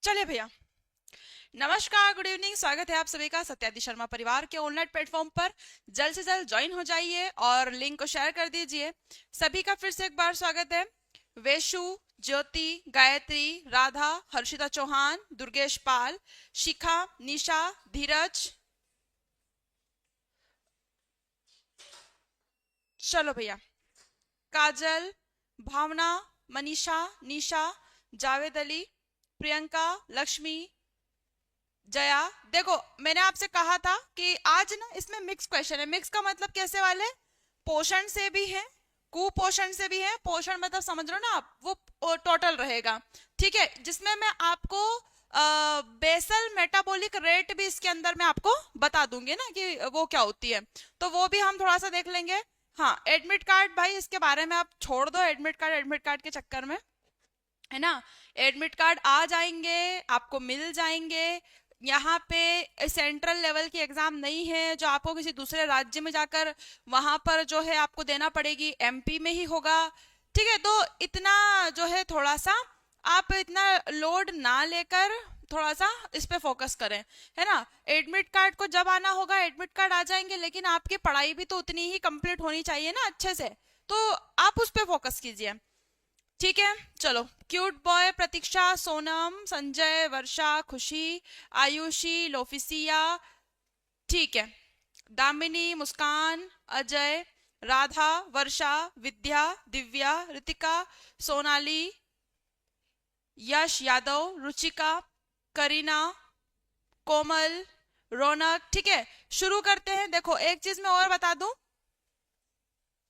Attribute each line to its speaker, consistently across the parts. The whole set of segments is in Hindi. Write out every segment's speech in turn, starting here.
Speaker 1: चलिए भैया, नमस्कार, गुड इवनिंग। स्वागत है आप सभी का सत्यादि शर्मा परिवार के ऑनलाइन प्लेटफॉर्म पर। जल्द से जल्द ज्वाइन हो जाइए और लिंक को शेयर कर दीजिए। सभी का फिर से एक बार स्वागत है। वेशु, ज्योति, गायत्री, राधा, हर्षिता चौहान, दुर्गेश पाल, शिखा, निशा, धीरज। चलो भैया, काजल, भावना, मनीषा, निशा, जावेद अली, प्रियंका, लक्ष्मी, जया। देखो, मैंने आपसे कहा था कि आज ना इसमें मिक्स क्वेश्चन है। मिक्स का मतलब कैसे वाले? पोषण से भी है, कुपोषण से भी है। पोषण मतलब समझ रहे हो ना आप, वो टोटल रहेगा। ठीक है, जिसमें मैं आपको बेसल मेटाबॉलिक रेट भी इसके अंदर मैं आपको बता दूंगी ना कि वो क्या होती है, तो वो भी हम थोड़ा सा देख लेंगे। हाँ, एडमिट कार्ड भाई इसके बारे में आप छोड़ दो। एडमिट कार्ड के चक्कर में, है ना, एडमिट कार्ड आ जाएंगे, आपको मिल जाएंगे। यहाँ पे सेंट्रल लेवल की एग्जाम नहीं है जो आपको किसी दूसरे राज्य में जाकर वहां पर जो है आपको देना पड़ेगी, एमपी में ही होगा। ठीक है, तो इतना जो है थोड़ा सा आप इतना लोड ना लेकर थोड़ा सा इस पे फोकस करें, है ना। एडमिट कार्ड को जब आना होगा एडमिट कार्ड आ जाएंगे, लेकिन आपकी पढ़ाई भी तो उतनी ही कंप्लीट होनी चाहिए ना अच्छे से, तो आप उस पे फोकस कीजिए। ठीक है, चलो। क्यूट बॉय, प्रतीक्षा, सोनम, संजय, वर्षा, खुशी, आयुषी, लोफिसिया। ठीक है, दामिनी, मुस्कान, अजय, राधा, वर्षा, विद्या, दिव्या, रितिका, सोनाली, यश यादव, रुचिका, करीना, कोमल, रौनक। ठीक है, शुरू करते हैं। देखो, एक चीज मैं और बता दूं।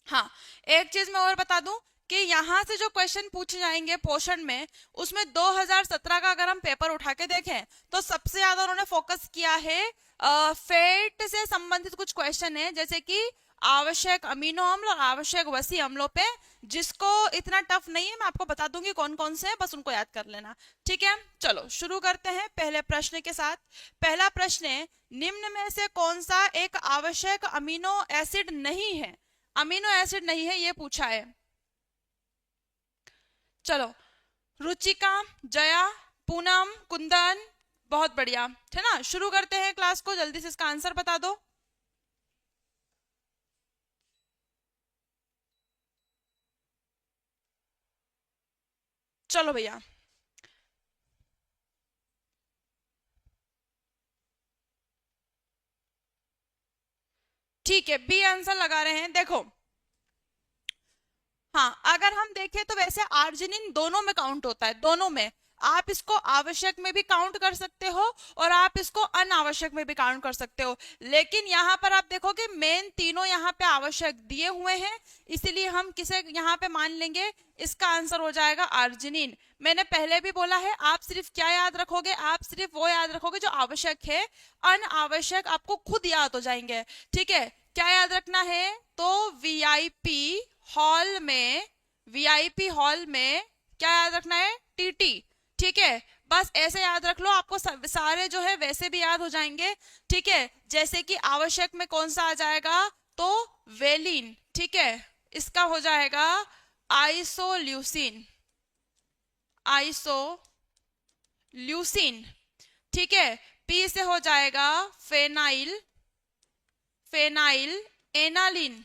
Speaker 1: हाँ, एक चीज मैं और बता दूं कि यहाँ से जो क्वेश्चन पूछे जाएंगे पोषण में, उसमें 2017 का अगर हम पेपर उठा के देखें तो सबसे ज्यादा उन्होंने फोकस किया है फैट से संबंधित कुछ क्वेश्चन है, जैसे कि आवश्यक अमीनो अम्ल और आवश्यक वसी अम्लों पे। जिसको इतना टफ नहीं है मैं आपको बता दूंगी कौन कौन से हैं, बस उनको याद कर लेना। ठीक है, चलो शुरू करते हैं पहले प्रश्न के साथ। पहला प्रश्न है, निम्न में से कौन सा एक आवश्यक अमीनो एसिड नहीं है? अमीनो एसिड नहीं है ये पूछा है। चलो, रुचिका, जया, पूनम, कुंदन, बहुत बढ़िया, है ना। शुरू करते हैं क्लास को, जल्दी से इसका आंसर बता दो। चलो भैया, ठीक है, बी आंसर लगा रहे हैं। देखो, हाँ, अगर हम देखें तो वैसे आर्जिनिन दोनों में काउंट होता है, दोनों में। आप इसको आवश्यक में भी काउंट कर सकते हो और आप इसको अनावश्यक में भी काउंट कर सकते हो, लेकिन यहाँ पर आप देखोगे मेन तीनों यहाँ पे आवश्यक दिए हुए हैं, इसीलिए हम किसे यहाँ पे मान लेंगे? इसका आंसर हो जाएगा आर्जिनिन। मैंने पहले भी बोला है, आप सिर्फ क्या याद रखोगे? आप सिर्फ वो याद रखोगे जो आवश्यक है, अनावश्यक आपको खुद याद हो जाएंगे। ठीक है, क्या याद रखना है? तो वीआईपी हॉल में, वीआईपी हॉल में क्या याद रखना है? टीटी। ठीक है, बस ऐसे याद रख लो, आपको सारे जो है वैसे भी याद हो जाएंगे। ठीक है, जैसे कि आवश्यक में कौन सा आ जाएगा? तो वेलिन। ठीक है, इसका हो जाएगा आइसोल्यूसिन, आइसोल्यूसिन। ठीक है, पी से हो जाएगा फेनाइल, फेनाइल एनालिन।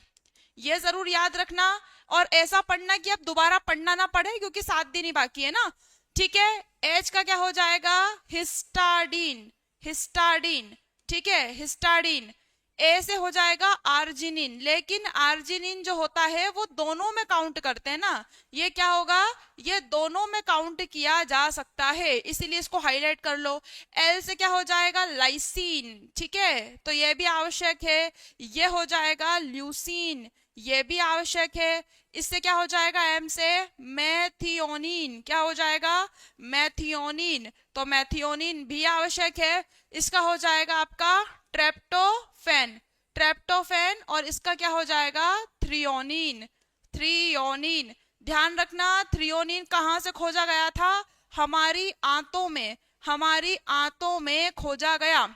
Speaker 1: ये जरूर याद रखना और ऐसा पढ़ना कि आप दोबारा पढ़ना ना पड़े, क्योंकि 7 दिन ही बाकी है ना। ठीक है, एच का क्या हो जाएगा? हिस्टाडीन, हिस्टाडीन। ठीक है, हिस्टाडीन। ए से हो जाएगा आर्जिनिन, लेकिन आर्जिनिन जो होता है वो दोनों में काउंट करते हैं ना, ये क्या होगा? ये दोनों में काउंट किया जा सकता है, इसीलिए इसको हाईलाइट कर लो। एल से क्या हो जाएगा? लाइसिन। ठीक है, तो ये भी आवश्यक है। ये हो जाएगा ल्यूसिन, ये भी आवश्यक है। इससे क्या हो जाएगा? एम से मैथियोनिन, क्या हो जाएगा? मैथियोनिन, तो मैथियोनिन भी आवश्यक है। इसका हो जाएगा आपका ट्रेप्टोफेन, ट्रेप्टोफेन, और इसका क्या हो जाएगा? Threonine, threonine. ध्यान रखना, थ्रियोनिन कहाँ से खोजा गया था? हमारी आंतों में, हमारी आंतों में खोजा गया,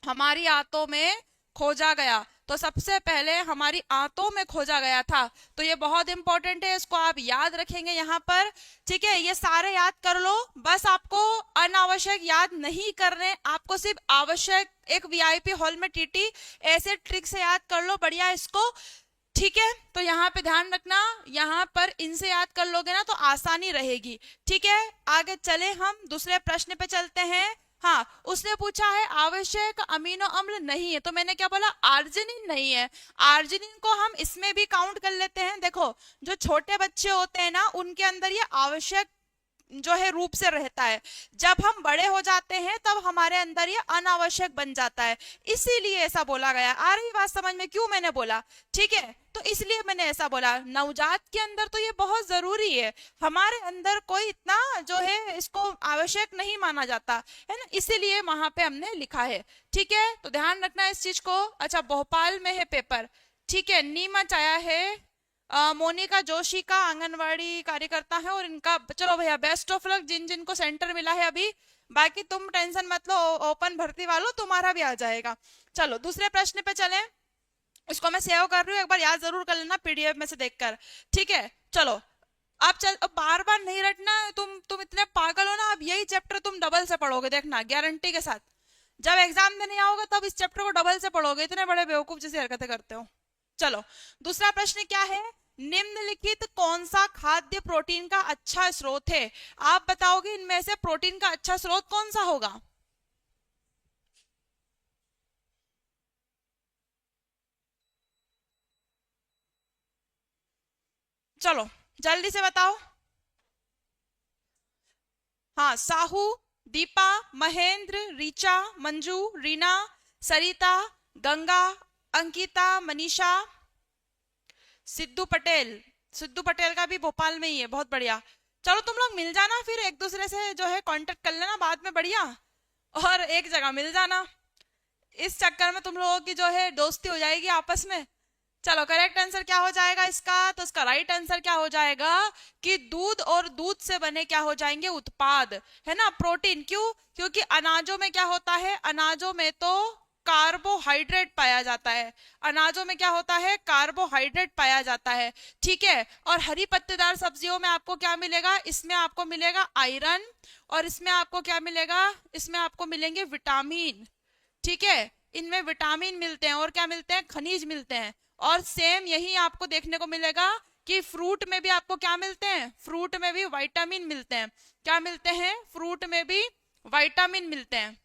Speaker 1: हमारी आंतों में खोजा गया। तो सबसे पहले हमारी आंतों में खोजा गया था। तो ये बहुत इंपॉर्टेंट है, इसको आप याद रखेंगे यहाँ पर। ठीक है, ये सारे याद कर लो, बस आपको अनावश्यक याद नहीं करने, आपको सिर्फ आवश्यक एक वीआईपी हॉल में टीटी ऐसे ट्रिक से याद कर लो बढ़िया इसको। ठीक है, तो यहाँ पे ध्यान रखना, यहाँ पर इनसे याद कर लोगे ना तो आसानी रहेगी। ठीक है, आगे चले, हम दूसरे प्रश्न पे चलते हैं। हाँ, उसने पूछा है आवश्यक अमीनो अम्ल नहीं है, तो मैंने क्या बोला, आर्जिनिन नहीं है। आर्जिनिन को हम इसमें भी काउंट कर लेते हैं। देखो, जो छोटे बच्चे होते हैं ना, उनके अंदर ये आवश्यक जो है रूप से रहता है। जब हम बड़े हो जाते हैं तब हमारे अंदर ये अनावश्यक बन जाता है, इसीलिए ऐसा बोला गया। आ रही बात समझ में क्यों मैंने बोला? ठीक है, तो इसलिए मैंने ऐसा बोला। नवजात के अंदर तो ये बहुत जरूरी है, हमारे अंदर कोई इतना जो है इसको आवश्यक नहीं माना जाता है ना, इसीलिए वहां पे हमने लिखा है। ठीक है, तो ध्यान रखना इस चीज को। अच्छा, भोपाल में है पेपर। ठीक है, नीमच आया है, मोनिका जोशी का, आंगनवाड़ी कार्यकर्ता है, और इनका चलो भैया बेस्ट ऑफ लक जिन जिनको सेंटर मिला है अभी। बाकी तुम टेंशन मत लो, ओपन भर्ती वालों तुम्हारा भी आ जाएगा। चलो दूसरे प्रश्न पे चलें, इसको मैं सेव कर रही हूँ, एक बार याद जरूर कर लेना पीडीएफ में से देखकर। ठीक है, चलो अब चल, अब बार बार नहीं रटना है, तुम इतने पागल हो ना, अब यही चैप्टर तुम डबल से पढ़ोगे, देखना गारंटी के साथ। जब एग्जाम देने आओगे तब इस चैप्टर को डबल से पढ़ोगे, इतने बड़े बेवकूफ जैसी हरकतें करते हो। चलो दूसरा प्रश्न क्या है, निम्नलिखित कौन सा खाद्य प्रोटीन का अच्छा स्रोत है? आप बताओगे इनमें से प्रोटीन का अच्छा स्रोत कौन सा होगा? चलो जल्दी से बताओ। हाँ, साहू, दीपा, महेंद्र, रीचा, मंजू, रीना, सरिता, गंगा, अंकिता, मनीषा, सिद्धू पटेल। सिद्धू पटेल का भी भोपाल में ही है, बहुत बढ़िया। चलो तुम लोग मिल जाना, फिर एक दूसरे से जो है कांटेक्ट कर लेना बाद में, बढ़िया, और एक जगह मिल जाना। इस चक्कर में तुम लोगों की जो है दोस्ती हो जाएगी आपस में। चलो करेक्ट आंसर क्या हो जाएगा इसका? तो इसका राइट आंसर क्या हो जाएगा कि दूध, और दूध से बने क्या हो जाएंगे, उत्पाद, है ना, प्रोटीन। क्यों? क्योंकि अनाजों में क्या होता है, अनाजों में तो कार्बोहाइड्रेट पाया जाता है। अनाजों में क्या होता है, कार्बोहाइड्रेट पाया जाता है। ठीक है, और हरी पत्तेदार सब्जियों में आपको क्या मिलेगा, इसमें आपको मिलेगा आयरन, और इसमें आपको क्या मिलेगा, इसमें आपको मिलेंगे विटामिन। ठीक है, इनमें विटामिन मिलते हैं, और क्या मिलते हैं, खनिज मिलते हैं। और सेम यही आपको देखने को मिलेगा कि फ्रूट में भी आपको क्या मिलते हैं, फ्रूट में भी विटामिन मिलते हैं। क्या मिलते हैं, फ्रूट में भी विटामिन मिलते हैं।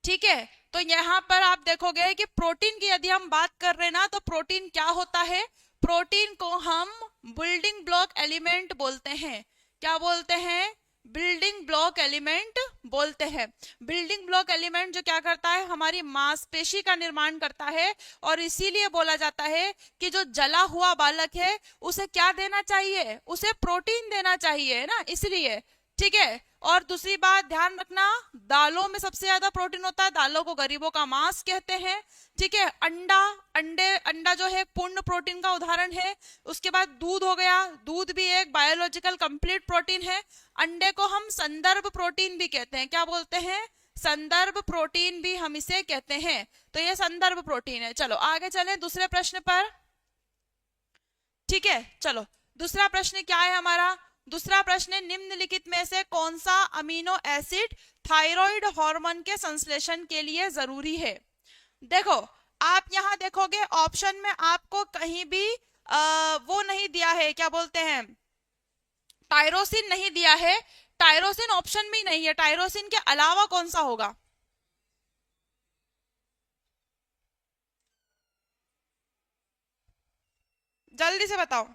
Speaker 1: ठीक है, तो यहाँ पर आप देखोगे कि प्रोटीन की यदि हम बात कर रहे हैं ना, तो प्रोटीन क्या होता है, प्रोटीन को हम बिल्डिंग ब्लॉक एलिमेंट बोलते हैं। क्या बोलते हैं? बिल्डिंग ब्लॉक एलिमेंट बोलते हैं। बिल्डिंग ब्लॉक एलिमेंट जो क्या करता है, हमारी मांसपेशी का निर्माण करता है, और इसीलिए बोला जाता है कि जो जला हुआ बालक है उसे क्या देना चाहिए, उसे प्रोटीन देना चाहिए, है ना, इसलिए। ठीक है, और दूसरी बात ध्यान रखना, दालों में सबसे ज्यादा प्रोटीन होता है, दालों को गरीबों का मांस कहते हैं। ठीक है, अंडा, अंडा जो है पूर्ण प्रोटीन का उदाहरण है। उसके बाद दूध हो गया, दूध भी एक बायोलॉजिकल कंप्लीट प्रोटीन है। अंडे को हम संदर्भ प्रोटीन भी कहते हैं। क्या बोलते हैं? संदर्भ प्रोटीन भी हम इसे कहते हैं। तो ये संदर्भ प्रोटीन है। चलो आगे चले दूसरे प्रश्न पर। ठीक है, चलो दूसरा प्रश्न क्या है हमारा? दूसरा प्रश्न, निम्नलिखित में से कौन सा अमीनो एसिड थायराइड हार्मोन के संश्लेषण के लिए जरूरी है? देखो, आप यहां देखोगे ऑप्शन में आपको कहीं भी वो नहीं दिया है, क्या बोलते हैं, टायरोसिन नहीं दिया है। टायरोसिन ऑप्शन में नहीं है, टायरोसिन के अलावा कौन सा होगा? जल्दी से बताओ।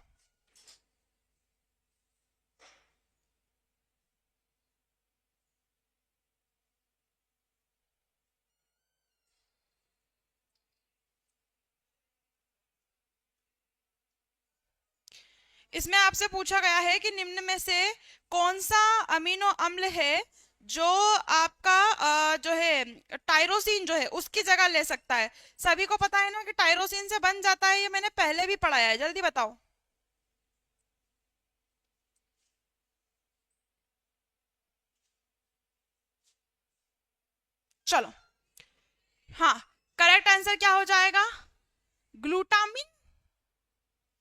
Speaker 1: इसमें आपसे पूछा गया है कि निम्न में से कौन सा अमीनो अम्ल है जो आपका जो है टायरोसिन जो है उसकी जगह ले सकता है। सभी को पता है ना कि टायरोसिन से बन जाता है, ये मैंने पहले भी पढ़ाया है, जल्दी बताओ। चलो, हाँ, करेक्ट आंसर क्या हो जाएगा? ग्लूटामिन।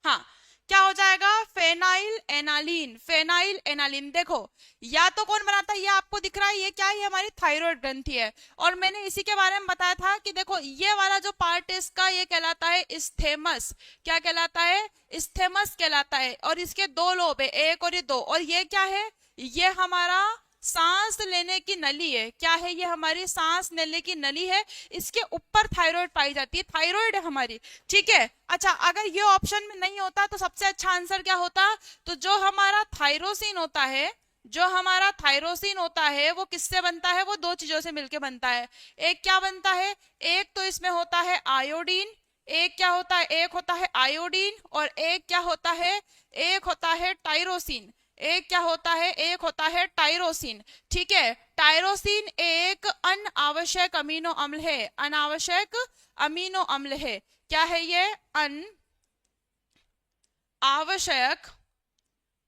Speaker 1: हाँ, क्या हो जाएगा? Phenyl aniline. Phenyl aniline. देखो, या तो कौन बनाता है, ये आपको दिख रहा है, ये क्या है? ये हमारी थायराइड ग्रंथि है। और मैंने इसी के बारे में बताया था कि देखो, ये वाला जो पार्ट है इसका, ये कहलाता है इस्थेमस। क्या कहलाता है? इस्थेमस कहलाता है। और इसके दो लोब है, एक और ये दो। और ये क्या है? ये हमारा सांस लेने की नली है। क्या है? ये हमारी सांस लेने की नली है। इसके ऊपर थायराइड पाई जाती है, थायराइड है हमारी। ठीक है। अच्छा, अगर ये ऑप्शन में नहीं होता तो सबसे अच्छा आंसर क्या होता? तो जो हमारा थायरोसिन होता है, जो हमारा थायरोसिन होता है वो किससे बनता है? वो दो चीजों से मिलकर बनता है। एक क्या बनता है? एक तो इसमें होता है आयोडीन। एक क्या होता है? एक होता है आयोडीन। और एक क्या होता है? एक होता है टायरोसिन। एक क्या होता है? एक होता है टायरोसिन। ठीक है। टायरोसिन एक अनावश्यक अमीनो अम्ल है। अनावश्यक अमीनो अम्ल है। क्या है ये? अनावश्यक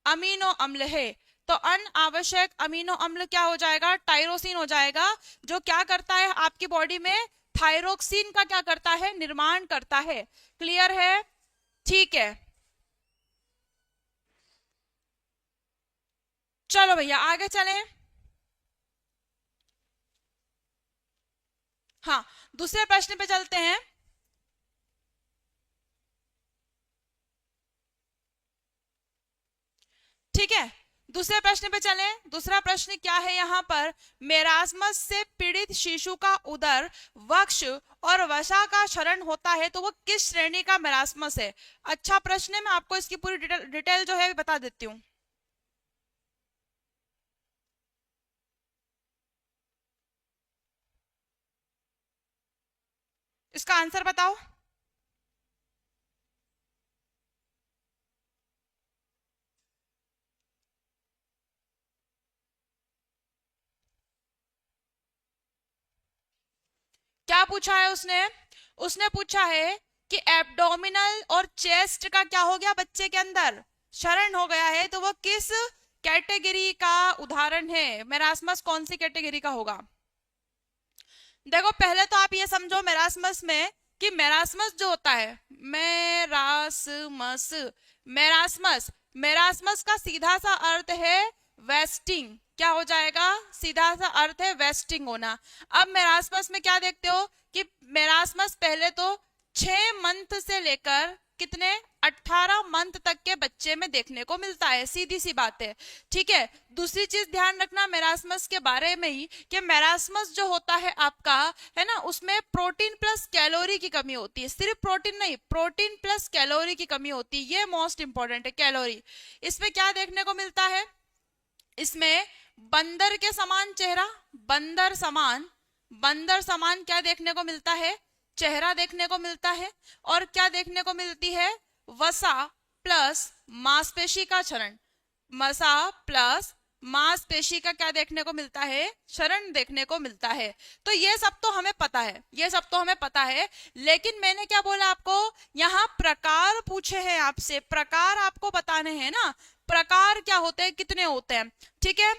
Speaker 1: अमीनो अम्ल है। तो अनावश्यक अमीनो अम्ल क्या हो जाएगा? टायरोसिन हो जाएगा। जो क्या करता है आपकी बॉडी में? थायरोक्सिन का क्या करता है? निर्माण करता है। क्लियर है? ठीक है, चलो भैया आगे चलें। हाँ, दूसरे प्रश्न पे चलते हैं। ठीक है, दूसरे प्रश्न पे चलें। दूसरा प्रश्न क्या है यहाँ पर? मेरास्मस से पीड़ित शिशु का उदर, वक्ष और वसा का क्षरण होता है तो वो किस श्रेणी का मेरास्मस है? अच्छा प्रश्न है, मैं आपको इसकी पूरी डिटेल जो है बता देती हूँ। इसका आंसर बताओ। क्या पूछा है उसने? उसने पूछा है कि एब्डोमिनल और चेस्ट का क्या हो गया बच्चे के अंदर? क्षरण हो गया है, तो वो किस कैटेगरी का उदाहरण है? मेरास्मस कौन सी कैटेगरी का होगा? देखो, पहले तो आप ये समझो मेरास्मस में कि मेरास्मस जो होता है, मेरास्मस, मेरास्मस, मेरास्मस का सीधा सा अर्थ है वेस्टिंग। क्या हो जाएगा? सीधा सा अर्थ है वेस्टिंग होना। अब मेरास्मस में क्या देखते हो कि मेरास्मस पहले तो 6 मंथ से लेकर कितने 18 मंथ तक के बच्चे में देखने को मिलता है। सीधी सी बात है। ठीक है। दूसरी चीज ध्यान रखना मेरास्मस के बारे में ही कि मेरास्मस जो होता है आपका, है ना, उसमें प्रोटीन प्लस कैलोरी की कमी होती है। सिर्फ प्रोटीन नहीं, प्रोटीन प्लस कैलोरी की कमी होती है। ये मोस्ट इंपॉर्टेंट है, कैलोरी। इसमें क्या देखने को मिलता है? इसमें बंदर के समान चेहरा, बंदर समान, बंदर समान क्या देखने को मिलता है? चेहरा देखने को मिलता है। और क्या देखने को मिलती है? वसा प्लस मांसपेशी का क्षरण। वसा प्लस मांसपेशी का क्या देखने को मिलता है? क्षरण देखने को मिलता है। तो ये सब तो हमें पता है, ये सब तो हमें पता है। लेकिन मैंने क्या बोला आपको? यहाँ प्रकार पूछे हैं आपसे, प्रकार आपको बताने हैं ना। प्रकार क्या होते हैं, कितने होते हैं? ठीक है।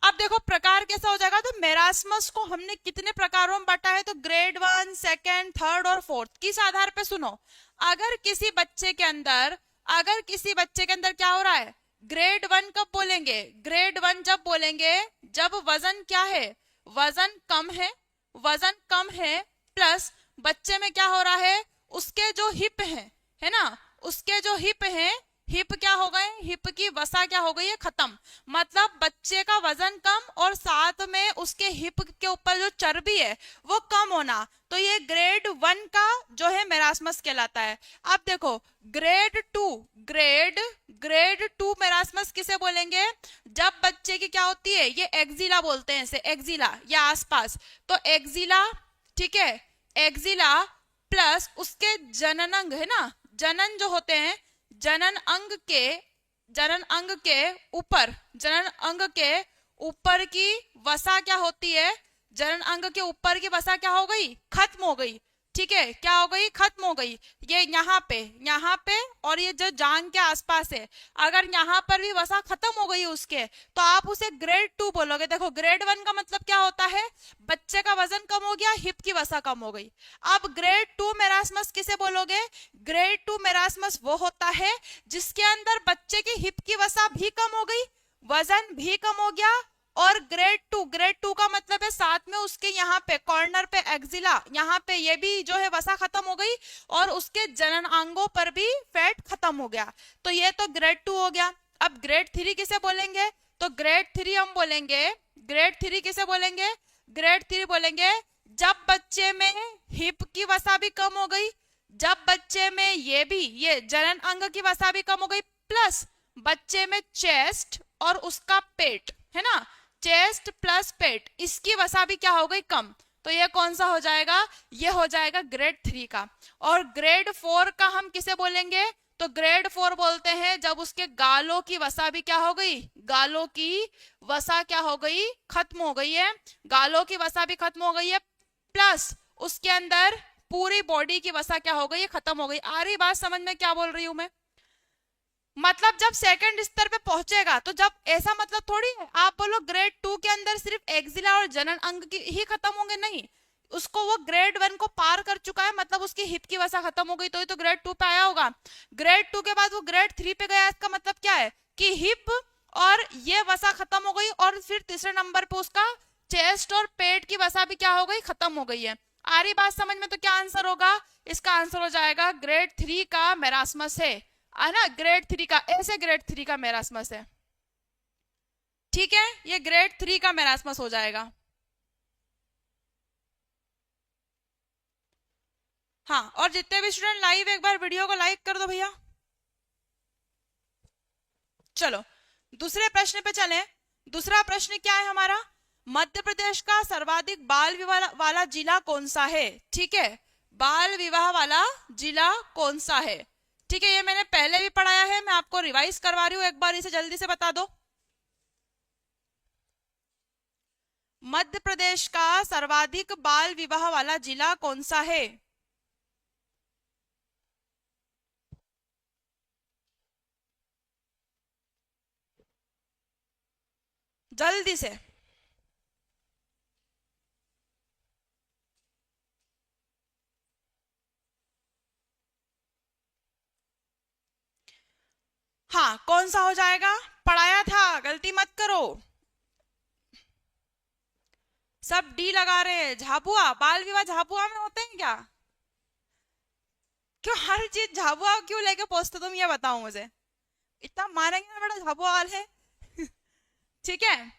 Speaker 1: अब देखो प्रकार कैसा हो जाएगा, तो मेरास्मस को हमने कितने प्रकारों में बांटा है? तो ग्रेड 1, सेकेंड, थर्ड और फोर्थ। किस आधार पे? सुनो, अगर किसी बच्चे के अंदर, अगर किसी बच्चे के अंदर क्या हो रहा है? ग्रेड 1 कब बोलेंगे? ग्रेड 1 जब बोलेंगे जब वजन क्या है? वजन कम है। वजन कम है प्लस बच्चे में क्या हो रहा है? उसके जो हिप है ना, उसके जो हिप है, हिप क्या हो गए? हिप की वसा क्या हो गई है? खत्म। मतलब बच्चे का वजन कम और साथ में उसके हिप के ऊपर जो चर्बी है वो कम होना। तो ये ग्रेड 1 का जो है मेरास्मस कहलाता है। अब देखो ग्रेड 2, ग्रेड 2 मेरास्मस किसे बोलेंगे? जब बच्चे की क्या होती है? ये एक्जिला बोलते हैं इसे, एक्जिला या आसपास। तो एक्जिला, ठीक है, एक्जिला प्लस उसके जननांग है ना, जनन जो होते हैं, जनन अंग के, जनन अंग के ऊपर, जनन अंग के ऊपर की वसा क्या होती है? जनन अंग के ऊपर की वसा क्या हो गई? खत्म हो गई। ठीक है, क्या हो गई, खत्म हो गई। ये यहाँ पे और ये जो जांग के आसपास है, अगर यहाँ पर भी वसा खत्म हो गई उसके, तो आप उसे ग्रेड 2 बोलोगे। देखो ग्रेड 1 का मतलब क्या होता है, बच्चे का वजन कम हो गया, हिप की वसा कम हो गई। अब ग्रेड 2 मेरास्मस किसे बोलोगे, ग्रेड 2 मेरास्मस वो होता है जिसके अंदर बच्चे की हिप की वसा भी कम हो गई, वजन भी कम हो गया, और ग्रेड टू का मतलब है साथ में उसके यहाँ पे कॉर्नर पे एक्जिला, यहाँ पे ये भी जो है वसा खत्म हो गई, और उसके जनन अंगों पर भी फैट खत्म हो गया। तो ये तो ग्रेड 2 हो गया। अब ग्रेड 3 किसे बोलेंगे, तो ग्रेड 3 हम बोलेंगे, ग्रेड 3 किसे बोलेंगे, ग्रेड 3 बोलेंगे जब बच्चे में हिप की वसा भी कम हो गई, जब बच्चे में ये जनन अंग की वसा भी कम हो गई, प्लस बच्चे में चेस्ट और उसका पेट है ना, चेस्ट प्लस पेट, इसकी वसा भी क्या हो गई, कम। तो ये कौन सा हो जाएगा, ये हो जाएगा ग्रेड 3 का। और ग्रेड 4 का हम किसे बोलेंगे, तो ग्रेड 4 बोलते हैं जब उसके गालों की वसा भी क्या हो गई, गालों की वसा क्या हो गई, खत्म हो गई है, गालों की वसा भी खत्म हो गई है, प्लस उसके अंदर पूरी बॉडी की वसा क्या हो गई है, खत्म हो गई। आ रही बात समझ में क्या बोल रही हूं मैं, मतलब जब सेकंड स्तर पे पहुंचेगा, तो जब ऐसा मतलब थोड़ी है आप बोलो ग्रेड 2 के अंदर सिर्फ एक्जिला और जनन अंग की ही खत्म होंगे, नहीं, उसको वो ग्रेड 1 को पार कर चुका है, मतलब उसकी हिप की वसा खत्म हो गई, तो ये तो ग्रेड 2 पे आया होगा। ग्रेड 2 के बाद वो ग्रेड 3 पे गया, इसका मतलब क्या है कि हिप और ये वसा खत्म हो गई, और फिर तीसरे नंबर पे उसका चेस्ट और पेट की वसा भी क्या हो गई, खत्म हो गई है। आ रही बात समझ में, तो क्या आंसर होगा, इसका आंसर हो जाएगा ग्रेड 3 का मेरास्मस है ना, ग्रेड 3 का, ऐसे ग्रेड 3 का मेरास्मस है। ठीक है, ये ग्रेड 3 का मेरास्मस हो जाएगा। हाँ, और जितने भी स्टूडेंट लाइव, एक बार वीडियो को लाइक कर दो भैया। चलो दूसरे प्रश्न पे चलें। दूसरा प्रश्न क्या है हमारा, मध्य प्रदेश का सर्वाधिक बाल विवाह वाला जिला कौन सा है। ठीक है, बाल विवाह वाला जिला कौन सा है। ठीक है, ये मैंने पहले भी पढ़ाया है, मैं आपको रिवाइज करवा रही हूँ, एक बार इसे जल्दी से बता दो। मध्य प्रदेश का सर्वाधिक बाल विवाह वाला जिला कौन सा है। जल्दी से। हाँ, कौन सा हो जाएगा, पढ़ाया था, गलती मत करो। सब डी लगा रहे हैं, झाबुआ, बाल विवाह झाबुआ में होते हैं क्या, क्यों हर चीज झाबुआ क्यों लेके पहुंचते तुम, ये बताओ मुझे, इतना मारेंगे ना बड़ा झाबुआ वाल है। ठीक है,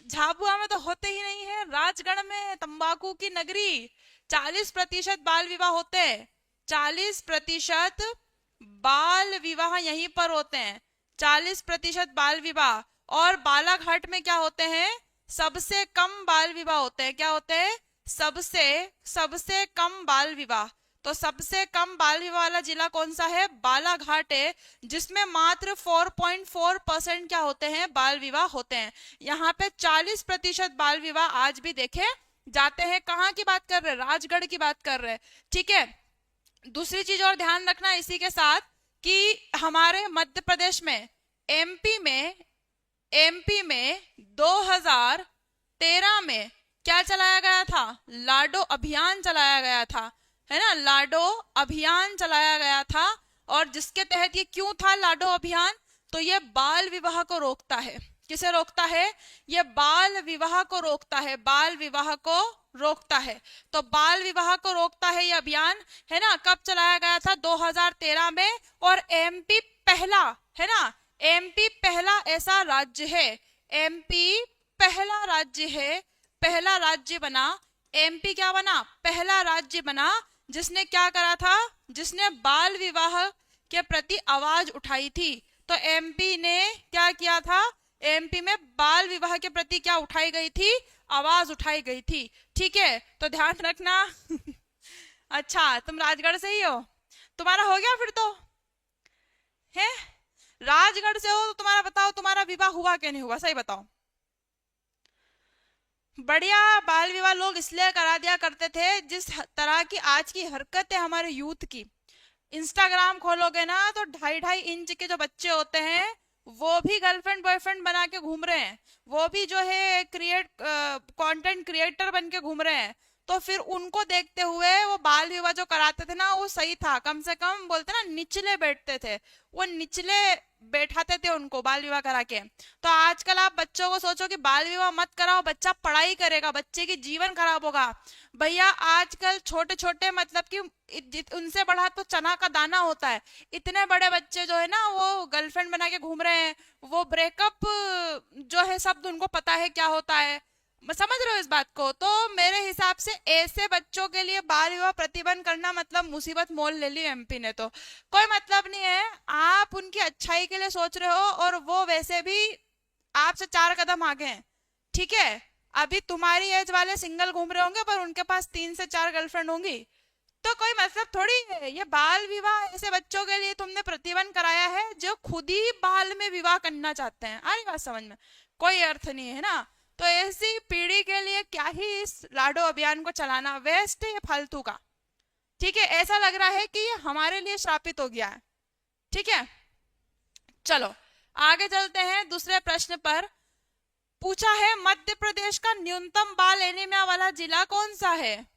Speaker 1: झाबुआ में तो होते ही नहीं है, राजगढ़ में तंबाकू की नगरी, 40% बाल विवाह होते हैं, 40% बाल विवाह यहीं पर होते हैं, 40% बाल विवाह। और बालाघाट में क्या होते हैं, सबसे कम बाल विवाह होते हैं, क्या होते हैं, सबसे सबसे कम बाल विवाह। तो सबसे कम बाल विवाह वाला जिला कौन सा है, बालाघाट है, जिसमें मात्र 4.4% क्या होते हैं, बाल विवाह होते हैं। यहाँ पे 40% बाल विवाह आज भी देखे जाते हैं। कहाँ की बात कर रहे हैं, राजगढ़ की बात कर रहे हैं। ठीक है, दूसरी चीज और ध्यान रखना इसी के साथ कि हमारे मध्य प्रदेश में, एमपी में, एमपी में 2013 में क्या चलाया गया था, लाडो अभियान चलाया गया था, है ना, लाडो अभियान चलाया गया था। और जिसके तहत ये क्यों था लाडो अभियान, तो ये बाल विवाह को रोकता है। किसे रोकता है, ये बाल विवाह को रोकता है, बाल विवाह को रोकता है। तो बाल विवाह को रोकता है ये अभियान, है ना, कब चलाया गया था, 2013 में। और एमपी पहला, है ना, एमपी पहला ऐसा राज्य है, एमपी पहला राज्य है, पहला राज्य बना, एमपी क्या बना, पहला राज्य बना जिसने क्या करा था, जिसने बाल विवाह के प्रति आवाज उठाई थी। तो एमपी ने क्या किया था, एमपी में बाल विवाह के प्रति क्या उठाई गई थी, आवाज उठाई गई थी। ठीक है, तो ध्यान रखना। अच्छा, तुम राजगढ़ से ही हो, तुम्हारा हो गया फिर तो, है राजगढ़ से हो तो तुम्हारा बताओ, तुम्हारा विवाह हुआ कि नहीं हुआ, सही बताओ। बढ़िया। बाल विवाह लोग इसलिए करा दिया करते थे, जिस तरह की आज की हरकत है हमारे यूथ की। इंस्टाग्राम खोलोगे ना तो 2.5-2.5 इंच के जो बच्चे होते हैं वो भी गर्लफ्रेंड बॉयफ्रेंड बना के घूम रहे हैं, वो भी जो है कंटेंट क्रिएटर बन के घूम रहे हैं। तो फिर उनको देखते हुए वो बाल विवाह जो कराते थे ना वो सही था, कम से कम बोलते ना निचले बैठते थे, वो निचले बैठाते थे उनको बाल विवाह करा के। तो आजकल आप बच्चों को सोचो कि बाल विवाह मत कराओ, बच्चा पढ़ाई करेगा, बच्चे की जीवन खराब होगा। भैया आजकल छोटे छोटे मतलब कि उनसे बड़ा तो चना का दाना होता है, इतने बड़े बच्चे जो है ना वो गर्लफ्रेंड बना के घूम रहे हैं। वो ब्रेकअप जो है शब्द उनको पता है क्या होता है। मैं समझ रहे हो इस बात को? तो मेरे हिसाब से ऐसे बच्चों के लिए बाल विवाह प्रतिबंध करना मतलब मुसीबत मोल ले ली एमपी ने। तो कोई मतलब नहीं है, आप उनकी अच्छाई के लिए सोच रहे हो और वो वैसे भी आपसे 4 कदम आगे हैं। ठीक है, अभी तुम्हारी एज वाले सिंगल घूम रहे होंगे पर उनके पास 3 से 4 गर्लफ्रेंड होंगी। तो कोई मतलब थोड़ी है, ये बाल विवाह ऐसे बच्चों के लिए तुमने प्रतिबंध कराया है जो खुद ही बाल में विवाह करना चाहते हैं। आई बात समझ में? कोई अर्थ नहीं है ना। तो ऐसी पीढ़ी के लिए क्या ही इस लाडो अभियान को चलाना, वेस्ट है ये, फालतू का। ठीक है, ऐसा लग रहा है कि ये हमारे लिए श्रापित हो गया है। ठीक है, चलो आगे चलते हैं दूसरे प्रश्न पर। पूछा है मध्य प्रदेश का न्यूनतम बाल एनीमिया वाला जिला कौन सा है?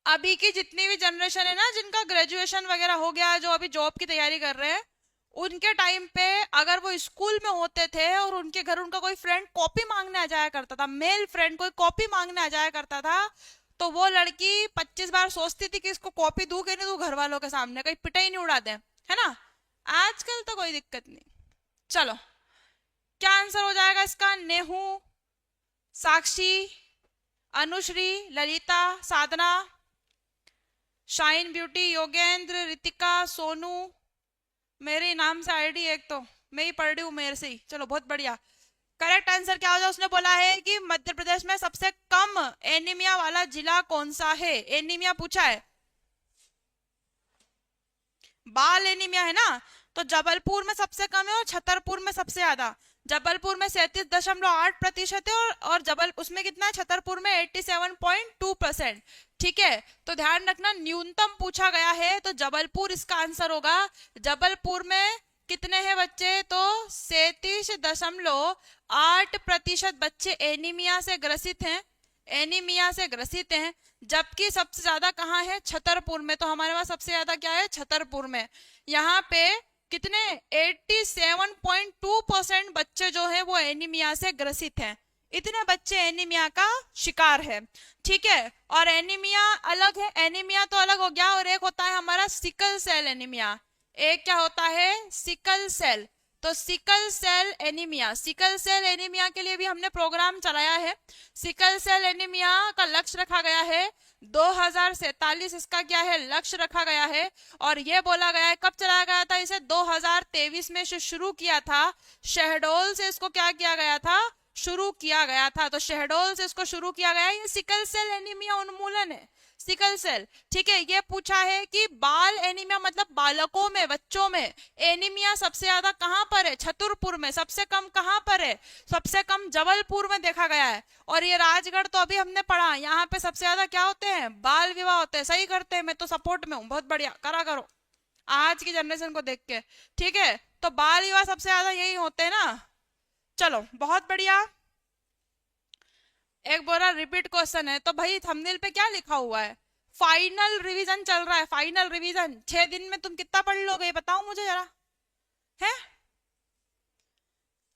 Speaker 1: अभी की जितनी भी जनरेशन है ना, जिनका ग्रेजुएशन वगैरह हो गया, जो अभी जॉब की तैयारी कर रहे हैं, उनके टाइम पे अगर वो स्कूल में होते थे और उनके घर उनका कोई फ्रेंड कॉपी मांगने आ जाया करता था, मेल फ्रेंड कोई कॉपी मांगने आ जाया करता था, तो वो लड़की 25 बार सोचती थी कि इसको कॉपी दूं कि नहीं दूं, घर वालों के सामने कहीं पिटाई नहीं उड़ा दे, है ना। आजकल तो कोई दिक्कत नहीं। चलो, क्या आंसर हो जाएगा इसका? नेहू, साक्षी, अनुश्री, ललिता, साधना, शाइन ब्यूटी, योगेंद्र, रितिका, सोनू। मेरे नाम से आईडी एक तो मैं ही पढ़ रही हूँ मेरे से ही। चलो बहुत बढ़िया। करेक्ट आंसर क्या हो जाए? उसने बोला है कि मध्य प्रदेश में सबसे कम एनीमिया वाला जिला कौन सा है। एनीमिया पूछा है, बाल एनीमिया है ना। तो जबलपुर में सबसे कम है और छतरपुर में सबसे ज्यादा। जबलपुर में 37.8% है और जबल उसमें कितना है, छतरपुर में 87.2%। ठीक है, तो ध्यान रखना न्यूनतम पूछा गया है तो जबलपुर इसका आंसर होगा। जबलपुर में कितने हैं बच्चे? तो 37.8% बच्चे एनीमिया से ग्रसित हैं, एनीमिया से ग्रसित हैं। जबकि सबसे ज्यादा कहाँ है? छतरपुर में। तो हमारे पास सबसे ज्यादा क्या है? छतरपुर में। यहाँ पे कितने? 87.2% बच्चे जो है वो एनीमिया से ग्रसित हैं। इतने बच्चे एनीमिया का शिकार है। ठीक है, और एनीमिया अलग है, एनीमिया तो अलग हो गया, और एक होता है हमारा सिकल सेल एनीमिया। एक क्या होता है? Sickle cell. तो sickle cell anaemia, sickle cell anaemia के लिए भी हमने प्रोग्राम चलाया है। सिकल सेल एनीमिया का लक्ष्य रखा गया है 2047, इसका क्या है? लक्ष्य रखा गया है। और ये बोला गया है, कब चलाया गया था इसे? 2023 में से शुरू किया था। शहडोल से इसको क्या किया गया था? शुरू किया गया था। तो शहडोल से इसको शुरू किया गया है। ये सिकल सेल एनीमिया उन्मूलन है, सिकल सेल। ठीक है, ये पूछा है कि बाल एनीमिया मतलब बालकों में, बच्चों में एनीमिया सबसे ज्यादा कहां पर है? छतरपुर में। सबसे कम कहां पर है? सबसे कम जबलपुर में देखा गया है। और ये राजगढ़ तो अभी हमने पढ़ा, यहाँ पे सबसे ज्यादा क्या होते हैं? बाल विवाह होते हैं। सही करते हैं, मैं तो सपोर्ट में हूँ। बहुत बढ़िया, करा करो आज की जनरेशन को देख के। ठीक है, तो बाल विवाह सबसे ज्यादा यही होते हैं ना। चलो बहुत बढ़िया। एक बोला रिपीट क्वेश्चन है, तो भाई थंबनेल पे क्या लिखा हुआ है? फाइनल रिवीजन चल रहा है, फाइनल रिवीजन। 6 दिन में तुम कितना पढ़ लोगे ये बताओ मुझे जरा, है?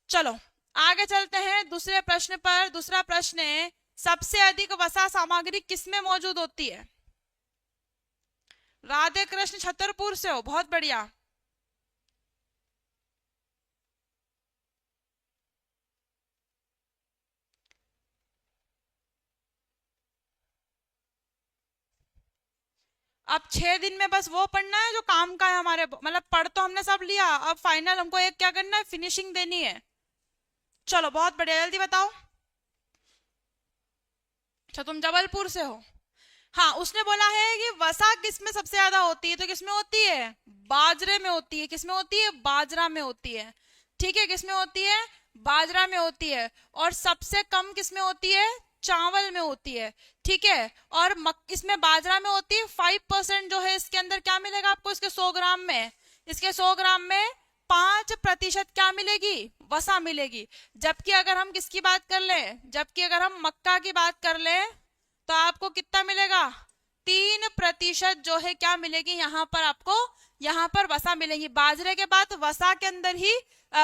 Speaker 1: चलो आगे चलते हैं दूसरे प्रश्न पर। दूसरा प्रश्न है, सबसे अधिक वसा सामग्री किसमें मौजूद होती है? राधे कृष्ण छतरपुर से हो, बहुत बढ़िया। अब 6 दिन में बस वो पढ़ना है जो काम का है हमारे, मतलब पढ़ तो हमने सब लिया, अब फाइनल हमको एक क्या करना है? फिनिशिंग देनी है। चलो बहुत बढ़िया, जल्दी बताओ। अच्छा तुम जबलपुर से हो। हाँ, उसने बोला है कि वसा किसमें सबसे ज्यादा होती है, तो किसमें होती है, बाजरे में होती है। किसमें होती है, बाजरा में होती है। ठीक है, किसमें होती है, बाजरा में होती है। और सबसे कम किसमें होती है, चावल में होती है। ठीक है, और इसमें बाजरा में होती है 5% जो है, इसके अंदर क्या मिलेगा आपको, इसके 100 ग्राम में, इसके 100 ग्राम में 5% क्या मिलेगी, वसा मिलेगी। जबकि अगर हम किसकी बात कर ले, जबकि अगर हम मक्का की बात कर ले तो आपको कितना मिलेगा, 3% जो है क्या मिलेगी यहाँ पर आपको, यहाँ पर वसा मिलेगी। बाजरे के बाद वसा के अंदर ही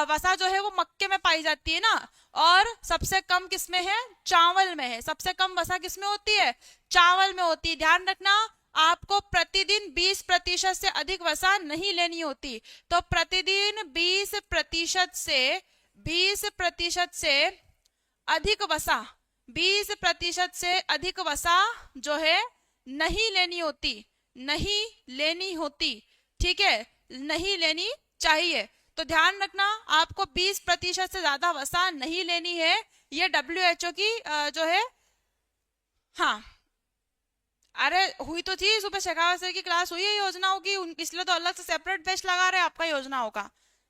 Speaker 1: वसा जो है वो मक्के में पाई जाती है ना, और सबसे कम किसमें है, चावल में है। सबसे कम वसा किसमें होती है, चावल में होती है। ध्यान रखना, आपको प्रतिदिन 20% से अधिक वसा नहीं लेनी होती। तो प्रतिदिन 20% से अधिक वसा, 20% से अधिक वसा जो है नहीं लेनी होती, नहीं लेनी होती। ठीक है, नहीं लेनी चाहिए। तो ध्यान रखना, आपको 20% से ज्यादा वसा नहीं लेनी है। ये WHO की जो है, हाँ, अरे हुई तो थी सुबह शेखावत सर की क्लास हुई है योजनाओं की, इसलिए तो अलग से सेपरेट बैच लगा रहे हैं आपका योजनाओं का।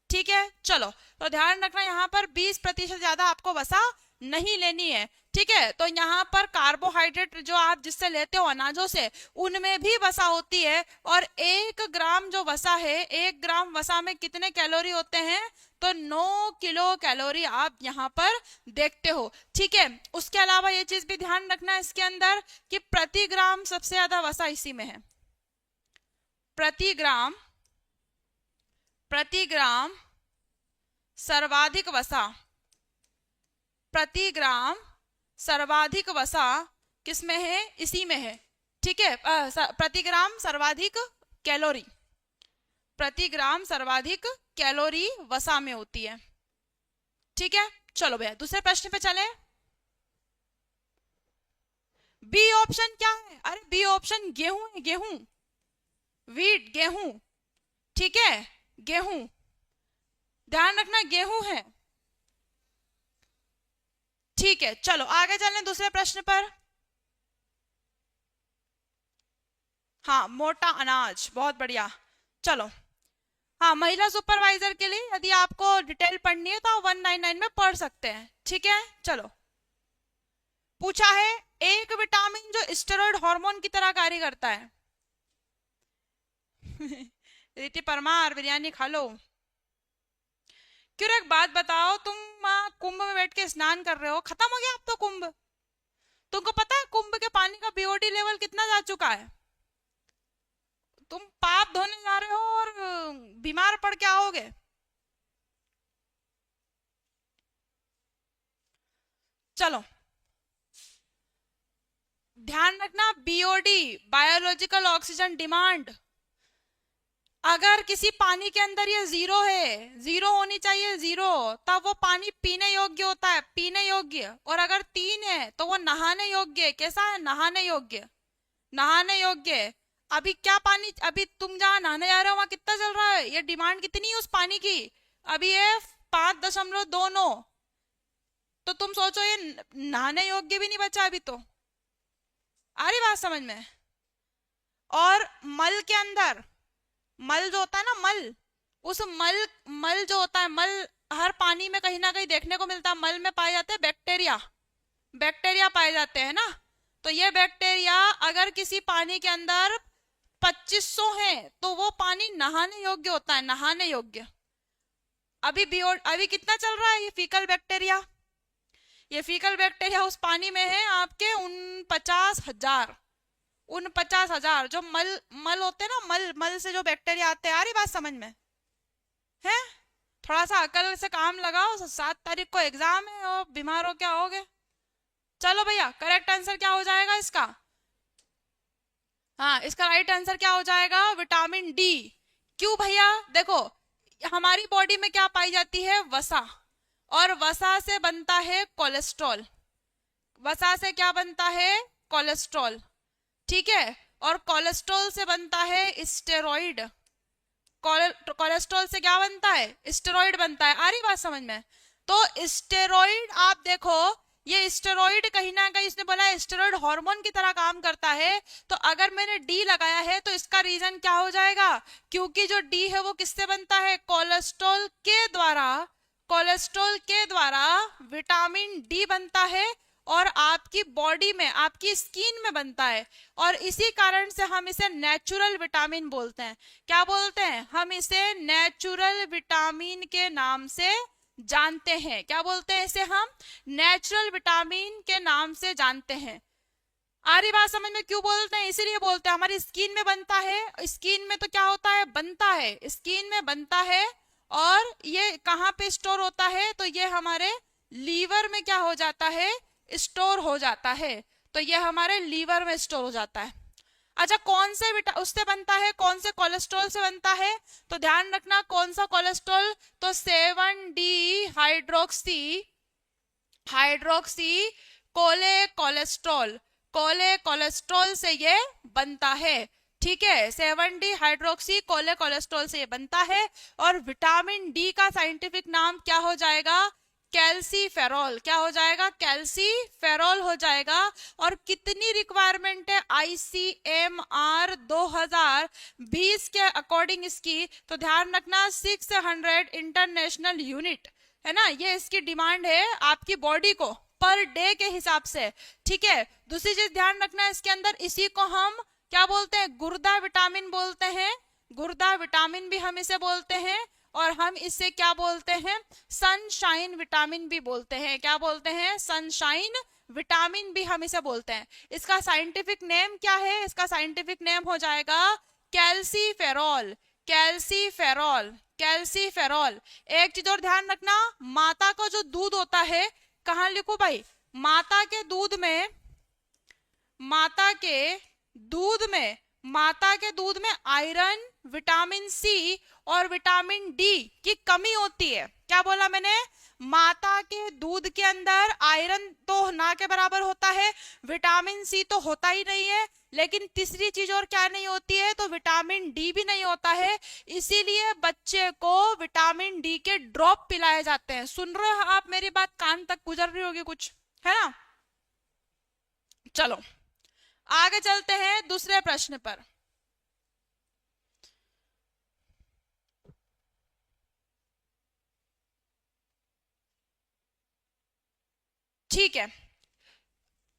Speaker 1: ठीक है, चलो, तो ध्यान रखना यहाँ पर 20% ज्यादा आपको वसा नहीं लेनी है। ठीक है, तो यहाँ पर कार्बोहाइड्रेट जो आप जिससे लेते हो अनाजों से, उनमें भी वसा होती है। और 1 ग्राम जो वसा है, 1 ग्राम वसा में कितने कैलोरी होते हैं, तो 9 किलो कैलोरी आप यहाँ पर देखते हो। ठीक है, उसके अलावा ये चीज भी ध्यान रखना इसके अंदर कि प्रति ग्राम सबसे ज्यादा वसा इसी में है। प्रति ग्राम सर्वाधिक वसा, प्रति ग्राम सर्वाधिक वसा किसमें है, इसी में है। ठीक है, प्रति ग्राम सर्वाधिक कैलोरी, प्रति ग्राम सर्वाधिक कैलोरी वसा में होती है। ठीक है, चलो भैया दूसरे प्रश्न पे चले। बी ऑप्शन क्या है, अरे बी ऑप्शन गेहूं है, गेहूं, वीट, गेहूं। ठीक है, गेहूं, ध्यान रखना गेहूं है। ठीक है, चलो आगे चलें दूसरे प्रश्न पर। हाँ, मोटा अनाज, बहुत बढ़िया। चलो, हाँ, महिला सुपरवाइजर के लिए यदि आपको डिटेल पढ़नी है तो आप 199 में पढ़ सकते हैं। ठीक है, चलो, पूछा है एक विटामिन जो स्टेरॉइड हार्मोन की तरह कार्य करता है। रीति परमार, बिरयानी खा लो। क्यों, एक बात बताओ, तुम कुंभ में बैठ के स्नान कर रहे हो, खत्म हो गया अब तो कुंभ। तुमको पता है कुंभ के पानी का BOD लेवल कितना जा चुका है। तुम पाप धोने जा रहे हो और बीमार पड़ के आओगे। चलो, ध्यान रखना, BOD बायोलॉजिकल ऑक्सीजन डिमांड, अगर किसी पानी के अंदर ये 0 है, 0 होनी चाहिए, 0, तब वो पानी पीने योग्य होता है, पीने योग्य। और अगर 3 है तो वो नहाने योग्य। कैसा है, नहाने योग्य, नहाने योग्य। अभी क्या पानी, अभी तुम जहाँ नहाने जा रहे हो वहां कितना चल रहा है, ये डिमांड कितनी है उस पानी की, अभी ये 5.29। तो तुम सोचो ये नहाने योग्य भी नहीं बचा अभी तो। आ रही बात समझ में। और मल के अंदर, मल जो होता है ना, मल, उस मल जो होता है, मल हर पानी में कहीं ना कहीं देखने को मिलता है। मल में पाए जाते हैं बैक्टीरिया, बैक्टीरिया पाए जाते हैं ना। तो ये बैक्टीरिया अगर किसी पानी के अंदर 2500 है तो वो पानी नहाने योग्य होता है, नहाने योग्य। अभी कितना चल रहा है ये फीकल बैक्टीरिया, ये फीकल बैक्टीरिया उस पानी में है आपके 49,000, 49,000 जो मल होते हैं ना, मल से जो बैक्टीरिया आते हैं। आ रही बात समझ में है। थोड़ा सा अकल से काम लगाओ, 7 तारीख को एग्जाम है और बीमार हो क्या होगे। चलो भैया, करेक्ट आंसर क्या हो जाएगा इसका, हाँ, इसका राइट आंसर क्या हो जाएगा, विटामिन डी। क्यों भैया, देखो हमारी बॉडी में क्या पाई जाती है, वसा, और वसा से बनता है कोलेस्ट्रॉल, वसा से क्या बनता है, कोलेस्ट्रॉल। ठीक है, और कोलेस्ट्रॉल से बनता है स्टेरॉइड, कोलेस्ट्रॉल से क्या बनता है, स्टेरॉइड बनता है। आ रही बात समझ में। तो स्टेरॉइड आप देखो ये स्टेरॉइड कहीं ना कहीं इसने बोला स्टेरॉइड हार्मोन की तरह काम करता है, तो अगर मैंने डी लगाया है तो इसका रीजन क्या हो जाएगा, क्योंकि जो डी है वो किससे बनता है, कोलेस्ट्रॉल के द्वारा, कोलेस्ट्रॉल के द्वारा विटामिन डी बनता है और आपकी बॉडी में, आपकी स्किन में बनता है, और इसी कारण से हम इसे नेचुरल विटामिन बोलते हैं। क्या बोलते हैं, हम इसे नेचुरल विटामिन के नाम से जानते हैं। क्या बोलते हैं इसे, हम नेचुरल विटामिन के नाम से जानते हैं। आ रही बात समझ में, क्यों बोलते हैं, इसीलिए बोलते हैं हमारी स्किन में बनता है। स्किन में तो क्या होता है, बनता है, स्किन में बनता है, और ये कहाँ पे स्टोर होता है, तो ये हमारे लीवर में क्या हो जाता है, स्टोर हो जाता है। तो ये हमारे लीवर में स्टोर हो जाता है। अच्छा, कौन से उससे बनता है, कौन से कोलेस्ट्रॉल से बनता है, तो ध्यान रखना कौन सा कोलेस्ट्रॉल, तो 7D हाइड्रोक्सी कोले कोलेस्ट्रॉल, कोले कोलेस्ट्रॉल से ये बनता है। ठीक है, 7D हाइड्रोक्सी कोले कोलेस्ट्रॉल से ये बनता है। और विटामिन डी का साइंटिफिक नाम क्या हो जाएगा, कैल्सीफेरॉल। क्या हो जाएगा, कैल्सीफेरॉल हो जाएगा। और कितनी रिक्वायरमेंट है ICMR 2020 के अकॉर्डिंग इसकी, तो ध्यान रखना 600 इंटरनेशनल यूनिट है ना, ये इसकी डिमांड है आपकी बॉडी को पर डे के हिसाब से। ठीक है, दूसरी चीज ध्यान रखना इसके अंदर, इसी को हम क्या बोलते हैं, गुर्दा विटामिन बोलते हैं, गुर्दा विटामिन भी हम इसे बोलते हैं। और हम इसे क्या बोलते हैं, सनशाइन विटामिन भी बोलते हैं। क्या बोलते हैं, सनशाइन विटामिन भी हम इसे बोलते हैं। इसका साइंटिफिक नेम क्या है, इसका साइंटिफिक नेम हो जाएगा कैल्सीफेरॉल, कैल्सीफेरॉल, कैल्सीफेरॉल। एक चीज और ध्यान रखना, माता का जो दूध होता है, कहां लिखूं भाई, माता के दूध में, माता के दूध में, माता के दूध में आयरन, विटामिन सी और विटामिन डी की कमी होती है। क्या बोला मैंने, माता के दूध के अंदर आयरन तो ना के बराबर होता है, विटामिन सी तो होता ही नहीं है, लेकिन तीसरी चीज और क्या नहीं होती है, तो विटामिन डी भी नहीं होता है। इसीलिए बच्चे को विटामिन डी के ड्रॉप पिलाए जाते हैं। सुन रहे हो आप मेरी बात, कान तक गुजर रही होगी कुछ, है ना। चलो आगे चलते हैं दूसरे प्रश्न पर। ठीक है,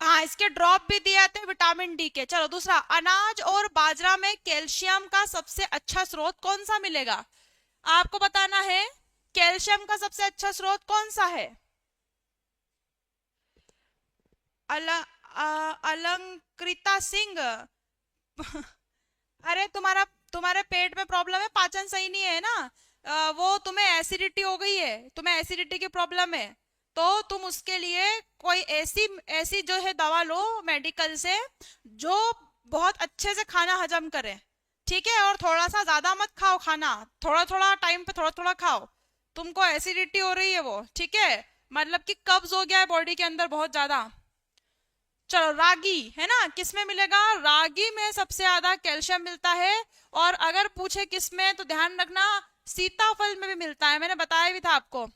Speaker 1: हाँ इसके ड्रॉप भी दिए जाते हैं विटामिन डी के। चलो दूसरा, अनाज और बाजरा में कैल्शियम का सबसे अच्छा स्रोत कौन सा मिलेगा, आपको बताना है कैल्शियम का सबसे अच्छा स्रोत कौन सा है। अलंकृता सिंह अरे तुम्हारे पेट में प्रॉब्लम है, पाचन सही नहीं है ना, वो तुम्हें एसिडिटी हो गई है, तुम्हें एसिडिटी की प्रॉब्लम है, तो तुम उसके लिए कोई ऐसी ऐसी जो है दवा लो मेडिकल से, जो बहुत अच्छे से खाना हजम करे। ठीक है, और थोड़ा सा ज्यादा मत खाओ खाना, थोड़ा थोड़ा टाइम पे थोड़ा थोड़ा खाओ, तुमको एसिडिटी हो रही है वो। ठीक है, मतलब कि कब्ज हो गया है बॉडी के अंदर बहुत ज्यादा। चलो रागी है ना, किसमें मिलेगा, रागी में सबसे ज्यादा कैल्शियम मिलता है। और अगर पूछे किसमें, तो ध्यान रखना सीताफल में भी मिलता है, मैंने बताया भी था आपको,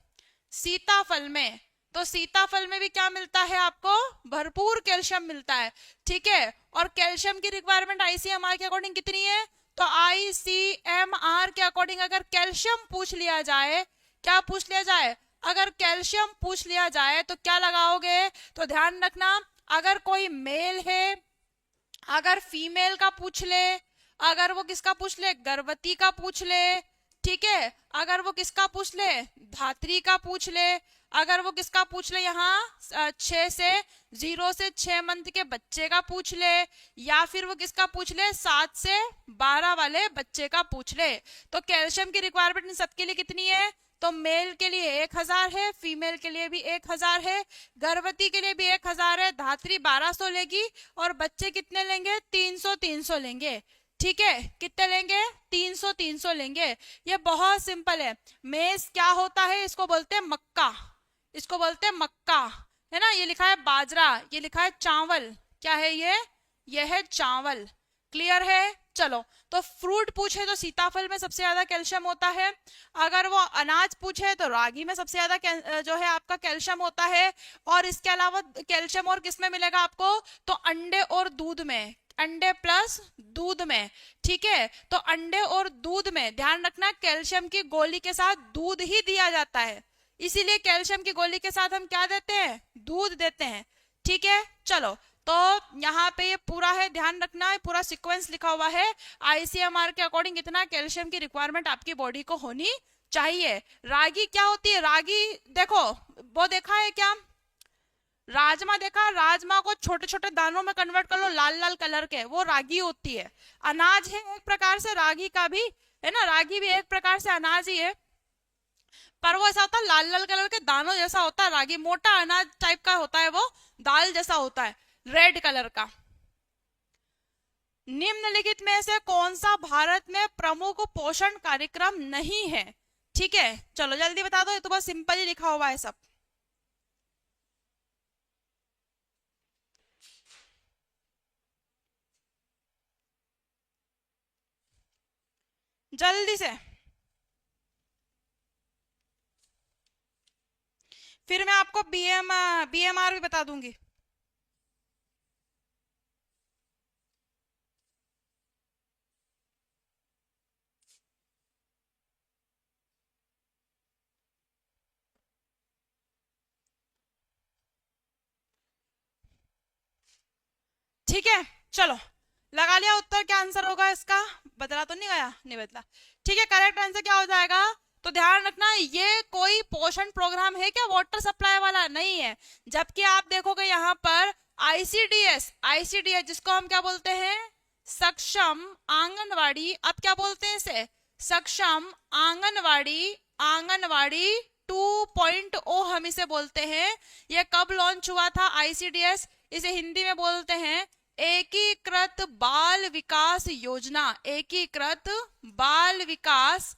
Speaker 1: सीताफल में। तो सीताफल में भी क्या मिलता है आपको, भरपूर कैल्शियम मिलता है। ठीक है, और कैल्शियम की रिक्वायरमेंट ICMR के अकॉर्डिंग कितनी है, तो ICMR के अकॉर्डिंग अगर कैल्शियम पूछ लिया जाए, क्या पूछ लिया जाए, अगर कैल्शियम पूछ लिया जाए तो क्या लगाओगे, तो ध्यान रखना अगर कोई मेल है, अगर फीमेल का पूछ ले, अगर वो किसका पूछ ले, गर्भवती का पूछ ले। ठीक है, अगर वो किसका पूछ ले, धात्री का पूछ ले, अगर वो किसका पूछ ले, यहाँ 0 से 6 मंथ के बच्चे का पूछ ले, या फिर वो किसका पूछ ले, 7 से 12 वाले बच्चे का पूछ ले। तो कैल्शियम की रिक्वायरमेंट इन सबके लिए कितनी है, तो मेल के लिए 1000 है, फीमेल के लिए भी 1000 है, गर्भवती के लिए भी 1000 है, धात्री 1200 लेगी, और बच्चे कितने लेंगे, 300 लेंगे। ठीक है, कितने लेंगे, 300 लेंगे। ये बहुत सिंपल है। मेज क्या होता है, इसको बोलते हैं मक्का, इसको बोलते हैं मक्का, है ना। ये लिखा है बाजरा, ये लिखा है चावल, क्या है ये है चावल। क्लियर है, चलो, तो फ्रूट पूछे तो सीताफल में सबसे ज्यादा कैल्शियम होता है। अगर वो अनाज पूछे तो रागी में सबसे ज्यादा जो है आपका कैल्शियम होता है। और इसके अलावा कैल्शियम और किस में मिलेगा आपको, तो अंडे और दूध में, अंडे प्लस दूध में। ठीक है, तो अंडे और दूध में ध्यान रखना कैल्शियम की गोली के साथ दूध ही दिया जाता है, इसीलिए कैल्शियम की गोली के साथ हम क्या देते हैं, दूध देते हैं। ठीक है, चलो, तो यहाँ पे ये पूरा है, ध्यान रखना है, पूरा सीक्वेंस लिखा हुआ है। आईसीएमआर के अकॉर्डिंग इतना कैल्शियम की रिक्वायरमेंट आपकी बॉडी को होनी चाहिए। रागी क्या होती है, रागी देखो, वो देखा है क्या, राजमा देखा, राजमा को छोटे छोटे दानों में कन्वर्ट कर लो, लाल लाल कलर के, वो रागी होती है। अनाज है एक प्रकार से रागी का भी, है ना, रागी भी एक प्रकार से अनाज ही है, पर वो ऐसा होता है लाल लाल कलर के दानों जैसा होता है। रागी मोटा अनाज टाइप का होता है, वो दाल जैसा होता है, रेड कलर का। निम्नलिखित में से कौन सा भारत में प्रमुख पोषण कार्यक्रम नहीं है। ठीक है, चलो जल्दी बता दो, ये तो बहुत सिंपल ही लिखा हुआ है सब। जल्दी से, फिर मैं आपको बीएमआर भी बता दूंगी। ठीक है, चलो लगा लिया उत्तर, क्या आंसर होगा इसका, बदला तो नहीं गया, नहीं बदला। ठीक है, करेक्ट आंसर क्या हो जाएगा, तो ध्यान रखना ये कोई पोषण प्रोग्राम है क्या, वाटर सप्लाई वाला नहीं है। जबकि आप देखोगे यहाँ पर आईसीडीएस, आईसीडीएस जिसको हम क्या बोलते हैं, सक्षम आंगनवाड़ी, अब क्या बोलते हैं इसे, सक्षम आंगनवाड़ी, आंगनवाड़ी 2.0 हम इसे बोलते हैं। ये कब लॉन्च हुआ था आईसीडीएस, इसे हिंदी में बोलते हैं एकीकृत बाल विकास योजना, एकीकृत बाल विकास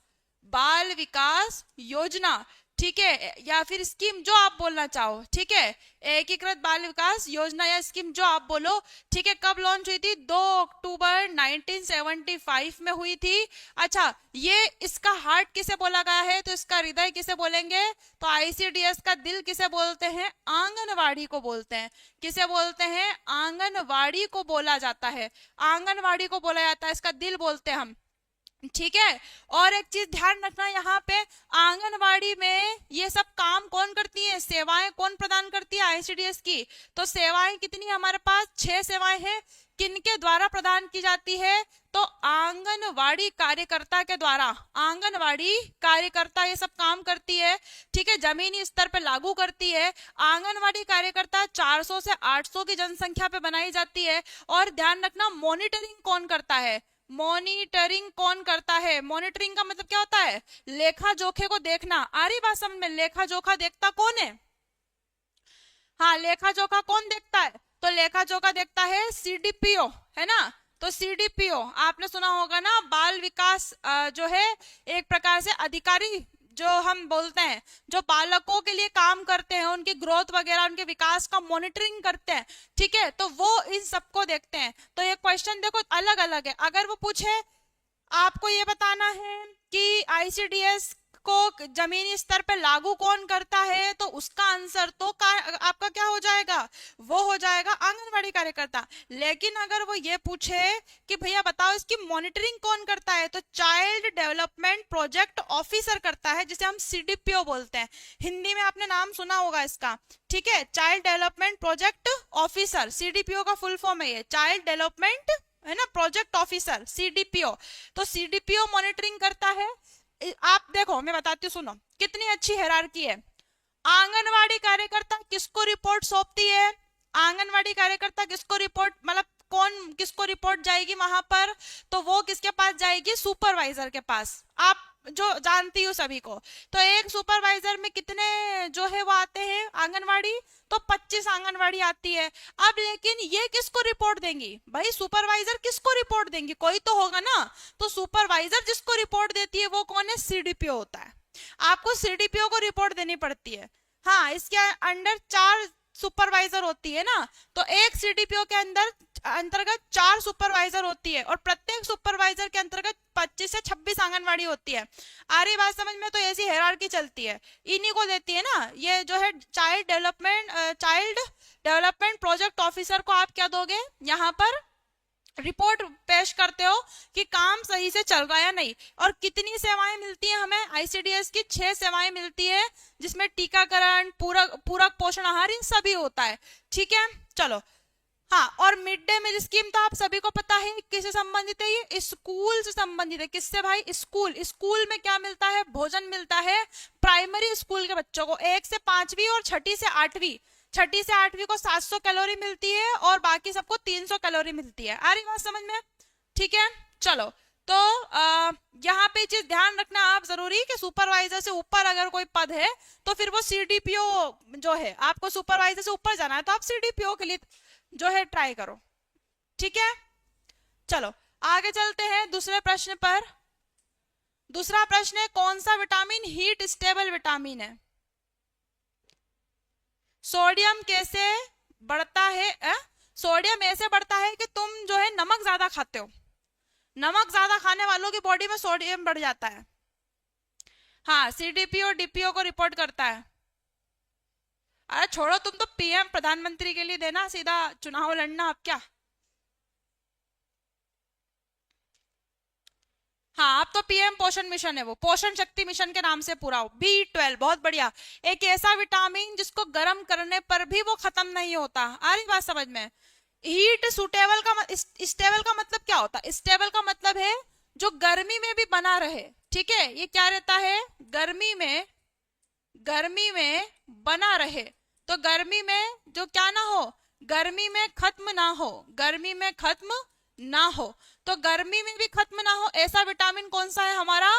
Speaker 1: योजना। ठीक है, या फिर स्कीम जो आप बोलना चाहो। ठीक है, एकीकृत बाल विकास योजना या स्कीम जो आप बोलो। ठीक है, कब लॉन्च हुई थी, 2 अक्टूबर 1975 में हुई थी। अच्छा, ये इसका हार्ट किसे बोला गया है, तो इसका हृदय किसे बोलेंगे, तो आईसीडीएस का दिल किसे बोलते हैं, आंगनवाड़ी को बोलते हैं। किसे बोलते हैं, आंगनवाड़ी को बोला जाता है, आंगनवाड़ी को बोला जाता है, इसका दिल बोलते हैं हम। ठीक है, और एक चीज ध्यान रखना यहाँ पे, आंगनवाड़ी में ये सब काम कौन करती है, सेवाएं कौन प्रदान करती है आईसीडीएस की, तो सेवाएं कितनी हमारे पास, 6 सेवाएं हैं। किनके द्वारा प्रदान की जाती है, तो आंगनवाड़ी कार्यकर्ता के द्वारा, आंगनवाड़ी कार्यकर्ता ये सब काम करती है। ठीक है, जमीनी स्तर पे लागू करती है। आंगनवाड़ी कार्यकर्ता 400 से 800 की जनसंख्या पे बनाई जाती है। और ध्यान रखना मॉनिटरिंग कौन करता है, मॉनिटरिंग कौन करता है, मॉनिटरिंग का मतलब क्या होता है, लेखा जोखे को देखना। आ रही बात समझ में, लेखा जोखा देखता कौन है, हाँ लेखा जोखा कौन देखता है, तो लेखा जोखा देखता है सीडीपीओ, है ना। तो सीडीपीओ आपने सुना होगा ना, बाल विकास जो है एक प्रकार से अधिकारी जो हम बोलते हैं, जो बालकों के लिए काम करते हैं, उनकी ग्रोथ वगैरह, उनके विकास का मॉनिटरिंग करते हैं। ठीक है, तो वो इन सबको देखते हैं। तो ये क्वेश्चन देखो अलग अलग है, अगर वो पूछे आपको ये बताना है कि आईसीडीएस को जमीनी स्तर पे लागू कौन करता है, तो उसका आंसर तो आपका क्या हो जाएगा, वो हो जाएगा आंगनवाड़ी कार्यकर्ता। लेकिन अगर वो ये पूछे कि भैया बताओ इसकी मॉनिटरिंग कौन करता है, तो चाइल्ड डेवलपमेंट प्रोजेक्ट ऑफिसर करता है, जिसे हम सीडीपीओ बोलते हैं। हिंदी में आपने नाम सुना होगा इसका। ठीक है, child development project officer, CDPO का फुल फॉर्म है ये, चाइल्ड डेवलपमेंट, है ना, प्रोजेक्ट ऑफिसर, सीडीपीओ। तो सीडीपीओ मॉनिटरिंग करता है। आप देखो मैं बताती हूँ, सुनो कितनी अच्छी हायरार्की है। आंगनवाड़ी कार्यकर्ता किसको रिपोर्ट सौंपती है, आंगनवाड़ी कार्यकर्ता किसको रिपोर्ट, मतलब कौन किसको रिपोर्ट जाएगी वहां पर, तो वो किसके पास जाएगी, सुपरवाइजर के पास। आप जो जानती हो सभी को, तो एक सुपरवाइजर में कितने जो है वो आते हैं आंगनवाड़ी, तो 25 आंगनवाड़ी आती है। अब लेकिन ये किसको रिपोर्ट देंगी, भाई सुपरवाइजर किसको रिपोर्ट देंगी, कोई तो होगा ना। तो सुपरवाइजर जिसको रिपोर्ट देती है वो कौन है, सीडीपीओ होता है। आपको सीडीपीओ को रिपोर्ट देनी पड़ती है। हाँ, इसके अंडर सुपरवाइजर होती है ना, तो एक सीडीपीओ के अंदर अंतर्गत 4 सुपरवाइजर होती है और प्रत्येक सुपरवाइजर के अंतर्गत 25 से 26 आंगनवाड़ी होती है। आ रही बात समझ में? तो ऐसी हायरार्की चलती है, इन्हीं को देती है ना। ये जो है चाइल्ड डेवलपमेंट प्रोजेक्ट ऑफिसर को आप क्या दोगे, यहाँ पर रिपोर्ट पेश करते हो कि काम सही से चल रहा है या नहीं। और कितनी सेवाएं मिलती हैं हमें आईसीडीएस की? 6 सेवाएं मिलती है, जिसमें टीकाकरण, पूरक पोषण आहार, इन सभी होता है। ठीक है, चलो। हाँ, और मिड डे मील स्कीम तो आप सभी को पता है किससे संबंधित है, ये स्कूल से संबंधित है। किससे भाई? स्कूल में क्या मिलता है? भोजन मिलता है प्राइमरी स्कूल के बच्चों को, 1 से 5वीं और छठी से 8वीं को 700 कैलोरी मिलती है और बाकी सबको 300 कैलोरी मिलती है। आ रही बात समझ में? ठीक है, चलो। तो यहाँ पे चीज ध्यान रखना आप जरूरी कि सुपरवाइजर से ऊपर अगर कोई पद है तो फिर वो सीडीपीओ जो है, आपको सुपरवाइजर से ऊपर जाना है तो आप सीडीपीओ के लिए जो है ट्राई करो। ठीक है, चलो आगे चलते हैं दूसरे प्रश्न पर। दूसरा प्रश्न है, कौन सा विटामिन हीट स्टेबल विटामिन है? सोडियम कैसे बढ़ता है? सोडियम ऐसे बढ़ता है कि तुम जो है नमक ज्यादा खाते हो, नमक ज्यादा खाने वालों की बॉडी में सोडियम बढ़ जाता है। हाँ, सीडीपीओ डीपीओ को रिपोर्ट करता है। अरे छोड़ो, तुम तो पीएम प्रधानमंत्री के लिए देना, सीधा चुनाव लड़ना अब क्या। हाँ, अब तो पीएम पोषण मिशन है, वो पोषण शक्ति मिशन के नाम से पूरा हो। B12 बहुत बढ़िया, एक ऐसा विटामिन जिसको गर्म करने पर भी वो खत्म नहीं होता। आ रही बात समझ में? हीट स्टेबल का मतलब क्या होता है? स्टेबल का मतलब है जो गर्मी में भी बना रहे। ठीक है, ये क्या रहता है? गर्मी में बना रहे। तो गर्मी में जो क्या ना हो, गर्मी में खत्म ना हो, गर्मी में खत्म ना हो। तो गर्मी में भी खत्म ना हो ऐसा विटामिन कौन सा है हमारा?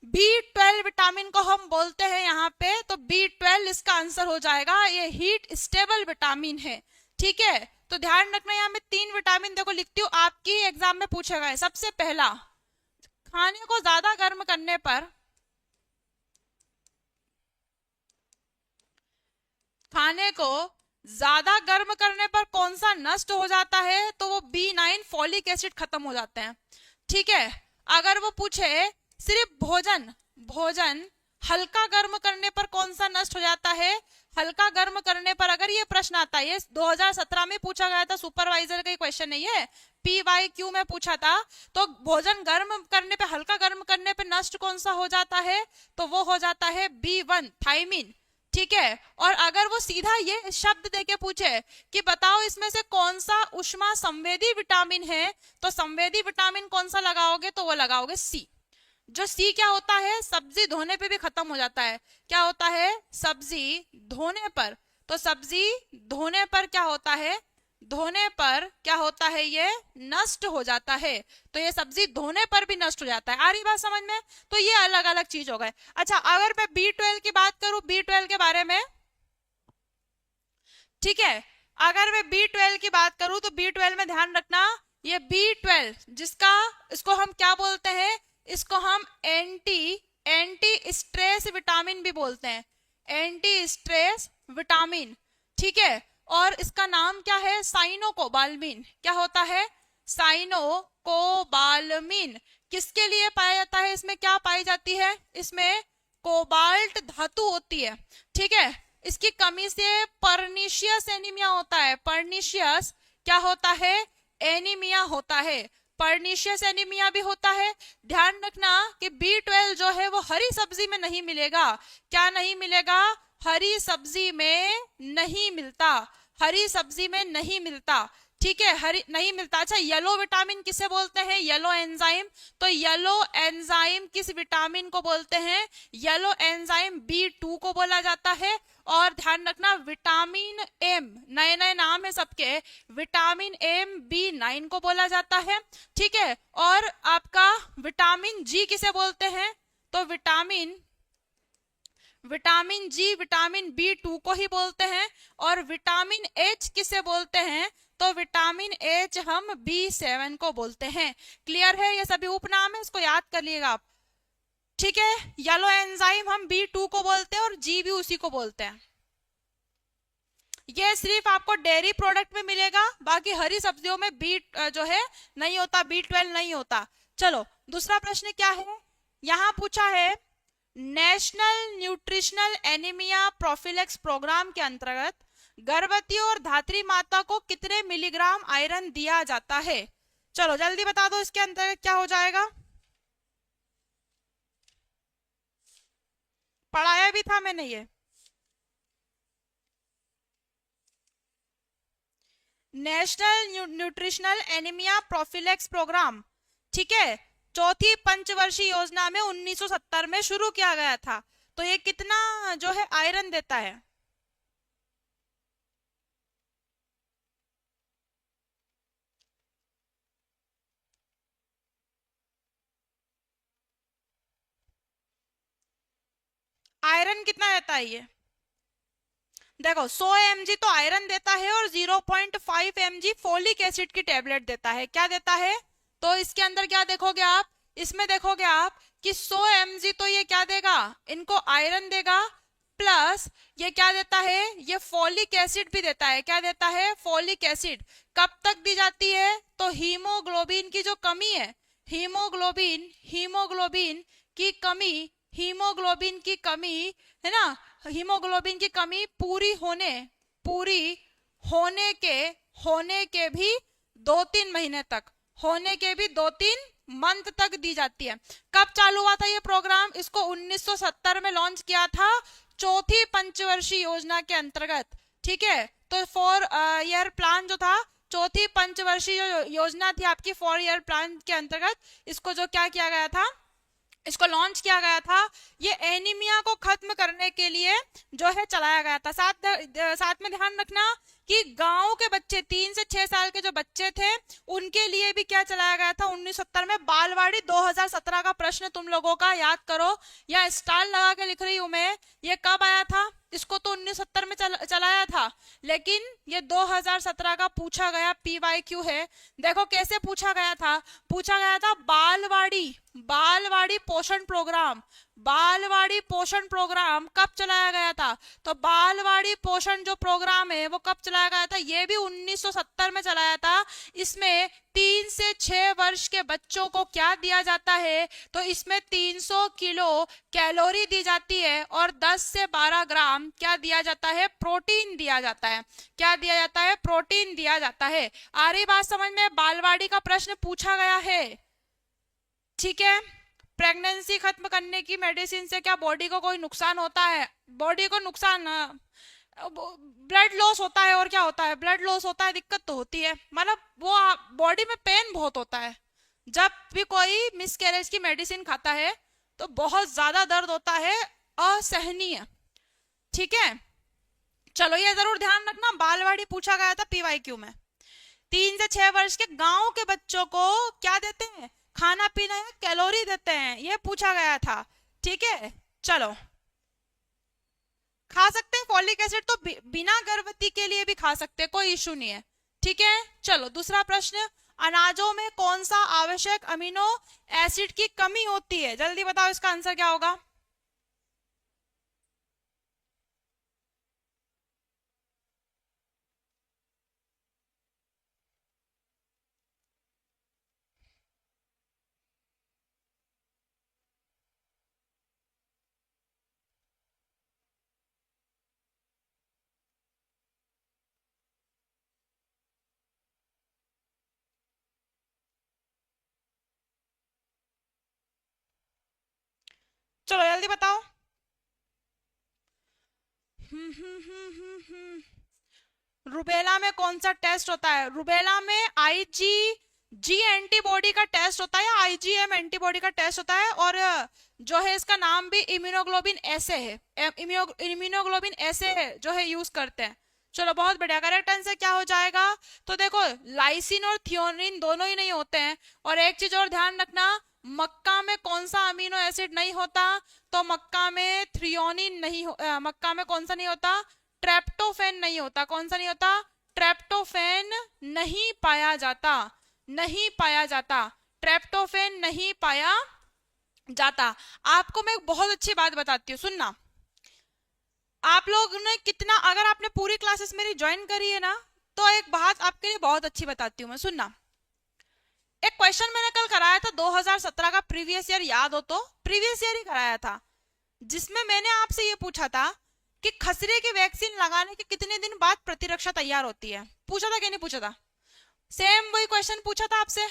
Speaker 1: B12 विटामिन को हम बोलते हैं यहाँ पे। तो B12 इसका आंसर हो जाएगा, ये हीट स्टेबल विटामिन है। ठीक है, तो ध्यान रखना, यहाँ मैं 3 विटामिन देखो लिखती हूँ, आपकी एग्जाम में पूछा गया है। सबसे पहला, खाने को ज्यादा गर्म करने पर, खाने को ज्यादा गर्म करने पर कौन सा नष्ट हो जाता है? तो वो B9 फॉलिक एसिड खत्म हो जाते हैं। ठीक है, अगर वो पूछे सिर्फ भोजन हल्का गर्म करने पर कौन सा नष्ट हो जाता है? हल्का गर्म करने पर अगर ये प्रश्न आता है, ये 2017 में पूछा गया था, सुपरवाइजर का क्वेश्चन नहीं है, PYQ में पूछा था। तो भोजन गर्म करने पे, हल्का गर्म करने पे नष्ट कौन सा हो जाता है? तो वो हो जाता है B1 थायमिन। ठीक है, और अगर वो सीधा ये शब्द देके पूछे कि बताओ इसमें से कौन सा ऊष्मा संवेदी विटामिन है, तो संवेदी विटामिन कौन सा लगाओगे? तो वो लगाओगे C। जो C क्या होता है? सब्जी धोने पे भी खत्म हो जाता है। क्या होता है? सब्जी धोने पर। तो सब्जी धोने पर क्या होता है? धोने पर क्या होता है? ये नष्ट हो जाता है। तो ये सब्जी धोने पर भी नष्ट हो जाता है। आ रही बात समझ में? तो ये अलग अलग चीज हो गए। अच्छा, अगर मैं B12 की बात करूं, B12 के बारे में, ठीक है, अगर मैं B12 की बात करूं तो B12 में ध्यान रखना, ये B12 जिसका, इसको हम क्या बोलते हैं? इसको हम एंटी स्ट्रेस विटामिन भी बोलते हैं, एंटी स्ट्रेस विटामिन। ठीक है, और इसका नाम क्या है? साइनोकोबाल्मिन। क्या होता है? साइनोकोबाल्मिन। किसके लिए पाया जाता है? इसमें क्या पाई जाती है? इसमें कोबाल्ट धातु होती है। ठीक है, इसकी कमी से पर्निशियस एनीमिया होता है। पर्निशियस क्या होता है? एनीमिया होता है। पर्निशियस एनीमिया भी होता है। ध्यान रखना कि B12 जो है वो हरी सब्जी में नहीं मिलेगा। क्या नहीं मिलेगा? हरी सब्जी में नहीं मिलता, हरी सब्जी में नहीं मिलता। ठीक है, हरी नहीं मिलता। अच्छा, येलो विटामिन किसे बोलते हैं? Yellow enzyme. तो येलो एंजाइम किस विटामिन को बोलते हैं? येलो एंजाइम B2 को बोला जाता है। और ध्यान रखना, विटामिन एम, नए नए नाम है सबके, विटामिन एम B9 को बोला जाता है। ठीक है, और आपका विटामिन जी किसे बोलते हैं? तो विटामिन जी विटामिन B2 को ही बोलते हैं। और विटामिन H किसे बोलते हैं? तो विटामिन H हम B7 को बोलते हैं। क्लियर है? ये सभी उपनाम है, इसको याद कर लिएगा आप। ठीक है, येलो एंजाइम हम B2 को बोलते हैं और जी भी उसी को बोलते हैं। ये सिर्फ आपको डेयरी प्रोडक्ट में मिलेगा, बाकी हरी सब्जियों में बी जो है नहीं होता, B12 नहीं होता। चलो दूसरा प्रश्न क्या है, यहां पूछा है नेशनल न्यूट्रिशनल एनीमिया प्रोफिलेक्स प्रोग्राम के अंतर्गत गर्भवती और धात्री माता को कितने मिलीग्राम आयरन दिया जाता है। चलो जल्दी बता दो, इसके अंतर्गत क्या हो जाएगा। पढ़ाया भी था मैंने ये। नेशनल न्यूट्रिशनल एनीमिया प्रोफिलेक्स प्रोग्राम, ठीक है, चौथी पंचवर्षीय योजना में 1970 में शुरू किया गया था। तो ये कितना जो है आयरन देता है। आयरन कितना देता है ये, देखो 100 mg तो आयरन देता है और 0.5 mg फोलिक एसिड की टेबलेट देता है। क्या देता है, तो इसके अंदर क्या देखोगे आप, इसमें देखोगे आप कि 100 mg तो ये क्या देगा, इनको आयरन देगा, प्लस ये क्या देता है, ये फोलिक एसिड भी देता है। क्या देता है, फोलिक एसिड। कब तक दी जाती है, तो हीमोग्लोबिन की जो कमी है, हीमोग्लोबिन हीमोग्लोबिन की कमी, हीमोग्लोबिन की कमी है ना, हीमोग्लोबिन की कमी पूरी होने के भी 2-3 महीने तक, होने के भी 2-3 मंथ तक दी जाती है। कब चालू हुआ था ये प्रोग्राम, इसको 1970 में लॉन्च किया था, चौथी पंचवर्षीय योजना के अंतर्गत। ठीक है, तो 4 ईयर प्लान जो था, चौथी पंचवर्षीय योजना थी आपकी 4 ईयर प्लान के अंतर्गत, इसको जो क्या किया गया था, इसको लॉन्च किया गया था। ये एनीमिया को खत्म करने के लिए जो है चलाया गया था। साथ में ध्यान रखना कि गांव के बच्चे 3 से 6 साल के जो बच्चे थे उनके लिए भी क्या चलाया गया था 1970 में, बालवाड़ी। 2017 का प्रश्न तुम लोगों का याद करो, या स्टार लगा के लिख रही हूं मैं, ये कब आया था, इसको तो 1970 में चलाया था, लेकिन ये 2017 का पूछा गया PYQ है। देखो कैसे पूछा गया था, पूछा गया था बालवाड़ी पोषण प्रोग्राम। बालवाड़ी पोषण प्रोग्राम कब चलाया गया था, तो बालवाड़ी पोषण जो प्रोग्राम है वो कब चलाया गया था, ये भी 1970 में चलाया था। इसमें 3 से 6 वर्ष के बच्चों को क्या दिया जाता है, तो इसमें 300 किलो कैलोरी दी जाती है और 10 से 12 ग्राम क्या दिया जाता है, प्रोटीन दिया जाता है। क्या दिया जाता है, प्रोटीन दिया जाता है। आ रही बात समझ में, बालवाड़ी का प्रश्न पूछा गया है। ठीक है, प्रेगनेंसी खत्म करने की मेडिसिन से क्या बॉडी को कोई नुकसान होता है, बॉडी को नुकसान, ब्लड लॉस होता है, और क्या होता है, ब्लड लॉस होता है, दिक्कत तो होती है, मतलब वो बॉडी में पेन बहुत होता है। जब भी कोई मिसकैरेज की मेडिसिन खाता है तो बहुत ज्यादा दर्द होता है, असहनीय। ठीक है, चलो ये जरूर ध्यान रखना, बालवाड़ी पूछा गया था PYQ में। 3 से 6 वर्ष के गांव के बच्चों को क्या देते हैं, खाना पीना या कैलोरी देते हैं, ये पूछा गया था। ठीक है, चलो खा सकते हैं फॉलिक एसिड तो बिना गर्भवती के लिए भी खा सकते हैं, कोई इशू नहीं है। ठीक है, चलो दूसरा प्रश्न, अनाजों में कौन सा आवश्यक अमीनो एसिड की कमी होती है, जल्दी बताओ इसका आंसर क्या होगा। चलो जल्दी बताओ। रुबेला में कौन सा टेस्ट होता है, रुबेला में IgG एंटीबॉडी का टेस्ट होता है, या IgM एंटीबॉडी का टेस्ट होता है, और जो है इसका नाम भी इम्यूनोग्लोबिन ऐसे है, इम्यूनोग्लोबिन ऐसे है जो है यूज करते हैं। चलो बहुत बढ़िया, करेक्ट आंसर क्या हो जाएगा, तो देखो लाइसिन और थियोनिन दोनों ही नहीं होते हैं। और एक चीज और ध्यान रखना, मक्का में कौन सा अमीनो एसिड नहीं होता, तो मक्का में थ्रियोनिन नहीं मक्का में कौन सा नहीं होता, ट्रेप्टोफेन नहीं होता। कौन सा नहीं होता, ट्रेप्टोफेन नहीं पाया जाता, नहीं पाया जाता, ट्रेप्टोफेन नहीं पाया जाता। आपको मैं एक बहुत अच्छी बात बताती हूँ, सुनना। आप लोग ने कितना, अगर आपने पूरी क्लासेस मेरी ज्वाइन करी है ना, तो एक बात आपके लिए बहुत अच्छी बताती हूँ मैं, सुनना। एक क्वेश्चन मैंने कल कराया था 2017 का, प्रीवियस ईयर याद हो तो, प्रीवियस ईयर ही कराया था, जिसमें मैंने आपसे ये पूछा था कि खसरे की वैक्सीन लगाने के कितने दिन बाद प्रतिरक्षा तैयार होती है। पूछा था कि नहीं पूछा था? सेम वही क्वेश्चन पूछा था आपसे।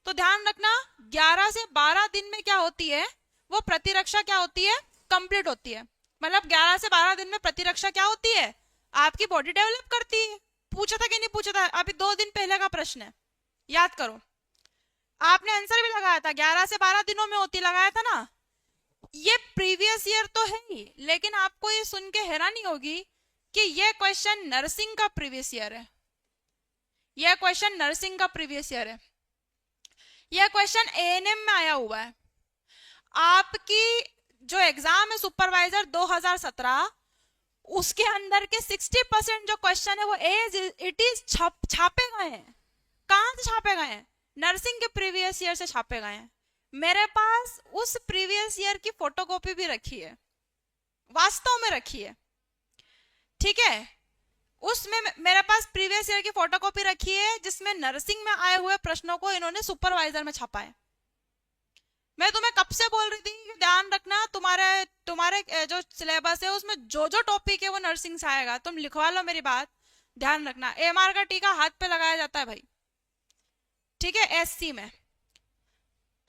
Speaker 1: तो ध्यान रखना, 11 से 12 दिन में क्या होती है, वो प्रतिरक्षा क्या होती है, कंप्लीट होती है। मतलब 11 से 12 दिन में प्रतिरक्षा क्या होती है, आपकी बॉडी डेवलप करती है। पूछा था कि नहीं पूछा था? अभी 2 दिन पहले का प्रश्न है, याद करो। आपने आंसर भी लगाया था, 11 से 12 दिनों में होती, लगाया था ना। ये प्रीवियस ईयर तो है ही, लेकिन आपको ये सुन के हैरानी होगी कि ये क्वेश्चन नर्सिंग का प्रीवियस ईयर है। यह क्वेश्चन नर्सिंग का प्रीवियस ईयर है। यह क्वेश्चन एएनएम में आया हुआ है। आपकी जो एग्जाम है सुपरवाइजर 2017, उसके अंदर के 60% जो क्वेश्चन है वो एज इट इज छापे गए हैं। कहां से छापे गए हैं? नर्सिंग के प्रीवियस ईयर से छापे गए हैं। मेरे पास उस प्रीवियस ईयर की फोटोकॉपी भी रखी है, वास्तव में रखी है, ठीक है। उसमें मेरे पास प्रीवियस ईयर की फोटोकॉपी रखी है, जिसमें नर्सिंग में आए हुए प्रश्नों को इन्होंने सुपरवाइजर में छापा है। मैं तुम्हें कब से बोल रही थी कि ध्यान रखना, तुम्हारे तुम्हारे जो सिलेबस है उसमें जो जो टॉपिक है वो नर्सिंग से आएगा। तुम लिखवा लो मेरी बात, ध्यान रखना। एमआर का टीका हाथ पे लगाया जाता है भाई, ठीक है, एससी में।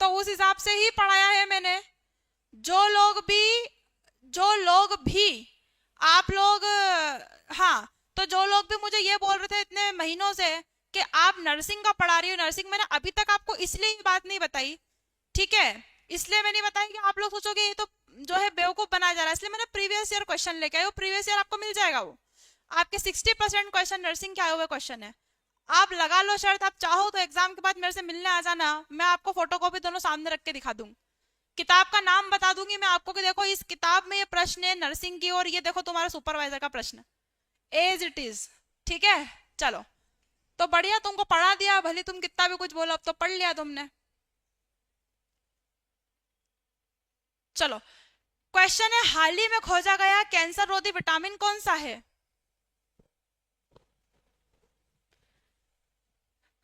Speaker 1: तो उस हिसाब से ही पढ़ाया है मैंने। जो लोग भी आप लोग, हाँ, तो जो लोग भी मुझे ये बोल रहे थे इतने महीनों से कि आप नर्सिंग का पढ़ा रही हो, नर्सिंग, मैंने अभी तक आपको इसलिए ये बात नहीं बताई, ठीक है, इसलिए मैं नहीं बताई कि आप लोग सोचोगे ये तो जो है बेवकूफ बनाया जा रहा है, इसलिए मैंने प्रीवियस ईयर क्वेश्चन लेके आई। वो प्रीवियस ईयर आपको मिल जाएगा, वो आपके 60% क्वेश्चन नर्सिंग के आए हुए क्वेश्चन है। आप लगा लो शर्त, आप चाहो तो एग्जाम के बाद मेरे से मिलने आ जाना, मैं आपको फोटोकॉपी दोनों सामने रख के दिखा दूंगी, किताब का नाम बता दूंगी मैं आपको कि देखो इस किताब में ये प्रश्न है नर्सिंग की, और ये देखो तुम्हारा सुपरवाइजर का प्रश्न, एज इट इज, ठीक है। चलो, तो बढ़िया, तुमको पढ़ा दिया, भले तुम कितना भी कुछ बोलो, अब तो पढ़ लिया तुमने। चलो, क्वेश्चन है, हाल ही में खोजा गया कैंसर रोधी विटामिन कौन सा है?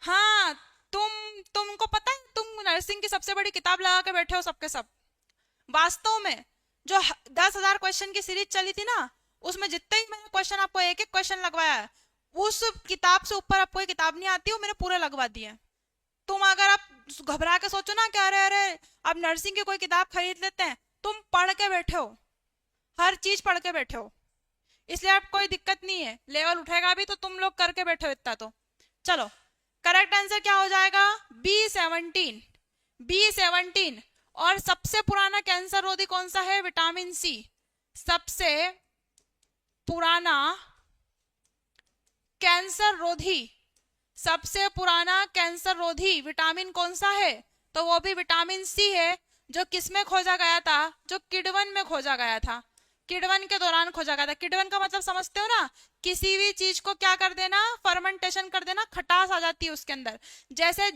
Speaker 1: हाँ, तुमको पता है, तुम नर्सिंग की सबसे बड़ी किताब लगा के बैठे हो सबके सब। वास्तव में जो 10,000 क्वेश्चन की सीरीज चली थी ना, उसमें जितने ही मैंने क्वेश्चन आपको एक एक क्वेश्चन लगवाया है, उस किताब से ऊपर आपको किताब नहीं आती, वो मैंने पूरे लगवा दिए। तुम अगर आप घबरा के सोचो ना कि अरे अरे अब नर्सिंग की कोई किताब खरीद लेते हैं, तुम पढ़ के बैठे हो, हर चीज पढ़ के बैठे हो, इसलिए अब कोई दिक्कत नहीं है, लेवल उठेगा भी तो तुम लोग करके बैठे हो इतना तो। चलो, करेक्ट आंसर क्या हो जाएगा? B17, B17। और सबसे पुराना कैंसर रोधी कौन सा है? Vitamin C. सबसे पुराना कैंसर रोधी, सबसे पुराना कैंसर रोधी विटामिन कौन सा है? तो वो भी विटामिन सी है, जो किसमें खोजा गया था? जो किडवन में खोजा गया था, किडवन के दौरान खोजा गया था। किडवन का मतलब समझते हो ना, किसी भी चीज को क्या कर देना, फर्मेंटेशन कर देना, खटास आ जाती है उसके अंदर। जैसे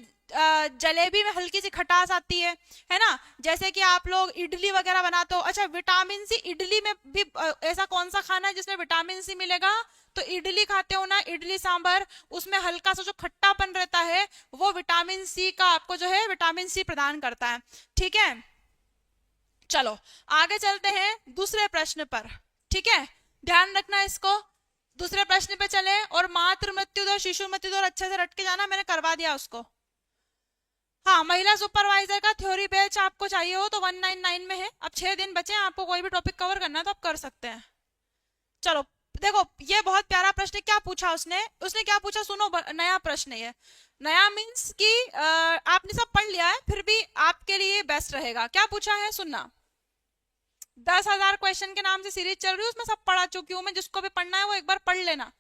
Speaker 1: जलेबी में हल्की सी खटास आती है ना, जैसे कि आप लोग इडली वगैरह बनाते हो। अच्छा, विटामिन सी इडली में भी ऐसा कौन सा खाना है जिसमें विटामिन सी मिलेगा? तो इडली खाते हो ना, इडली सांभर, उसमें हल्का सा जो खट्टापन रहता है, वो विटामिन सी का आपको जो है विटामिन सी प्रदान करता है, ठीक है। चलो, आगे चलते हैं दूसरे प्रश्न पर, ठीक है, ध्यान रखना इसको। दूसरे प्रश्न पे चले, और मातृ मृत्यु दर, शिशु मृत्यु दर अच्छे से रट के जाना, मैंने करवा दिया उसको। हाँ, महिला सुपरवाइजर का थ्योरी बैच आपको चाहिए हो तो 199 में है। अब 6 दिन बचे हैं, आपको कोई भी टॉपिक कवर करना है तो आप कर सकते हैं। चलो देखो, ये बहुत प्यारा प्रश्न, क्या पूछा उसने उसने क्या पूछा, सुनो, नया प्रश्न है ये। नया मीन्स कि आपने सब पढ़ लिया है, फिर भी आपके लिए बेस्ट रहेगा। क्या पूछा है सुनना। 10,000 क्वेश्चन के नाम से सीरीज चल रही है, उसमें सब पढ़ा चुकी हूं मैं, जिसको भी पढ़ना है वो एक बार पढ़ लेना।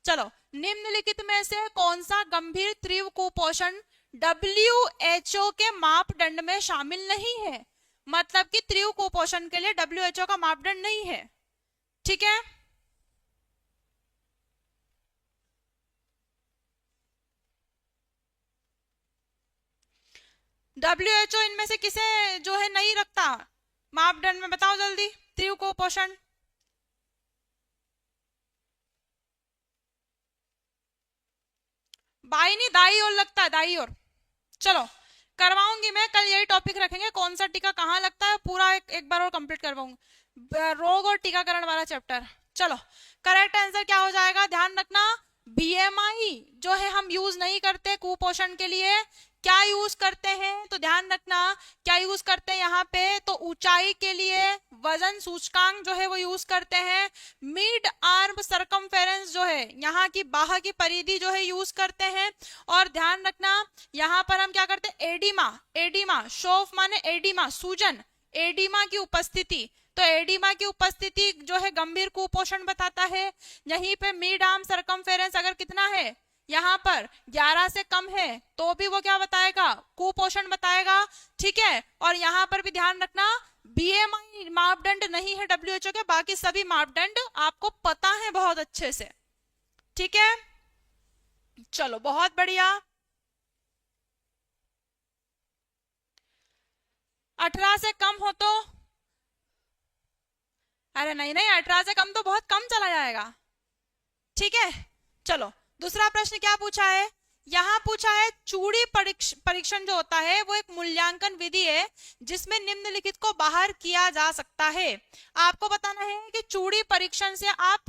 Speaker 1: चलो, निम्नलिखित में से कौन सा गंभीर तीव्र कुपोषण WHO के मापदंड में शामिल नहीं है? मतलब कि तीव्र कुपोषण के लिए WHO का मापदंड नहीं है, ठीक है। WHO इनमें से किसे जो है नहीं रखता मापदंड में, बताओ जल्दी। तीव्र कुपोषण, बाई नहीं दाई और लगता है, दाई और। चलो करवाऊंगी मैं, कल यही टॉपिक रखेंगे, कौन सा टीका कहाँ लगता है पूरा एक बार और कंप्लीट करवाऊंगी, रोग और टीकाकरण वाला चैप्टर। चलो करेक्ट आंसर क्या हो जाएगा, ध्यान रखना, बीएमआई जो है हम यूज नहीं करते कुपोषण के लिए, क्या यूज करते हैं तो ध्यान रखना, क्या यूज करते हैं यहाँ पे, तो ऊंचाई के लिए वजन सूचकांक जो है वो यूज करते हैं, मिड आर्म सरकमफेरेंस जो है यहाँ की बाह की परिधि जो है यूज करते हैं, और ध्यान रखना यहाँ पर हम क्या करते हैं, एडिमा, एडिमा शोफ माने एडिमा सूजन, एडिमा की उपस्थिति, तो एडिमा की उपस्थिति जो है गंभीर कुपोषण बताता है। यहीं पे मिड आर्म सरकमफेरेंस अगर कितना है यहाँ पर 11 से कम है तो भी वो क्या बताएगा, कुपोषण बताएगा, ठीक है। और यहाँ पर भी ध्यान रखना बीएमआई मापदंड नहीं है डब्ल्यूएचओ के, बाकी सभी मापदंड आपको पता है बहुत अच्छे से, ठीक है। चलो बहुत बढ़िया। 18 से कम हो तो, अरे नहीं नहीं 18 से कम तो बहुत कम चला जाएगा, ठीक है। चलो दूसरा प्रश्न क्या पूछा है, यहाँ पूछा है चूड़ी परीक्षण जो होता है वो एक मूल्यांकन विधि है जिसमें निम्नलिखित को बाहर किया जा सकता है। आपको बताना है कि चूड़ी परीक्षण से आप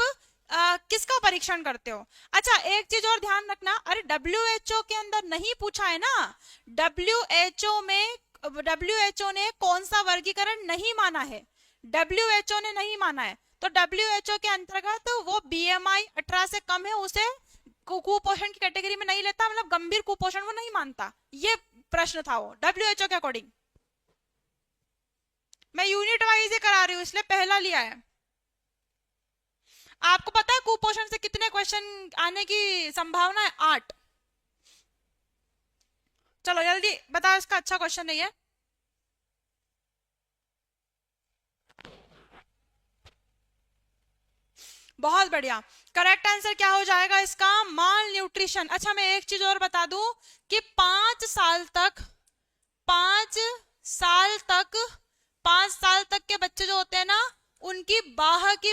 Speaker 1: किसका परीक्षण करते हो। अच्छा एक चीज और ध्यान रखना, अरे डब्ल्यूएचओ के अंदर नहीं पूछा है ना, डब्ल्यूएचओ में डब्ल्यूएचओ ने कौन सा वर्गीकरण नहीं माना है, डब्ल्यूएचओ ने नहीं माना है, तो डब्ल्यूएचओ के अंतर्गत तो वो बीएमआई 18 से कम है उसे कुपोषण की कैटेगरी में नहीं लेता, मतलब गंभीर कुपोषण वो नहीं मानता, ये प्रश्न था वो डब्ल्यूएचओ के अकॉर्डिंग। मैं यूनिट वाइज ही करा रही हूँ इसलिए पहला लिया है। आपको पता है कुपोषण से कितने क्वेश्चन आने की संभावना है, 8। चलो जल्दी बताओ, इसका अच्छा क्वेश्चन नहीं है। बहुत बढ़िया, करेक्ट आंसर क्या हो जाएगा इसका, माल न्यूट्रिशन। अच्छा मैं एक चीज और बता दूं कि 5 साल तक 5 साल तक के बच्चे जो होते हैं ना उनकी बाह की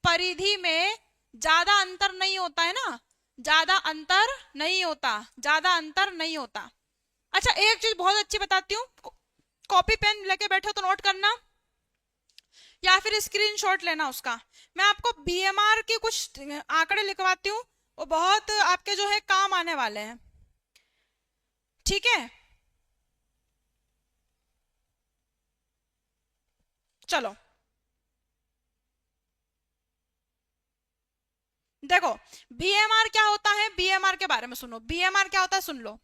Speaker 1: परिधि में ज्यादा अंतर नहीं होता है ना, ज्यादा अंतर नहीं होता। अच्छा एक चीज बहुत अच्छी बताती हूँ, कॉपी पेन लेके बैठो तो नोट करना या फिर स्क्रीनशॉट लेना उसका। मैं आपको बीएमआर के कुछ आंकड़े लिखवाती हूँ, वो बहुत आपके जो है काम आने वाले हैं, ठीक है। चलो देखो बीएमआर क्या होता है, बीएमआर के बारे में सुनो, बीएमआर क्या होता है सुन लो।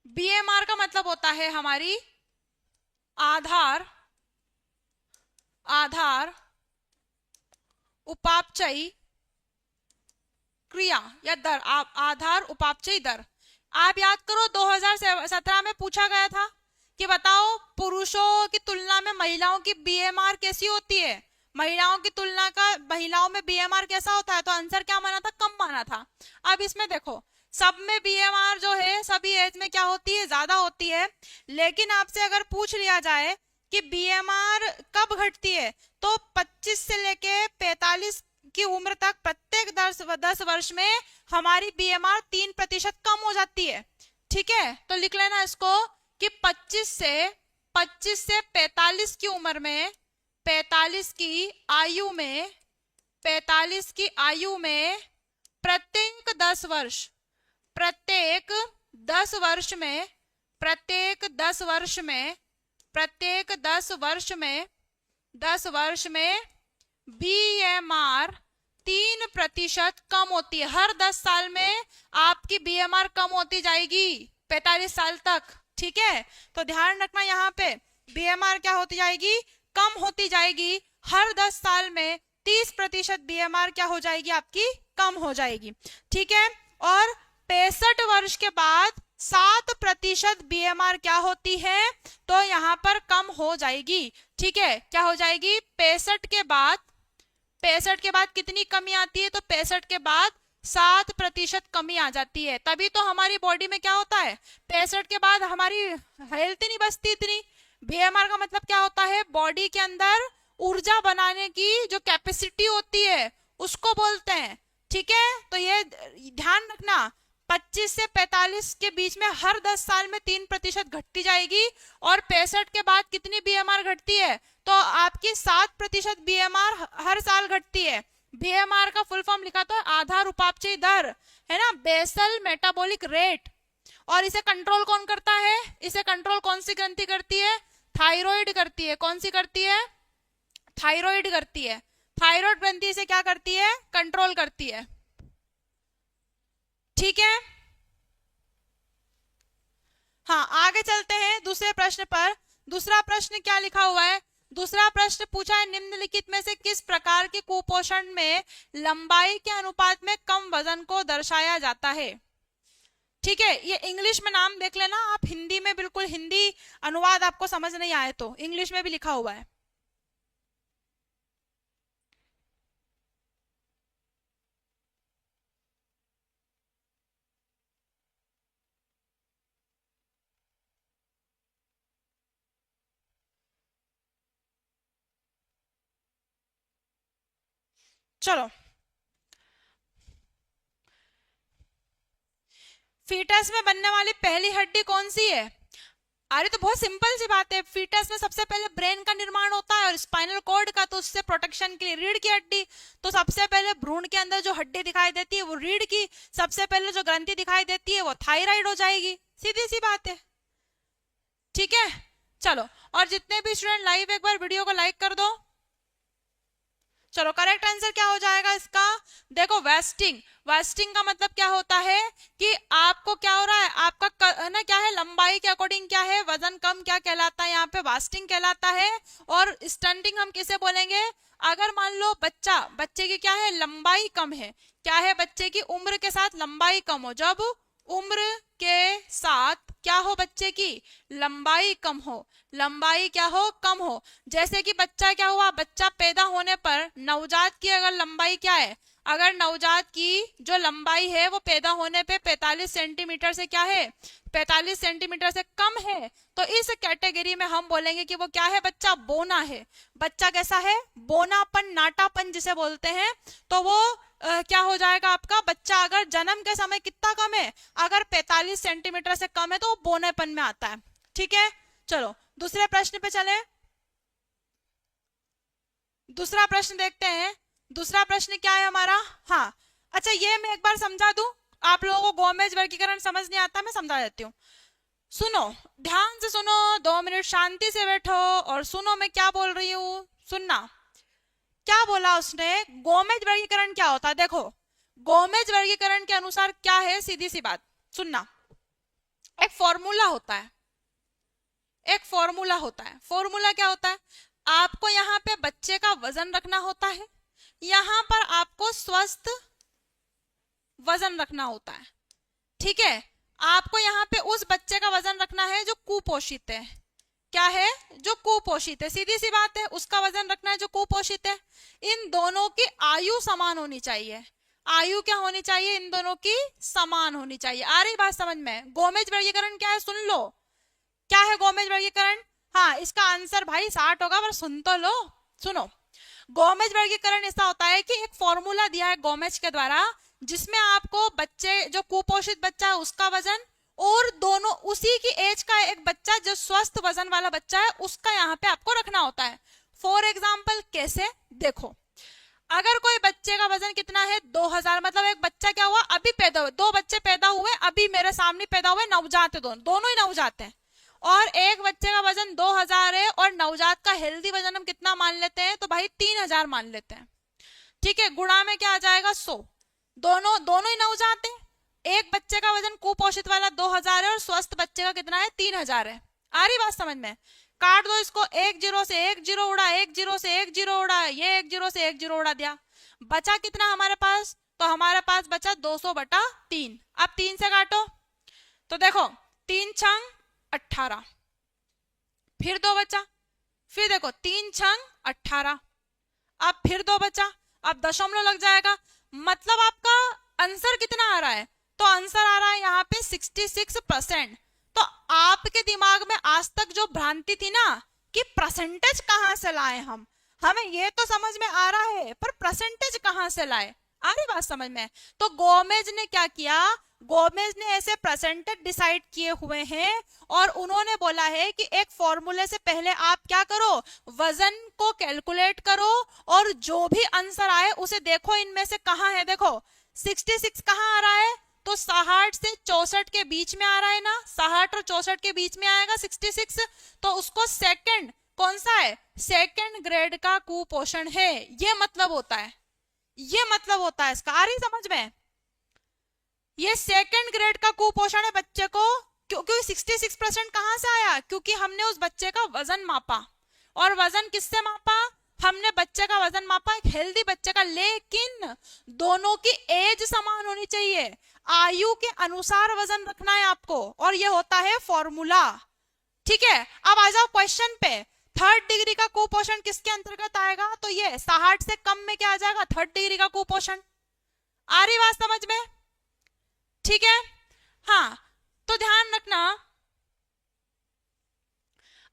Speaker 1: बीएमआर का मतलब होता है हमारी आधार उपापचयी क्रिया या दर, आधार उपापचयी दर। आप याद करो 2017 में पूछा गया था कि बताओ पुरुषों की तुलना में महिलाओं की बीएमआर कैसी होती है, महिलाओं में बीएमआर कैसा होता है, तो आंसर क्या माना था, कम माना था। अब इसमें देखो सब में बीएमआर जो है सभी एज में क्या होती है, ज्यादा होती है, लेकिन आपसे अगर पूछ लिया जाए कि बीएमआर कब घटती है, तो 25 से लेके 45 की उम्र तक प्रत्येक 10 वर्ष में हमारी बीएमआर 3% कम हो जाती है, ठीक है। तो लिख लेना इसको कि 25 से 45 की उम्र में, 45 की आयु में प्रत्येक 10 वर्ष में बीएमआर 3% कम होती है। हर 10 साल में आपकी बीएमआर कम होती जाएगी 45 साल तक, ठीक है। तो ध्यान रखना यहाँ पे बीएमआर क्या होती जाएगी, कम होती जाएगी, हर 10 साल में 30% बीएमआर क्या हो जाएगी, आपकी कम हो जाएगी, ठीक है। और 65 वर्ष के बाद 7% बीएमआर क्या होती है, तो यहाँ पर कम हो जाएगी, ठीक है। क्या हो जाएगी, 65 के बाद कितनी कमी आती है, तो 65 के बाद 7% कमी आ जाती है। तभी तो हमारी बॉडी में क्या होता है, 65 के बाद हमारी हेल्थ नहीं बचती इतनी। बीएमआर का मतलब क्या होता है, बॉडी के अंदर ऊर्जा बनाने की जो कैपेसिटी होती है उसको बोलते हैं। ठीक है, तो ये ध्यान रखना, 25 से 45 के बीच में हर 10 साल में 3% घटती जाएगी, और 65 के बाद कितनी बीएमआर घटती है, तो आपकी 7% बीएमआर हर साल घटती है। बीएमआर का फुल फॉर्म लिखा तो आधार उपापचय दर, है ना, बेसल मेटाबॉलिक रेट। और इसे कंट्रोल कौन करता है, इसे कंट्रोल कौन सी ग्रंथि करती है, थायराइड करती है। कौन सी करती है, थायराइड करती है। थायराइड ग्रंथि इसे क्या करती है, कंट्रोल करती है। ठीक है, हाँ आगे चलते हैं दूसरे प्रश्न पर। दूसरा प्रश्न क्या लिखा हुआ है, दूसरा प्रश्न पूछा है, निम्नलिखित में से किस प्रकार के कुपोषण में लंबाई के अनुपात में कम वजन को दर्शाया जाता है। ठीक है, ये इंग्लिश में नाम देख लेना आप, हिंदी में बिल्कुल हिंदी अनुवाद आपको समझ नहीं आए तो इंग्लिश में भी लिखा हुआ है। चलो, फीटस में बनने वाली पहली हड्डी कौन सी है। अरे तो बहुत सिंपल सी बात है, फीटस में सबसे पहले ब्रेन का निर्माण होता है और स्पाइनल कॉर्ड का, तो उससे प्रोटेक्शन के लिए रीढ़ की हड्डी। तो सबसे पहले भ्रूण के अंदर जो हड्डी दिखाई देती है वो रीढ़ की, सबसे पहले जो ग्रंथि दिखाई देती है वो थायराइड हो जाएगी, सीधी सी बात है। ठीक है, चलो, और जितने भी स्टूडेंट लाइव, एक बार वीडियो को लाइक कर दो। चलो, करेक्ट आंसर क्या हो जाएगा इसका, देखो वेस्टिंग। वेस्टिंग का मतलब क्या होता है कि आपको क्या हो रहा है, आपका ना क्या है, लंबाई के अकॉर्डिंग क्या है, वजन कम, क्या कहलाता है यहाँ पे, वास्टिंग कहलाता है। और स्टंटिंग हम किसे बोलेंगे, अगर मान लो बच्चे की क्या है, लंबाई कम है, क्या है, बच्चे की उम्र के साथ लंबाई कम हो, जब उम्र के साथ क्या हो, बच्चे की लंबाई कम हो, लंबाई क्या हो, कम हो। जैसे कि बच्चा क्या हुआ, बच्चा पैदा होने पर नवजात की अगर लंबाई क्या है, अगर नवजात की जो लंबाई है वो पैदा होने पे 45 सेंटीमीटर से क्या है, 45 सेंटीमीटर से कम है, तो इस कैटेगरी में हम बोलेंगे कि वो क्या है, बच्चा बोना है। बच्चा कैसा है, बोनापन, नाटापन जिसे बोलते हैं, तो वो क्या हो जाएगा आपका बच्चा, अगर जन्म के समय कितना कम है, अगर 45 सेंटीमीटर से कम है तो वो बोनेपन में आता है। ठीक है, चलो दूसरे प्रश्न पे चले। दूसरा प्रश्न देखते हैं, दूसरा प्रश्न क्या है हमारा, हाँ अच्छा ये मैं एक बार समझा दूं, आप लोगों को गोमेज वर्गीकरण समझ नहीं आता, मैं समझा देती हूँ। सुनो, ध्यान से सुनो, 2 मिनट शांति से बैठो और सुनो मैं क्या बोल रही हूँ, सुनना। क्या बोला उसने, गोमेज वर्गीकरण क्या होता है, देखो गोमेज वर्गीकरण के अनुसार क्या है, सीधी सी बात सुनना, एक फॉर्मूला होता है, एक फॉर्मूला होता है। फॉर्मूला क्या होता है, आपको यहाँ पे बच्चे का वजन रखना होता है, यहाँ पर आपको स्वस्थ वजन रखना होता है। ठीक है, आपको यहाँ पे उस बच्चे का वजन रखना है जो कुपोषित है, क्या है, जो कुपोषित है, सीधी सी बात है, उसका वजन रखना है जो कुपोषित है। इन दोनों की आयु समान होनी चाहिए, आयु क्या होनी चाहिए, इन दोनों की समान होनी चाहिए। आ रही बात समझ में, गोमेज वर्गीकरण क्या है, सुन लो क्या है गोमेज वर्गीकरण। हाँ, इसका आंसर भाई 60 होगा, पर सुन तो लो, सुनो। गोमेज वर्गीकरण ऐसा होता है कि एक फॉर्मूला दिया है गोमेज के द्वारा, जिसमें आपको बच्चे, जो कुपोषित बच्चा है उसका वजन, और दोनों उसी की एज का एक बच्चा जो स्वस्थ वजन वाला बच्चा है उसका यहाँ पे आपको रखना होता है। फॉर एग्जाम्पल कैसे, देखो अगर कोई बच्चे का वजन कितना है 2000, मतलब एक बच्चा क्या हुआ, अभी पैदा हुए, 2 बच्चे पैदा हुए, अभी मेरे सामने पैदा हुए, नवजात है, दोनों ही नवजात हैं, और एक बच्चे का वजन 2000 है और नवजात का हेल्दी वजन हम कितना मान लेते हैं, तो भाई 3000 मान लेते हैं। ठीक है, गुणा में क्या आ जाएगा 100, दोनों ही नवजात है, एक बच्चे का वजन कुपोषित वाला 2000 है और स्वस्थ बच्चे का कितना है 3000 है। आ रही बात समझ में, काट दो इसको, 1 0 से 1 0 उड़ा, 1 0 से 1 0 उड़ा, ये 1 0 से 1 0 उड़ा दिया, बचा कितना हमारे पास, तो हमारे पास बचा 200/3। अब 3 से काटो, तो देखो 3 छंग 18, फिर 2 बचा, फिर देखो 3 छंग 18, अब फिर 2 बचा, अब दशमलव लग जाएगा, मतलब आपका आंसर कितना आ रहा है, तो आंसर आ रहा है यहाँ पे 66%। तो आपके दिमाग में आज तक जो भ्रांति थी ना कि परसेंटेज कहां से लाए हमें ये तो समझ में आ रहा है, पर परसेंटेज कहां से लाए, आ रही बात समझ में? तो गोमेज ने क्या किया, गोमेज ने ऐसे परसेंटेज डिसाइड किए हुए हैं और उन्होंने बोला है कि एक फॉर्मूले से पहले आप क्या करो, वजन को कैलकुलेट करो और जो भी आंसर आए उसे देखो इनमें से कहां है। देखो 66 कहां आ रहा है, तो 66 से 64 के बीच में आ रहा है ना, 66 और 64 के बीच में आएगा 66, तो उसको सेकंड कौन सा है, सेकंड ग्रेड का कुपोषण है, ये मतलब होता है, ये मतलब होता है इसका। आ रही समझ में? ये सेकंड ग्रेड का कुपोषण है बच्चे को, क्योंकि 66% कहां से आया, क्योंकि हमने उस बच्चे का वजन मापा, और वजन किससे मापा, हमने बच्चे का वजन मापा एक हेल्दी बच्चे का, लेकिन दोनों की एज समान होनी चाहिए, आयु के अनुसार वजन रखना है आपको, और ये होता है फॉर्मूला। ठीक है, अब आ जाओ क्वेश्चन पे। थर्ड डिग्री का कुपोषण किसके अंतर्गत आएगा, तो ये 60 से कम में क्या आ जाएगा, थर्ड डिग्री का कुपोषण। आ रही बात समझ में? ठीक है, हाँ, तो ध्यान रखना,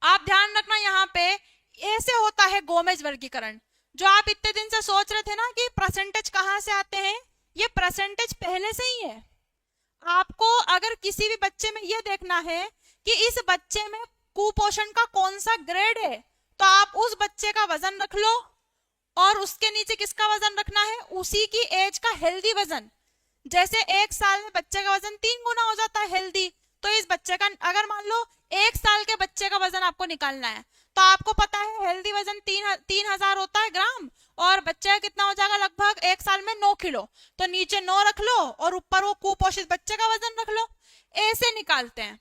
Speaker 1: आप ध्यान रखना यहाँ पे ऐसे होता है गोमेज वर्गीकरण। जो आप इतने दिन से सोच रहे थे ना कि परसेंटेज कहां से आते हैं, ये परसेंटेज पहले से ही है। आपको अगर किसी भी बच्चे में ये देखना है कि इस बच्चे में कुपोषण का कौन सा ग्रेड है, तो आप उस बच्चे का वजन रख लो और उसके नीचे किसका वजन रखना है, उसी की एज का हेल्दी वजन। जैसे 1 साल में बच्चे का वजन 3 गुना हो जाता है हेल्दी, तो इस बच्चे का अगर मान लो 1 साल के बच्चे का वजन आपको निकालना है, तो आपको पता है हेल्दी वजन 3000 होता है ग्राम, और बच्चे का कितना हो जाएगा, लगभग 1 साल में 9 किलो, तो नीचे 9 रख लो और ऊपर वो कुपोषित बच्चे का वजन रख लो, ऐसे निकालते हैं।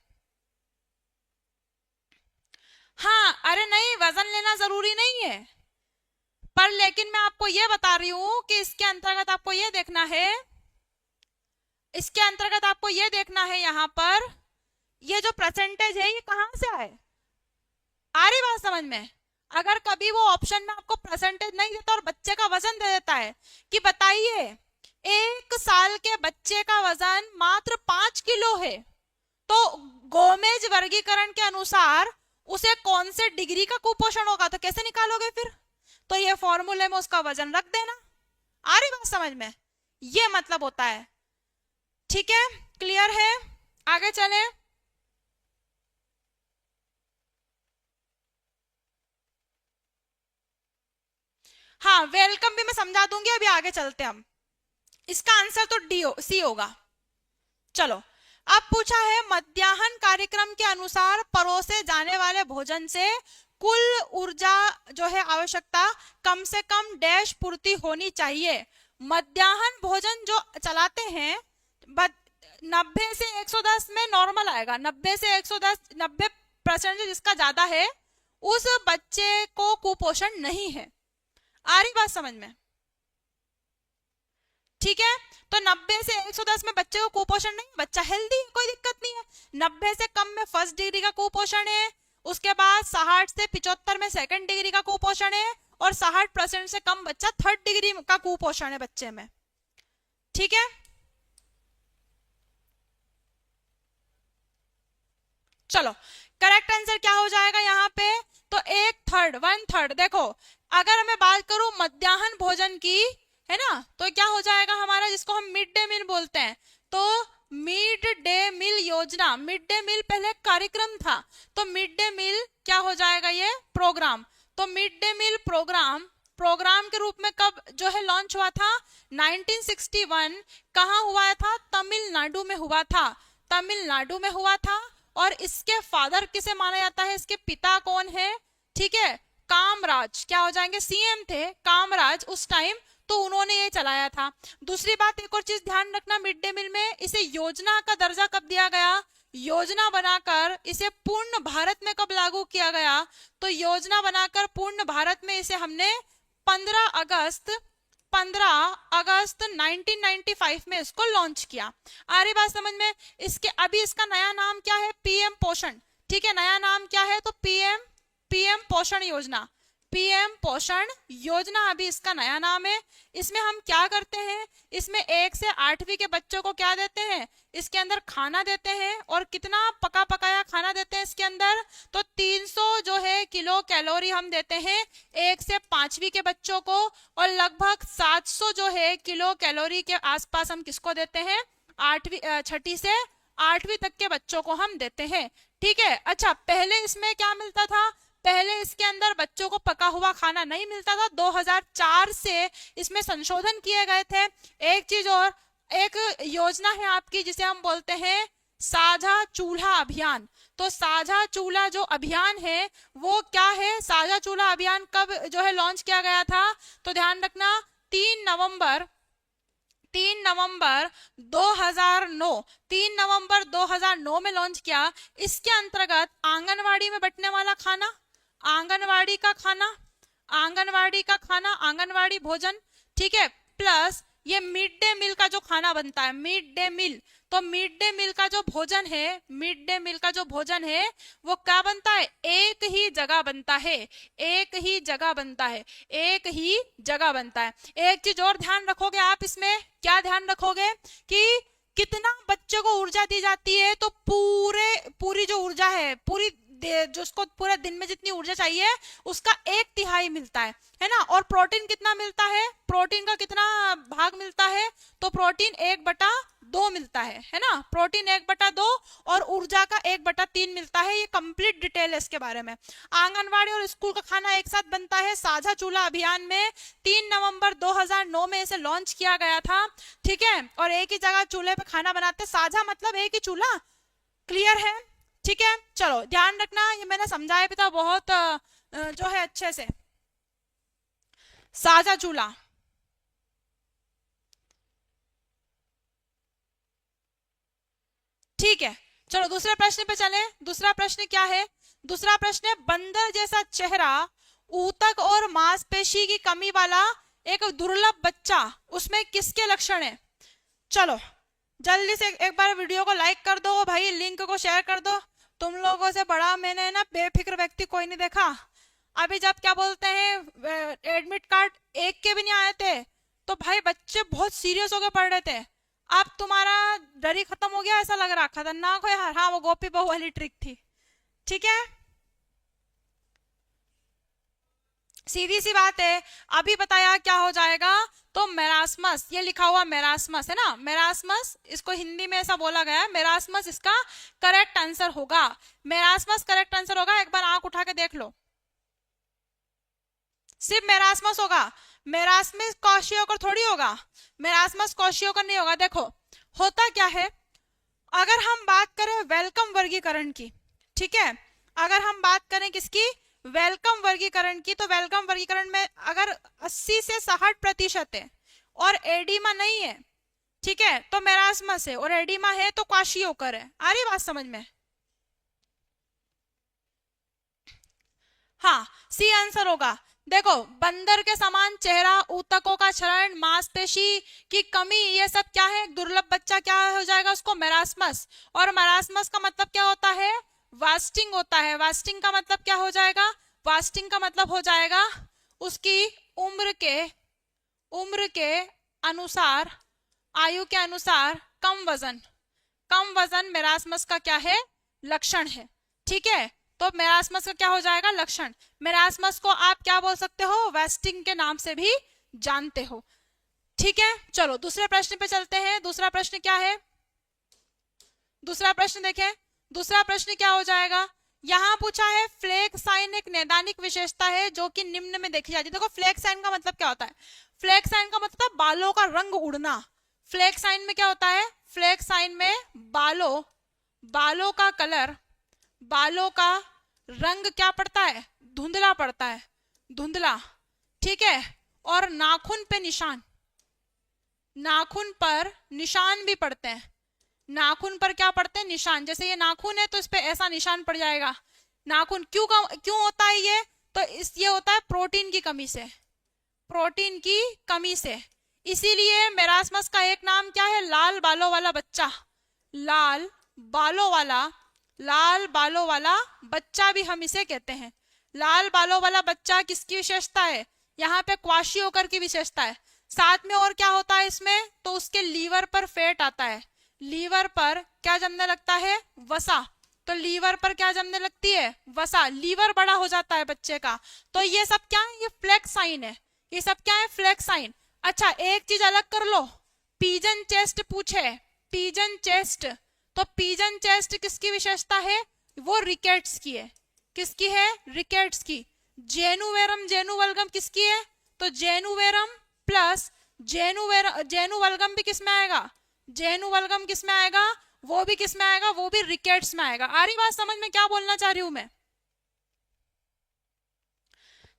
Speaker 1: हाँ, अरे नहीं, वजन लेना जरूरी नहीं है, पर लेकिन मैं आपको ये बता रही हूं कि इसके अंतर्गत आपको ये देखना है, इसके अंतर्गत आपको ये देखना है यहाँ पर ये जो परसेंटेज है ये कहां से आए। आ रही बात समझ में? अगर कभी वो ऑप्शन में आपको परसेंटेज नहीं देता और बच्चे का वजन दे देता है कि बताइए 1 साल के बच्चे का वजन मात्र 5 किलो है, तो गोमेज वर्गीकरण के अनुसार उसे कौन से डिग्री का कुपोषण होगा, तो कैसे निकालोगे फिर, तो ये फॉर्मूले में उसका वजन रख देना। आ रही बात समझ में? ये मतलब होता है। ठीक है, क्लियर है, आगे चले। हाँ, वेलकम भी मैं समझा दूंगी, अभी आगे चलते हम। इसका आंसर तो सी होगा। चलो, अब पूछा है मध्याह्न कार्यक्रम के अनुसार परोसे जाने वाले भोजन से कुल ऊर्जा जो है आवश्यकता कम से कम डैश पूर्ति होनी चाहिए। मध्याह्न भोजन जो चलाते हैं 90 से 110 में नॉर्मल आएगा, 90 से 110, 90% जिसका ज्यादा है उस बच्चे को कुपोषण नहीं है। आ रही बात समझ में? ठीक है, तो 90 से 110 में बच्चे को कुपोषण नहीं, बच्चा हेल्दी है, कोई दिक्कत नहीं है। 90 से कम में फर्स्ट डिग्री का कुपोषण है, उसके बाद 60 से 75 में सेकंड डिग्री का कुपोषण है, और 60% से कम बच्चा थर्ड डिग्री का कुपोषण है बच्चे में। ठीक है, चलो करेक्ट आंसर क्या हो जाएगा यहाँ पे, तो 1/3 देखो अगर मैं बात करूं मध्याह्न भोजन की, है ना, तो क्या हो जाएगा हमारा, जिसको हम मिड डे मील बोलते हैं, तो मिड डे मील योजना, मिड डे मील पहले कार्यक्रम था, तो मिड डे मील क्या हो जाएगा, ये प्रोग्राम। तो मिड डे मील प्रोग्राम के रूप में कब जो है लॉन्च हुआ था, 1961। कहाँ हुआ था, तमिलनाडु में हुआ था, तमिलनाडु में हुआ था। और इसके फादर किसे माना जाता है, इसके पिता कौन है, ठीक है, कामराज, क्या हो जाएंगे, सीएम थे कामराज उस टाइम, तो उन्होंने ये चलाया था। दूसरी बात, एक और चीज ध्यान रखना, मिड डे मील में इसे योजना का दर्जा कब दिया गया, योजना बनाकर इसे पूर्ण भारत में कब लागू किया गया, तो योजना बनाकर पूर्ण भारत में इसे हमने 15 अगस्त 1995 में इसको लॉन्च किया। आ रही बात समझ में? इसके अभी इसका नया नाम क्या है, पीएम पोषण। ठीक है, नया नाम क्या है, तो पीएम पोषण योजना। पीएम पोषण योजना, अभी इसका नया नाम है। इसमें हम क्या करते हैं, इसमें 1 से 8वीं के बच्चों को क्या देते हैं, इसके अंदर खाना देते हैं। और कितना पका पकाया खाना देते हैं इसके अंदर, तो 300 जो है किलो कैलोरी हम देते हैं 1 से 5वीं के बच्चों को, और लगभग 700 जो है किलो कैलोरी के आसपास हम किसको देते हैं, 6ठी से 8वीं तक के बच्चों को हम देते हैं। ठीक है। अच्छा, पहले इसमें क्या मिलता था, पहले इसके अंदर बच्चों को पका हुआ खाना नहीं मिलता था। 2004 से इसमें संशोधन किए गए थे। एक चीज और, एक योजना है आपकी जिसे हम बोलते हैं साझा चूल्हा अभियान। तो साझा चूल्हा जो अभियान है वो क्या है, साझा चूल्हा अभियान कब जो है लॉन्च किया गया था, तो ध्यान रखना 3 नवंबर 2009 में लॉन्च किया। इसके अंतर्गत आंगनवाड़ी में बंटने वाला खाना, आंगनवाड़ी का खाना, आंगनवाड़ी भोजन, ठीक है, प्लस ये मिड डे मील का जो खाना बनता है, मिड डे मील, तो मिड डे मील का जो भोजन है, मिड डे मील का जो भोजन है वो क्या बनता है, एक ही जगह बनता है, एक ही जगह बनता है, एक ही जगह बनता है। एक चीज और ध्यान रखोगे आप, इसमें क्या ध्यान रखोगे कि कितना बच्चे को ऊर्जा दी जाती है, तो पूरी जो ऊर्जा है, जो उसको पूरे दिन में जितनी ऊर्जा चाहिए उसका 1/3 मिलता है ना। और प्रोटीन कितना मिलता है, प्रोटीन का कितना भाग मिलता है, तो प्रोटीन 1/2 मिलता है ना, प्रोटीन 1/2 और ऊर्जा का 1/3 मिलता है। ये कंप्लीट डिटेल है इसके बारे में। आंगनवाड़ी और स्कूल का खाना एक साथ बनता है साझा चूल्हा अभियान में। 3 नवंबर 2009 में इसे लॉन्च किया गया था, ठीक है। और एक ही जगह चूल्हे पे खाना बनाते, साझा मतलब एक ही चूल्हा, क्लियर है, ठीक है। चलो ध्यान रखना, ये मैंने समझाया भी था बहुत जो है अच्छे से। साझा चूल्हा, ठीक है। चलो दूसरे प्रश्न पे चलें। दूसरा प्रश्न क्या है, दूसरा प्रश्न है बंदर जैसा चेहरा, ऊतक और मांसपेशी की कमी वाला एक दुर्लभ बच्चा, उसमें किसके लक्षण है। चलो जल्दी से एक बार वीडियो को लाइक कर दो भाई, लिंक को शेयर कर दो। तुम लोगों से बड़ा मैंने ना बेफिक्र व्यक्ति कोई नहीं देखा। अभी जब क्या बोलते हैं एडमिट कार्ड एक के भी नहीं आए थे, तो भाई बच्चे बहुत सीरियस होकर पढ़ रहे थे। अब तुम्हारा डर ही खत्म हो गया, ऐसा लग रहा खतरनाक हो यार। हाँ, वो गोपी बहू वाली ट्रिक थी, ठीक है। सीधी सी बात है, अभी बताया क्या हो जाएगा, तो मेरास्मस, ये लिखा हुआ मेरास्मस है ना, मेरास्मस, इसको हिंदी में ऐसा बोला गया है, मेरास्मस इसका करेक्ट आंसर होगा। मेरास्मस करेक्ट आंसर होगा। एक बार आंख उठा के देख लो, सिर्फ मेरास्मस होगा, मेरास्मस क्वाशियोकर थोड़ी होगा, मेरास्मस क्वाशियोकर नहीं होगा। देखो होता क्या है, अगर हम बात करें वेलकम वर्गीकरण की, ठीक है, अगर हम बात करें किसकी, वेलकम वर्गीकरण की, तो वेलकम वर्गीकरण में अगर 80 से 60% है और एडिमा नहीं है, ठीक है, तो मेरास्मस है, और एडिमा है तो क्वाशियोकर है। आ रही बात समझ में, हाँ, सी आंसर होगा। देखो बंदर के समान चेहरा, ऊतकों का क्षरण, मांसपेशी की कमी, ये सब क्या है, दुर्लभ बच्चा क्या हो जाएगा उसको, मेरास्मस। और मेरास्मस का मतलब क्या होता है, वास्टिंग होता है। वास्टिंग का मतलब क्या हो जाएगा, वास्टिंग का मतलब हो जाएगा उसकी उम्र के अनुसार, आयु के अनुसार कम वजन मेरास्मस का क्या है, लक्षण है, ठीक है। तो मेरास्मस का क्या हो जाएगा, लक्षण। मेरास्मस को आप क्या बोल सकते हो, वेस्टिंग के नाम से भी जानते हो, ठीक है। चलो दूसरे प्रश्न पे चलते हैं। दूसरा प्रश्न क्या है, दूसरा प्रश्न देखें। दूसरा प्रश्न क्या हो जाएगा, यहां पूछा है फ्लैग साइन एक नैदानिक विशेषता है जो कि निम्न में देखी जाती है। देखो फ्लैग साइन का मतलब क्या होता है, फ्लैग साइन का मतलब बालों का रंग उड़ना। फ्लैग साइन में क्या होता है, फ्लैग साइन में बालों का कलर, बालों का रंग क्या पड़ता है, धुंधला पड़ता है, धुंधला, ठीक है। और नाखून पे निशान, नाखून पर निशान भी पड़ते हैं, नाखून पर क्या पड़ते हैं, निशान। जैसे ये नाखून है तो इस पे ऐसा निशान पड़ जाएगा। नाखून क्यों होता है ये, तो ये होता है प्रोटीन की कमी से, प्रोटीन की कमी से। इसीलिए मेरास्मस का एक नाम क्या है, लाल बालों वाला बच्चा, लाल बालों वाला बच्चा भी हम इसे कहते हैं, लाल बालों वाला बच्चा किसकी विशेषता है? यहाँ पे क्वाशियोकर की विशेषता है। साथ में और क्या होता है इसमें? तो उसके लीवर पर फैट आता है। लीवर पर क्या जमने लगता है? वसा। तो लीवर पर क्या जमने लगती है? वसा। लीवर बड़ा हो जाता है बच्चे का। तो ये सब क्या है? ये फ्लैक्स साइन है। ये सब क्या है? Flax seed. अच्छा, एक चीज अलग कर लो, पिजन चेस्ट पूछे, पिजन चेस्ट, तो पिजन चेस्ट किसकी विशेषता है? वो रिकेट्स की है। किसकी है? रिकेट्स की। जेनुवेरम जेनुवल्गम किसकी है? तो जेनुवेरम प्लस जेनुवल्गम भी किस में आएगा? जेनुवल्गम किस में आएगा? वो भी किस में आएगा? वो भी रिकेट्स में आएगा। आ रही बात समझ में क्या बोलना चाह रही हूं मैं?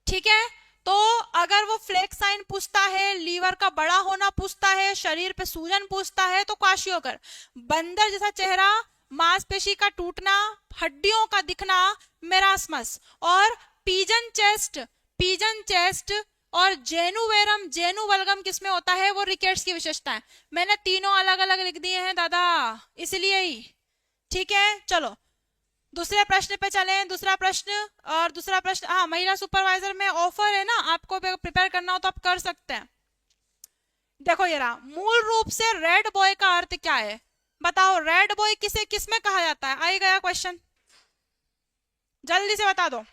Speaker 1: ठीक है। तो अगर वो फ्लेक्स साइन पूछता है, लीवर का बड़ा होना पूछता है, शरीर पे सूजन पूछता है, तो क्वाशियोकर। बंदर जैसा चेहरा, मांसपेशी का टूटना, हड्डियों का दिखना, मेरास्मस। और पिजन चेस्ट, पिजन चेस्ट और जेनुवेरम जेनुवल्गम किसमें होता है? वो रिकेट्स की विशेषता है। मैंने तीनों अलग अलग लिख दिए हैं दादा, इसलिए ही। ठीक है, चलो दूसरे प्रश्न पे चलें। दूसरा प्रश्न, और दूसरा प्रश्न, हाँ, महिला सुपरवाइजर में ऑफर है ना, आपको प्रिपेयर करना हो तो आप कर सकते हैं। देखो ये रहा, मूल रूप से रेड बॉय का अर्थ क्या है? बताओ, रेड बॉय किसे किसमें कहा जाता है? आई गया क्वेश्चन, जल्दी से बता दो।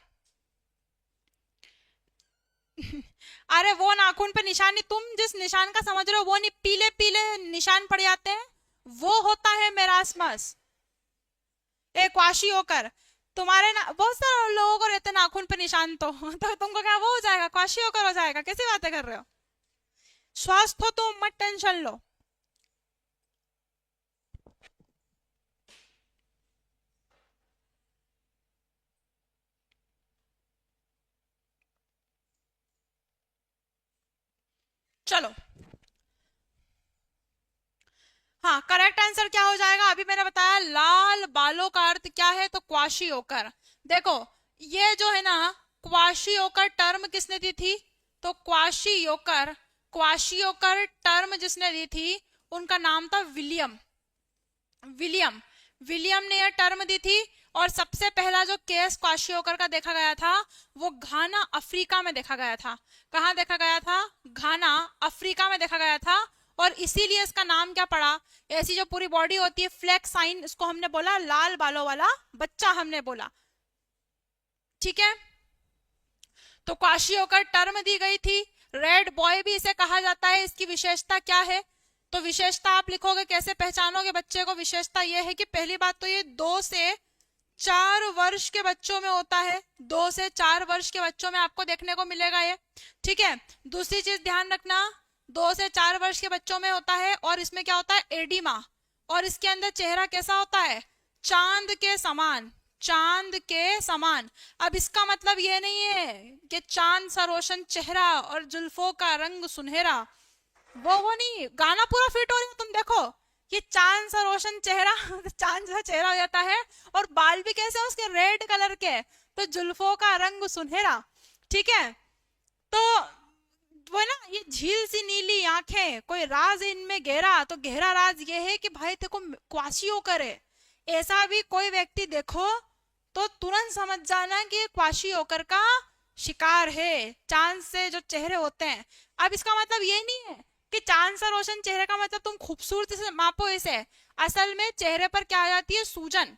Speaker 1: अरे वो नाखून पे निशानी, तुम जिस निशान का समझ रहे हो वो नहीं, पीले पीले निशान पड़ जाते हैं, वो होता है मेरास्मस। एक वाशी होकर तुम्हारे ना, बहुत सारे लोगों को रहते नाखून पे निशान, तो तुमको क्या वो हो जाएगा? क्वाशी होकर हो जाएगा? कैसी बातें कर रहे हो? स्वास्थ्य हो तुम, मत टेंशन लो। चलो, हाँ, करेक्ट आंसर क्या हो जाएगा? अभी मैंने बताया लाल बालों का अर्थ क्या है, तो क्वाशी होकर। देखो ये जो है ना, क्वाशी होकर टर्म किसने दी थी? तो quasi yorker, quasi yorker term जिसने दी थी उनका नाम था विलियम। विलियम, विलियम ने यह टर्म दी थी। और सबसे पहला जो केस क्वाशियोकर का देखा गया था वो घाना अफ्रीका में देखा गया था। कहाँ देखा गया था? घाना अफ्रीका में देखा गया था। और इसीलिए इसका नाम क्या पड़ा? ऐसी जो पूरी बॉडी होती है फ्लैक्स साइन, इसको हमने बोला लाल बालों वाला बच्चा, हमने बोला। ठीक है, तो क्वाशियोकर टर्म दी गई थी। रेड बॉय भी इसे कहा जाता है। इसकी विशेषता क्या है? तो विशेषता आप लिखोगे, कैसे पहचानोगे बच्चे को? विशेषता यह है कि पहली बात तो ये 2 से 4 वर्ष के बच्चों में होता है। 2 से 4 वर्ष के बच्चों में आपको देखने को मिलेगा ये। ठीक है, दूसरी चीज ध्यान रखना, 2 से 4 वर्ष के बच्चों में होता है। और इसमें क्या होता है? एडिमा। और इसके अंदर चेहरा कैसा होता है? चांद के समान, चांद के समान। अब इसका मतलब ये नहीं है कि चांद सा रोशन चेहरा और जुल्फों का रंग सुनहरा, वो नहीं। गाना पूरा फिट हो रहा है, तुम देखो, ये चांद सा रोशन चेहरा चांद सा चेहरा हो जाता है। और बाल भी कैसे उसके? रेड कलर के। तो जुल्फों का रंग सुनहरा। ठीक है, तो वो ना, ये झील सी नीली आंखें, कोई राज इनमें गहरा, तो गहरा राज ये है कि भाई देखो क्वाशियों करे। ऐसा भी कोई व्यक्ति देखो तो तुरंत समझ जाना कि क्वाशी होकर का शिकार है। चांद से जो चेहरे होते हैं, अब इसका मतलब ये नहीं है कि चांद सा रोशन चेहरे का मतलब तुम खूबसूरती से मापो इसे। असल में चेहरे पर क्या आ जाती है? सूजन।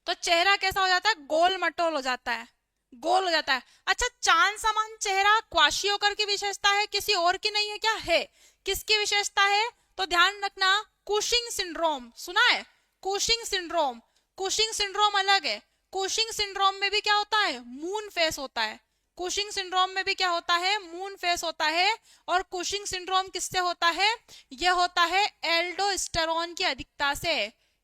Speaker 1: तो चेहरा कैसा हो जाता है? गोल मटोल हो जाता है, गोल हो जाता है। अच्छा, चांद समान चेहरा क्वाशियोकर की विशेषता है, किसी और की नहीं है क्या? है। किसकी विशेषता है? तो ध्यान रखना, कुशिंग सिंड्रोम सुना है? कुशिंग सिंड्रोम, कुशिंग सिंड्रोम अलग है। कुशिंग सिंड्रोम में भी क्या होता है? मून फेस होता है। कुशिंग सिंड्रोम में भी क्या होता है? मून फेस होता है। और कुशिंग सिंड्रोम किससे होता है? यह होता है एल्डोस्टेरोन की अधिकता से।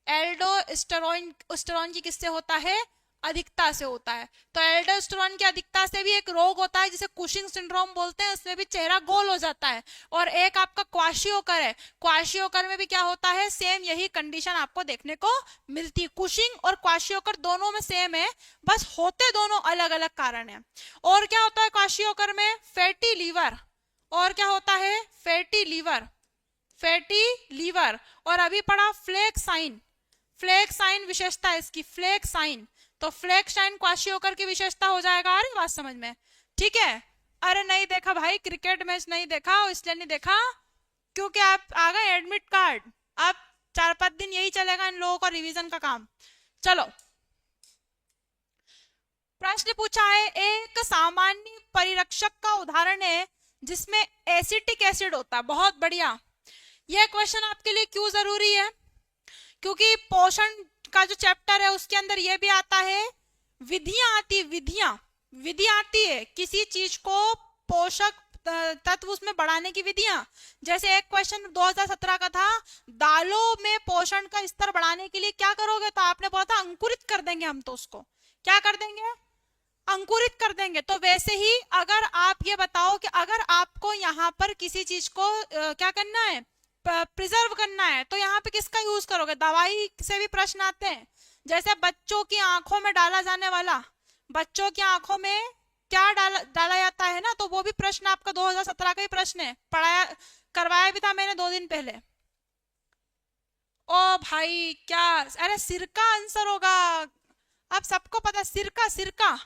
Speaker 1: एल्डोस्टेरोन की किससे होता है? अधिकता से होता है। तो एल्डोस्टेरोन की अधिकता से भी एक रोग होता है जिसे कुशिंग सिंड्रोम बोलते हैं, उसमें भी चेहरा गोल हो जाता है। और एक आपका क्वाशियोकर है, क्वाशियोकर में भी क्या होता है? सेम यही कंडीशन आपको देखने को मिलती है। कुशिंग और क्वाशियोकर दोनों में सेम है, बस होते दोनों अलग अलग कारण है। और क्या होता है क्वाशियोकर में? Fatty liver. और क्या होता है? Fatty liver, fatty liver. और अभी पढ़ा फ्लेक साइन, फ्लेक साइन विशेषता है इसकी, फ्लेक साइन। तो फ्लैगस्टाइन क्वाशियोकर की विशेषता हो जाएगा। आ रही बात समझ में? ठीक है। अरे नहीं देखा भाई, क्रिकेट मैच नहीं देखा, इसलिए नहीं देखा क्योंकि आप आ गए एडमिट कार्ड। अब 4-5 दिन यही चलेगा इन लोगों का रिवीजन का काम। चलो, प्रश्न पूछा है, एक सामान्य परिरक्षक का उदाहरण है जिसमें एसिटिक एसिड होता है। बहुत बढ़िया। यह क्वेश्चन आपके लिए क्यों जरूरी है? क्योंकि पोषण का जो चैप्टर है उसके अंदर यह भी आता है, विधियां आती, विधि आती है किसी चीज को पोषक तत्व उसमें बढ़ाने की विधियां। जैसे एक क्वेश्चन 2017 का था, दालों में पोषण का स्तर बढ़ाने के लिए क्या करोगे? तो आपने बोला था अंकुरित कर देंगे हम। तो उसको क्या कर देंगे? अंकुरित कर देंगे। तो वैसे ही अगर आप ये बताओ कि अगर आपको यहाँ पर किसी चीज को क्या करना है, प्रिजर्व करना है, तो यहाँ पे किसका यूज करोगे? दवाई से भी प्रश्न आते हैं। जैसे बच्चों की आंखों में डाला जाने वाला, बच्चों की आंखों में क्या डाला जाता है ना, तो वो भी प्रश्न आपका 2017 का ही प्रश्न है, पढ़ाया करवाया भी था मैंने 2 दिन पहले। ओ भाई क्या, अरे सिरका आंसर होगा। अब सबको पता, सिरका सिरका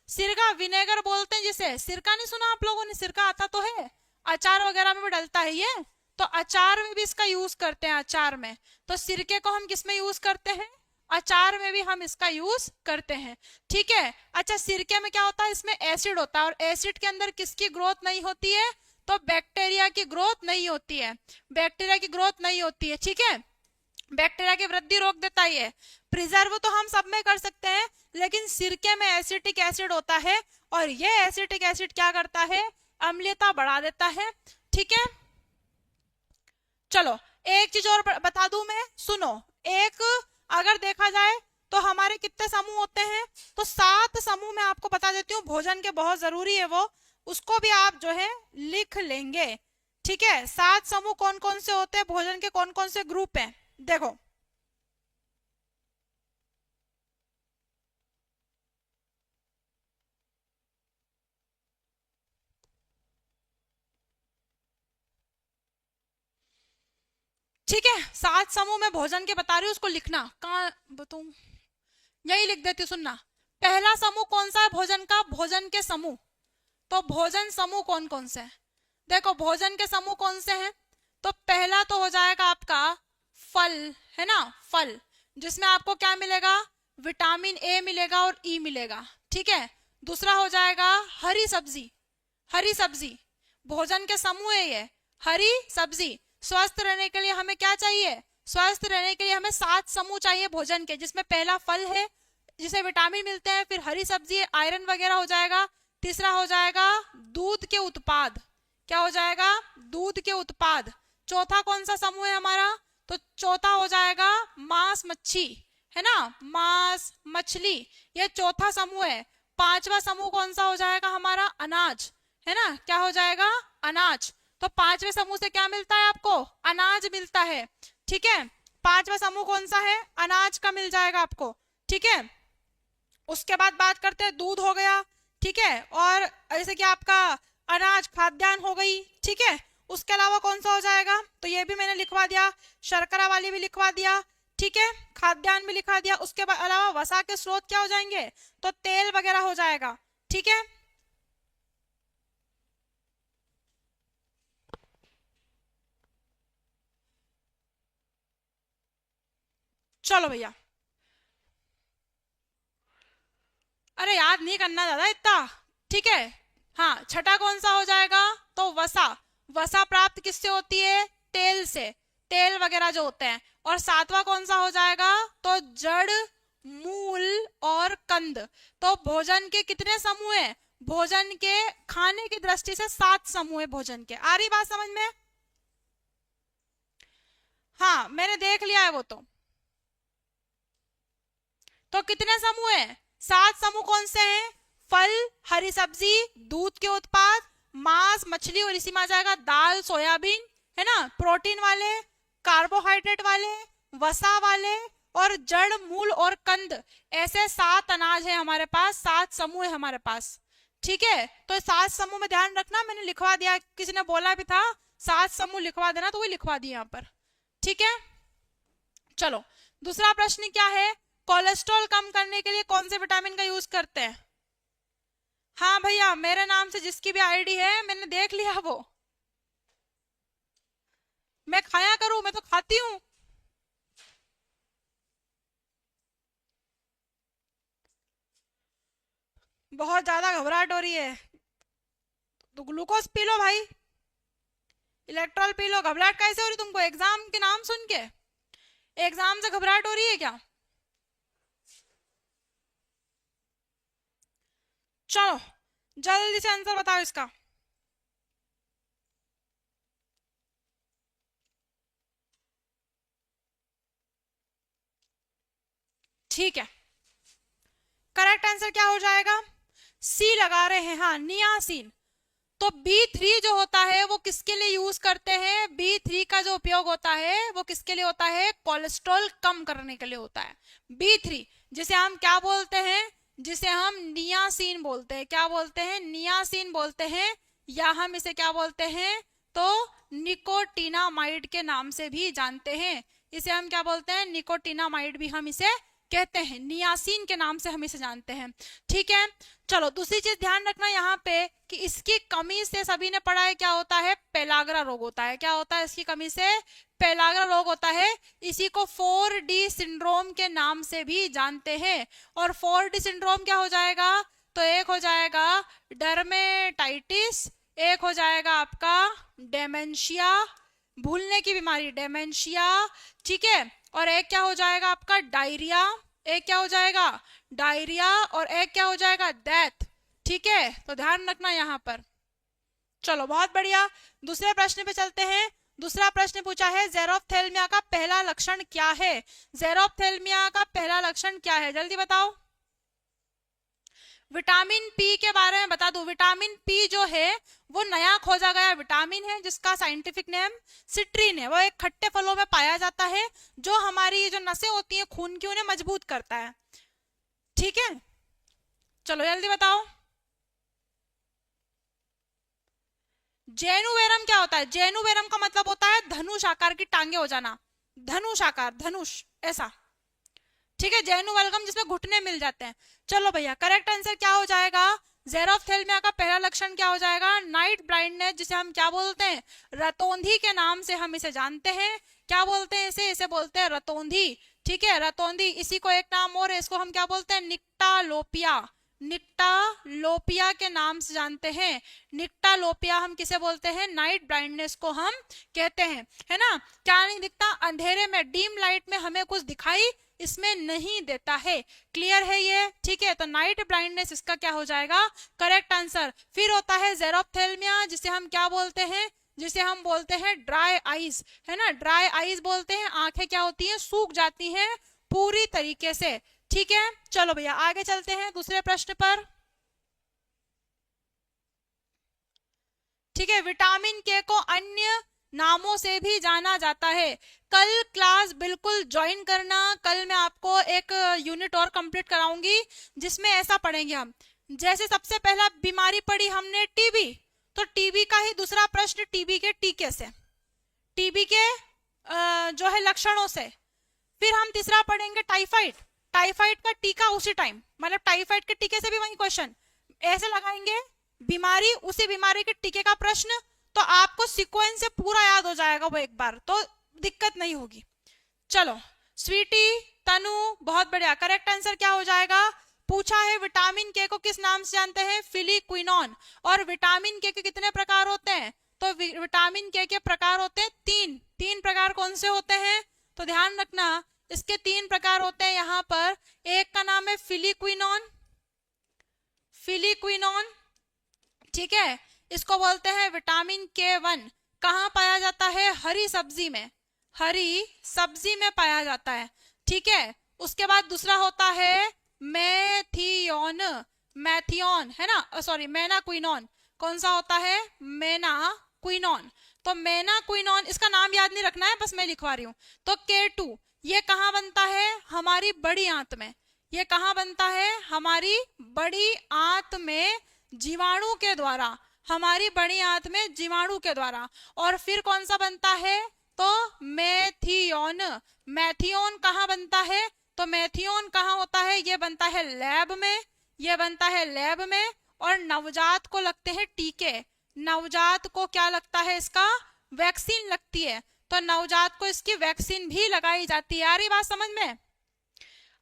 Speaker 1: सिरका विनेगर बोलते हैं जिसे। सिरका नहीं सुना आप लोगों ने? सिरका आता तो है, अचार वगैरह में भी डलता है ये, तो अचार में भी इसका यूज करते हैं, अचार में। तो सिरके को हम किस में यूज करते हैं? अचार में भी हम इसका यूज करते हैं। ठीक है। अच्छा, सिरके में क्या होता है? इसमें एसिड होता है, और एसिड के अंदर किसकी ग्रोथ नहीं होती है? तो बैक्टीरिया की ग्रोथ नहीं होती है, बैक्टीरिया की ग्रोथ नहीं होती है। ठीक है, बैक्टीरिया की वृद्धि रोक देता है। प्रिजर्व तो हम सब में कर सकते हैं, लेकिन सिरके में एसिटिक एसिड होता है, और ये एसिटिक एसिड क्या करता है? अम्लीयता बढ़ा देता है। ठीक है, चलो एक चीज और बता दूं मैं, सुनो। एक अगर देखा जाए तो हमारे कितने समूह होते हैं? तो 7 समूह मैं आपको बता देती हूँ, भोजन के बहुत जरूरी है वो, उसको भी आप जो है लिख लेंगे। ठीक है, 7 समूह कौन कौन से होते हैं, भोजन के कौन कौन से ग्रुप हैं? देखो, ठीक है, 7 समूह में भोजन के बता रही हूँ, उसको लिखना। कहाँ बताऊं? यही लिख देती हूँ, सुनना। पहला समूह कौन सा है भोजन का? भोजन के समूह। तो भोजन समूह कौन कौन से हैं? देखो, भोजन के समूह कौन से हैं? तो पहला तो हो जाएगा आपका फल, है ना, फल, जिसमें आपको क्या मिलेगा? विटामिन ए मिलेगा और ई मिलेगा। ठीक है। दूसरा हो जाएगा हरी सब्जी, हरी सब्जी भोजन के समूह है ये, हरी सब्जी। स्वस्थ रहने के लिए हमें क्या चाहिए? स्वस्थ रहने के लिए हमें 7 समूह चाहिए भोजन के, जिसमें पहला फल है जिसे विटामिन मिलते हैं, फिर हरी सब्जी, आयरन वगैरह हो जाएगा। तीसरा हो जाएगा दूध के उत्पाद, क्या हो जाएगा? दूध के उत्पाद। चौथा कौन सा समूह है हमारा? तो चौथा हो जाएगा मांस मच्छी, है ना, मांस मछली, ये चौथा समूह है। पांचवा समूह कौन सा हो जाएगा हमारा? अनाज, है ना, क्या हो जाएगा? अनाज। तो 5वें समूह से क्या मिलता है आपको? अनाज मिलता है। ठीक है, 5वां समूह कौन सा है? अनाज का मिल जाएगा आपको। ठीक है, उसके बाद बात करते हैं, दूध हो गया। ठीक है, और जैसे कि आपका अनाज खाद्यान्न हो गई। ठीक है, उसके अलावा कौन सा हो जाएगा? तो ये भी मैंने लिखवा दिया, शर्करा वाली भी लिखवा दिया। ठीक है, खाद्यान्न भी लिखा दिया। उसके अलावा वसा के स्रोत क्या हो जाएंगे? तो तेल वगैरह हो जाएगा। ठीक है, चलो भैया, अरे याद नहीं करना ज्यादा इतना। ठीक है, हाँ, छठा कौन सा हो जाएगा? तो वसा, वसा प्राप्त किससे होती है? तेल से, तेल वगैरह जो होते हैं। और 7वां कौन सा हो जाएगा? तो जड़, मूल और कंद। तो भोजन के कितने समूह हैं? भोजन के खाने की दृष्टि से 7 समूह है भोजन के। आ रही बात समझ में? हाँ, मैंने देख लिया है वो तो कितने समूह हैं? 7 समूह कौन से हैं? फल, हरी सब्जी, दूध के उत्पाद, मांस मछली, और इसी में आ जाएगा दाल सोयाबीन, है ना, प्रोटीन वाले, कार्बोहाइड्रेट वाले, वसा वाले, और जड़ मूल और कंद। ऐसे 7 अनाज है हमारे पास, 7 समूह है हमारे पास। ठीक है, तो 7 समूह में ध्यान रखना, मैंने लिखवा दिया, किसी ने बोला भी था 7 समूह लिखवा देना, तो वही लिखवा दिया यहाँ पर। ठीक है, चलो दूसरा प्रश्न क्या है? कोलेस्ट्रॉल कम करने के लिए कौन से विटामिन का यूज करते हैं? हाँ भैया, मेरे नाम से जिसकी भी आईडी है मैंने देख लिया, वो मैं खाया करूं, मैं तो खाती हूँ। बहुत ज्यादा घबराहट हो रही है तो ग्लूकोज पी लो भाई, इलेक्ट्रॉल पी लो। घबराहट कैसे हो रही तुमको? एग्जाम के नाम सुन के एग्जाम से घबराहट हो रही है क्या? चलो जल्दी से आंसर बताओ इसका। ठीक है, करेक्ट आंसर क्या हो जाएगा? सी लगा रहे हैं, हाँ नियासिन। तो B3 जो होता है वो किसके लिए यूज करते हैं? B3 का जो उपयोग होता है वो किसके लिए होता है? कोलेस्ट्रॉल कम करने के लिए होता है। B3 जिसे हम क्या बोलते हैं? जिसे हम नियासिन बोलते हैं। क्या बोलते हैं? नियासिन बोलते हैं, या हम इसे क्या बोलते हैं? तो निकोटिनामाइड के नाम से भी जानते हैं। इसे हम क्या बोलते हैं? निकोटिनामाइड भी हम इसे कहते हैं, नियासिन के नाम से हम इसे जानते हैं। ठीक है, चलो दूसरी चीज ध्यान रखना यहाँ पे कि इसकी कमी से सभी ने पढ़ा है क्या होता है? पेलाग्रा रोग होता है। क्या होता है इसकी कमी से? पेलाग्रा रोग होता है। इसी को 4D सिंड्रोम के नाम से भी जानते हैं। और 4D सिंड्रोम क्या हो जाएगा? तो एक हो जाएगा डर्मेटाइटिस, एक हो जाएगा आपका डेमेंशिया, भूलने की बीमारी डेमेंशिया, ठीक है, और एक क्या हो जाएगा आपका? डायरिया। एक क्या हो जाएगा? डायरिया, और एक क्या हो जाएगा? डेथ। ठीक है, तो ध्यान रखना यहाँ पर। चलो बहुत बढ़िया, दूसरे प्रश्न पे चलते हैं। दूसरा प्रश्न पूछा है ज़ेरोफ्थेल्मिया का पहला लक्षण क्या है? ज़ेरोफ्थेल्मिया का पहला लक्षण क्या है? जल्दी बताओ। विटामिन पी के बारे में बता दूं, विटामिन पी जो है वो नया खोजा गया विटामिन है जिसका साइंटिफिक नेम सिट्रीन है। वो एक खट्टे फलों में पाया जाता है जो हमारी जो नसें होती हैं खून की उन्हें मजबूत करता है। ठीक है, चलो जल्दी बताओ। जेनुवेरम क्या होता है? जेनुवेरम का मतलब होता है धनुष आकार की टांगे हो जाना, धनुष आकार, धनुष ऐसा। ठीक है, जेनुवेलगम जिसमें घुटने मिल जाते हैं। चलो भैया, करेक्ट आंसर क्या हो जाएगा? ज़ेरोफ्थेल्मिया का पहला लक्षण क्या हो जाएगा? नाइट ब्लाइंडनेस, जिसे हम क्या बोलते हैं? रतौंधी के नाम से हम इसे जानते हैं। क्या बोलते हैं इसे? इसे बोलते हैं रतौंधी। ठीक है, रतौंधी। इसी को एक नाम और है, इसको हम क्या बोलते हैं? निक्टालोपिया। निक्टालोपिया के नाम से जानते हैं। निक्टालोपिया हम किसे बोलते हैं? नाइट ब्लाइंडनेस को हम कहते हैं, है ना। क्या नहीं दिखता? अंधेरे में, डीम लाइट में हमें कुछ दिखाई इसमें नहीं देता है। क्लियर है ये? ठीक है, तो नाइट ब्लाइंडनेस इसका क्या हो जाएगा? Correct answer. फिर होता है ज़ेरोफ्थेल्मिया, जिसे हम क्या बोलते हैं? जिसे हम बोलते हैं ड्राई आईज, है ना। ड्राई आईज बोलते हैं, आंखें क्या होती हैं? सूख जाती हैं पूरी तरीके से। ठीक है, चलो भैया आगे चलते हैं दूसरे प्रश्न पर। ठीक है, विटामिन के को अन्य नामों से भी जाना जाता है। कल क्लास बिल्कुल ज्वाइन करना, कल मैं आपको एक यूनिट और कंप्लीट कराऊंगी जिसमें ऐसा पढ़ेंगे हम। जैसे सबसे पहला बीमारी पढ़ी हमने टीबी, तो टीबी का ही दूसरा प्रश्न टीबी के टीके से, टीबी के जो है लक्षणों से। फिर हम तीसरा पढ़ेंगे टाइफाइड, टाइफाइड का टीका उसी टाइम, मतलब टाइफाइड के टीके से भी वही क्वेश्चन ऐसे लगाएंगे, बीमारी उसी बीमारी के टीके का प्रश्न, तो आपको सीक्वेंस से पूरा याद हो जाएगा वो एक बार, तो दिक्कत नहीं होगी। चलो स्वीटी, तनु, बहुत बढ़िया। करेक्ट आंसर क्या हो जाएगा? पूछा है विटामिन के को किस नाम से जानते हैं? फिलिक्विनोन। और विटामिन के कितने प्रकार होते हैं? तो विटामिन के प्रकार होते हैं तीन। तीन प्रकार कौन से होते हैं? तो ध्यान रखना, इसके तीन प्रकार होते हैं यहाँ पर। एक का नाम है फिलिक्विनोन, फिलिक्विनोन, ठीक है, इसको बोलते हैं विटामिन K1। कहाँ पाया जाता है? हरी सब्जी में, हरी सब्जी में पाया जाता है। ठीक है, उसके बाद दूसरा होता है मेथियोन, मैथियोन, है ना, सॉरी मेनाक्विनोन। कौन सा होता है? मेनाक्विनोन। तो मेनाक्विनोन, इसका नाम याद नहीं रखना है, बस मैं लिखवा रही हूँ। तो K2 ये कहाँ बनता है? हमारी बड़ी आंत में। ये कहाँ बनता है? हमारी बड़ी आंत में जीवाणु के द्वारा, हमारी बड़ी आंत में जीवाणु के द्वारा। और फिर कौन सा बनता है? तो मेथियोन। मेथियोन कहाँ बनता है? तो मेथियोन कहाँ होता है, ये बनता है लैब में, ये बनता है लैब में। और नवजात को लगते हैं टीके, नवजात को क्या लगता है, इसका वैक्सीन लगती है, तो नवजात को इसकी वैक्सीन भी लगाई जाती है। आ रही बात समझ में?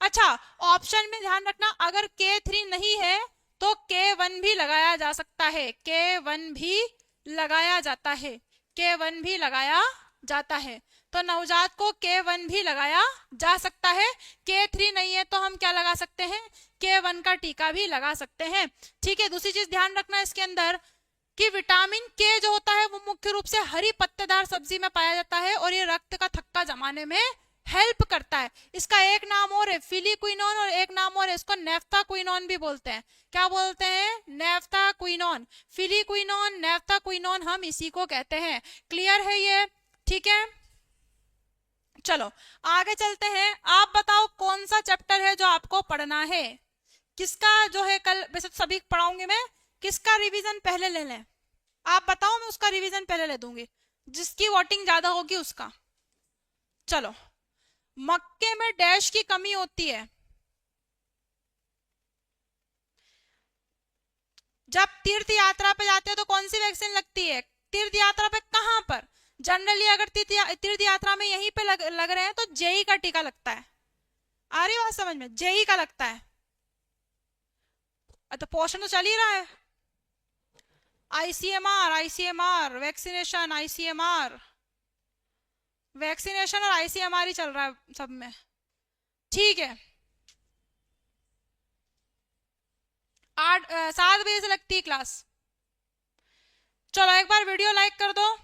Speaker 1: अच्छा, ऑप्शन में ध्यान रखना, अगर K3 नहीं है तो K1 भी लगाया जा सकता है, K1 भी लगाया जाता है, K1 भी लगाया जाता है। तो नवजात को K1 भी लगाया जा सकता है। K3 नहीं है तो हम क्या लगा सकते हैं, K1 का टीका भी लगा सकते हैं। ठीक है, दूसरी चीज ध्यान रखना इसके अंदर कि विटामिन के जो होता है वो मुख्य रूप से हरी पत्तेदार सब्जी में पाया जाता है और ये रक्त का थक्का जमाने में हेल्प करता है। इसका एक नाम और है फिलिक्विनोन और एक नाम और है, इसको नेफ्थाक्विनोन भी बोलते हैं। क्या बोलते हैं, नेफ्थाक्विनोन, फिलिक्विनोन, नेफ्थाक्विनोन, हम इसी को कहते हैं। क्लियर है ये? ठीक है, चलो आगे चलते हैं। आप बताओ कौन सा चैप्टर है जो आपको पढ़ना है, किसका जो है, कल वैसे तो सभी पढ़ाऊंगी मैं, किसका रिवीजन पहले ले लें आप बताओ, मैं उसका रिवीजन पहले ले दूंगी, जिसकी वोटिंग ज्यादा होगी उसका। चलो, मक्के में डैश की कमी होती है। जब तीर्थ यात्रा पे जाते हैं तो कौन सी वैक्सीन लगती है, तीर्थ यात्रा पे कहां पर, जनरली अगर तीर्थ यात्रा में यहीं पे लग रहे हैं तो जेई का टीका लगता है। आ रही बात समझ में, जेई का लगता है। तो पोषण तो चल ही रहा है, ICMR, ICMR vaccination, ICMR vaccination और आईसीएमआर ही चल रहा है सब में। ठीक है, 7 बजे से लगती है क्लास। चलो एक बार वीडियो लाइक कर दो।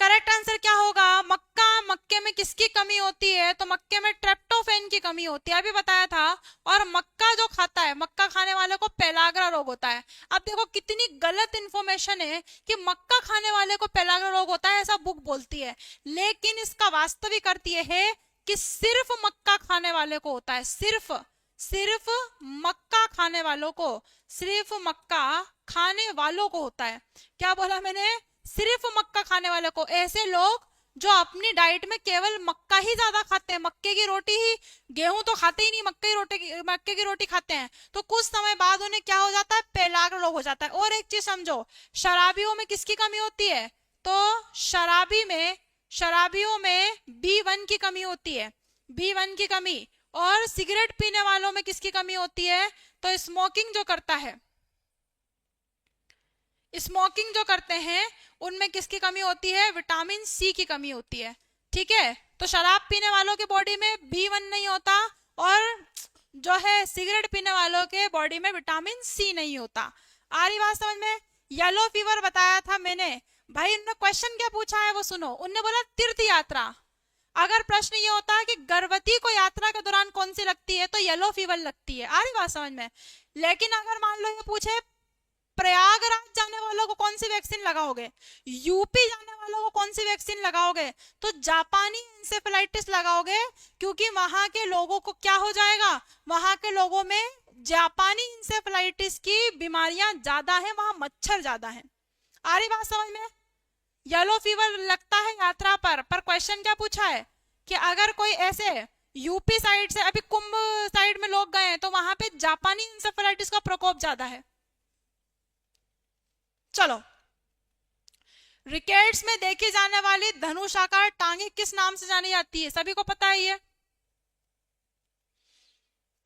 Speaker 1: करेक्ट आंसर क्या होगा, मक्का, मक्के में किसकी कमी होती है, तो मक्के में ट्रेप्टोफेन की कमी होती है, अभी बताया था। और मक्का जो खाता है, मक्का खाने वाले को पेलाग्रा रोग होता है। अब देखो कितनी गलत इंफॉर्मेशन है कि मक्का खाने वाले को पेलाग्रा रोग होता है, ऐसा बुक बोलती है, लेकिन इसका वास्तविक अर्थ यह है कि सिर्फ मक्का खाने वाले को होता है, सिर्फ सिर्फ मक्का खाने वालों को, सिर्फ मक्का खाने वालों को होता है। क्या बोला मैंने, सिर्फ मक्का खाने वाले को। ऐसे लोग जो अपनी डाइट में केवल मक्का ही ज्यादा खाते हैं, मक्के की रोटी ही, गेहूं तो खाते ही नहीं, मक्के की रोटी खाते हैं, तो कुछ समय बाद उन्हें क्या हो जाता है, पेलाग्र रोग हो जाता है। और एक चीज समझो, शराबियों में किसकी कमी होती है, तो शराबियों में B1 की कमी होती है, B1 की कमी। और सिगरेट पीने वालों में किसकी कमी होती है, तो स्मोकिंग जो करता है, स्मोकिंग जो करते हैं उनमें किसकी कमी होती है, विटामिन सी की कमी होती है। ठीक है, तो शराब पीने वालों के बॉडी में B1 नहीं होता और जो है सिगरेट पीने वालों के बॉडी में विटामिन सी नहीं होता। आ रही बात समझ में? येलो फीवर बताया था मैंने, भाई उन्होंने क्वेश्चन क्या पूछा है वो सुनो, उनने बोला तीर्थ यात्रा। अगर प्रश्न ये होता है कि गर्भवती को यात्रा के दौरान कौन सी लगती है, तो येलो फीवर लगती है। आ रही बात समझ में? लेकिन अगर मान लो ये पूछे प्रयागराज जाने वालों को कौन सी वैक्सीन लगाओगे, यूपी जाने वालों को कौन सी वैक्सीन लगाओगे, तो जापानी इंसेफेलाइटिस लगाओगे, क्योंकि वहां के लोगों को क्या हो जाएगा, वहां के लोगों में जापानी इंसेफेलाइटिस की बीमारियां ज्यादा है, वहां मच्छर ज्यादा है। आ रही बात समझ में? येलो फीवर लगता है यात्रा पर क्वेश्चन क्या पूछा है कि अगर कोई ऐसे यूपी साइड से, अभी कुंभ साइड में लोग गए हैं, तो वहां पे जापानी इंसेफेलाइटिस का प्रकोप ज्यादा है। चलो, रिकेट्स में देखी जाने वाली धनुषाकार टांगे किस नाम से जानी जाती है, सभी को पता है ये।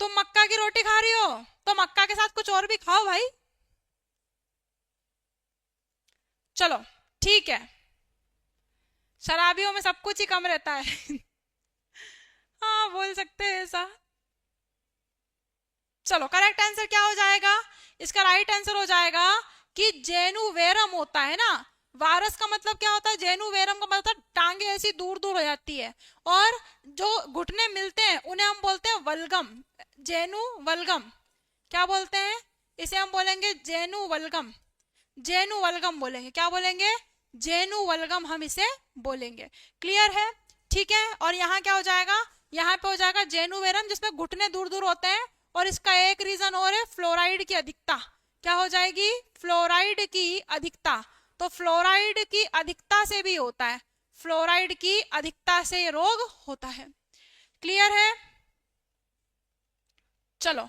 Speaker 1: तुम मक्का की रोटी खा रही हो तो मक्का के साथ कुछ और भी खाओ भाई। चलो ठीक है, शराबियों में सब कुछ ही कम रहता है हाँ बोल सकते हैं ऐसा। चलो करेक्ट आंसर क्या हो जाएगा, इसका राइट आंसर हो जाएगा कि जेनुवेरम होता है ना। वायरस का मतलब क्या होता है, जेनुवेरम का मतलब टांगे ऐसी दूर दूर हो जाती है, और जो घुटने मिलते हैं उन्हें हम बोलते हैं वल्गम, जेनु वल्गम। क्या बोलते हैं इसे, हम बोलेंगे जेनु वल्गम, जेनु वल्गम बोलेंगे। क्या बोलेंगे, जेनु वल्गम हम इसे बोलेंगे। क्लियर है? ठीक है, और यहाँ क्या हो जाएगा, यहाँ पे हो जाएगा जेनुवेरम, जिसमें घुटने दूर दूर होते हैं, और इसका एक रीजन और है फ्लोराइड की अधिकता। क्या हो जाएगी, फ्लोराइड की अधिकता। तो फ्लोराइड की अधिकता से भी होता है, फ्लोराइड की अधिकता से रोग होता है। क्लियर है? चलो,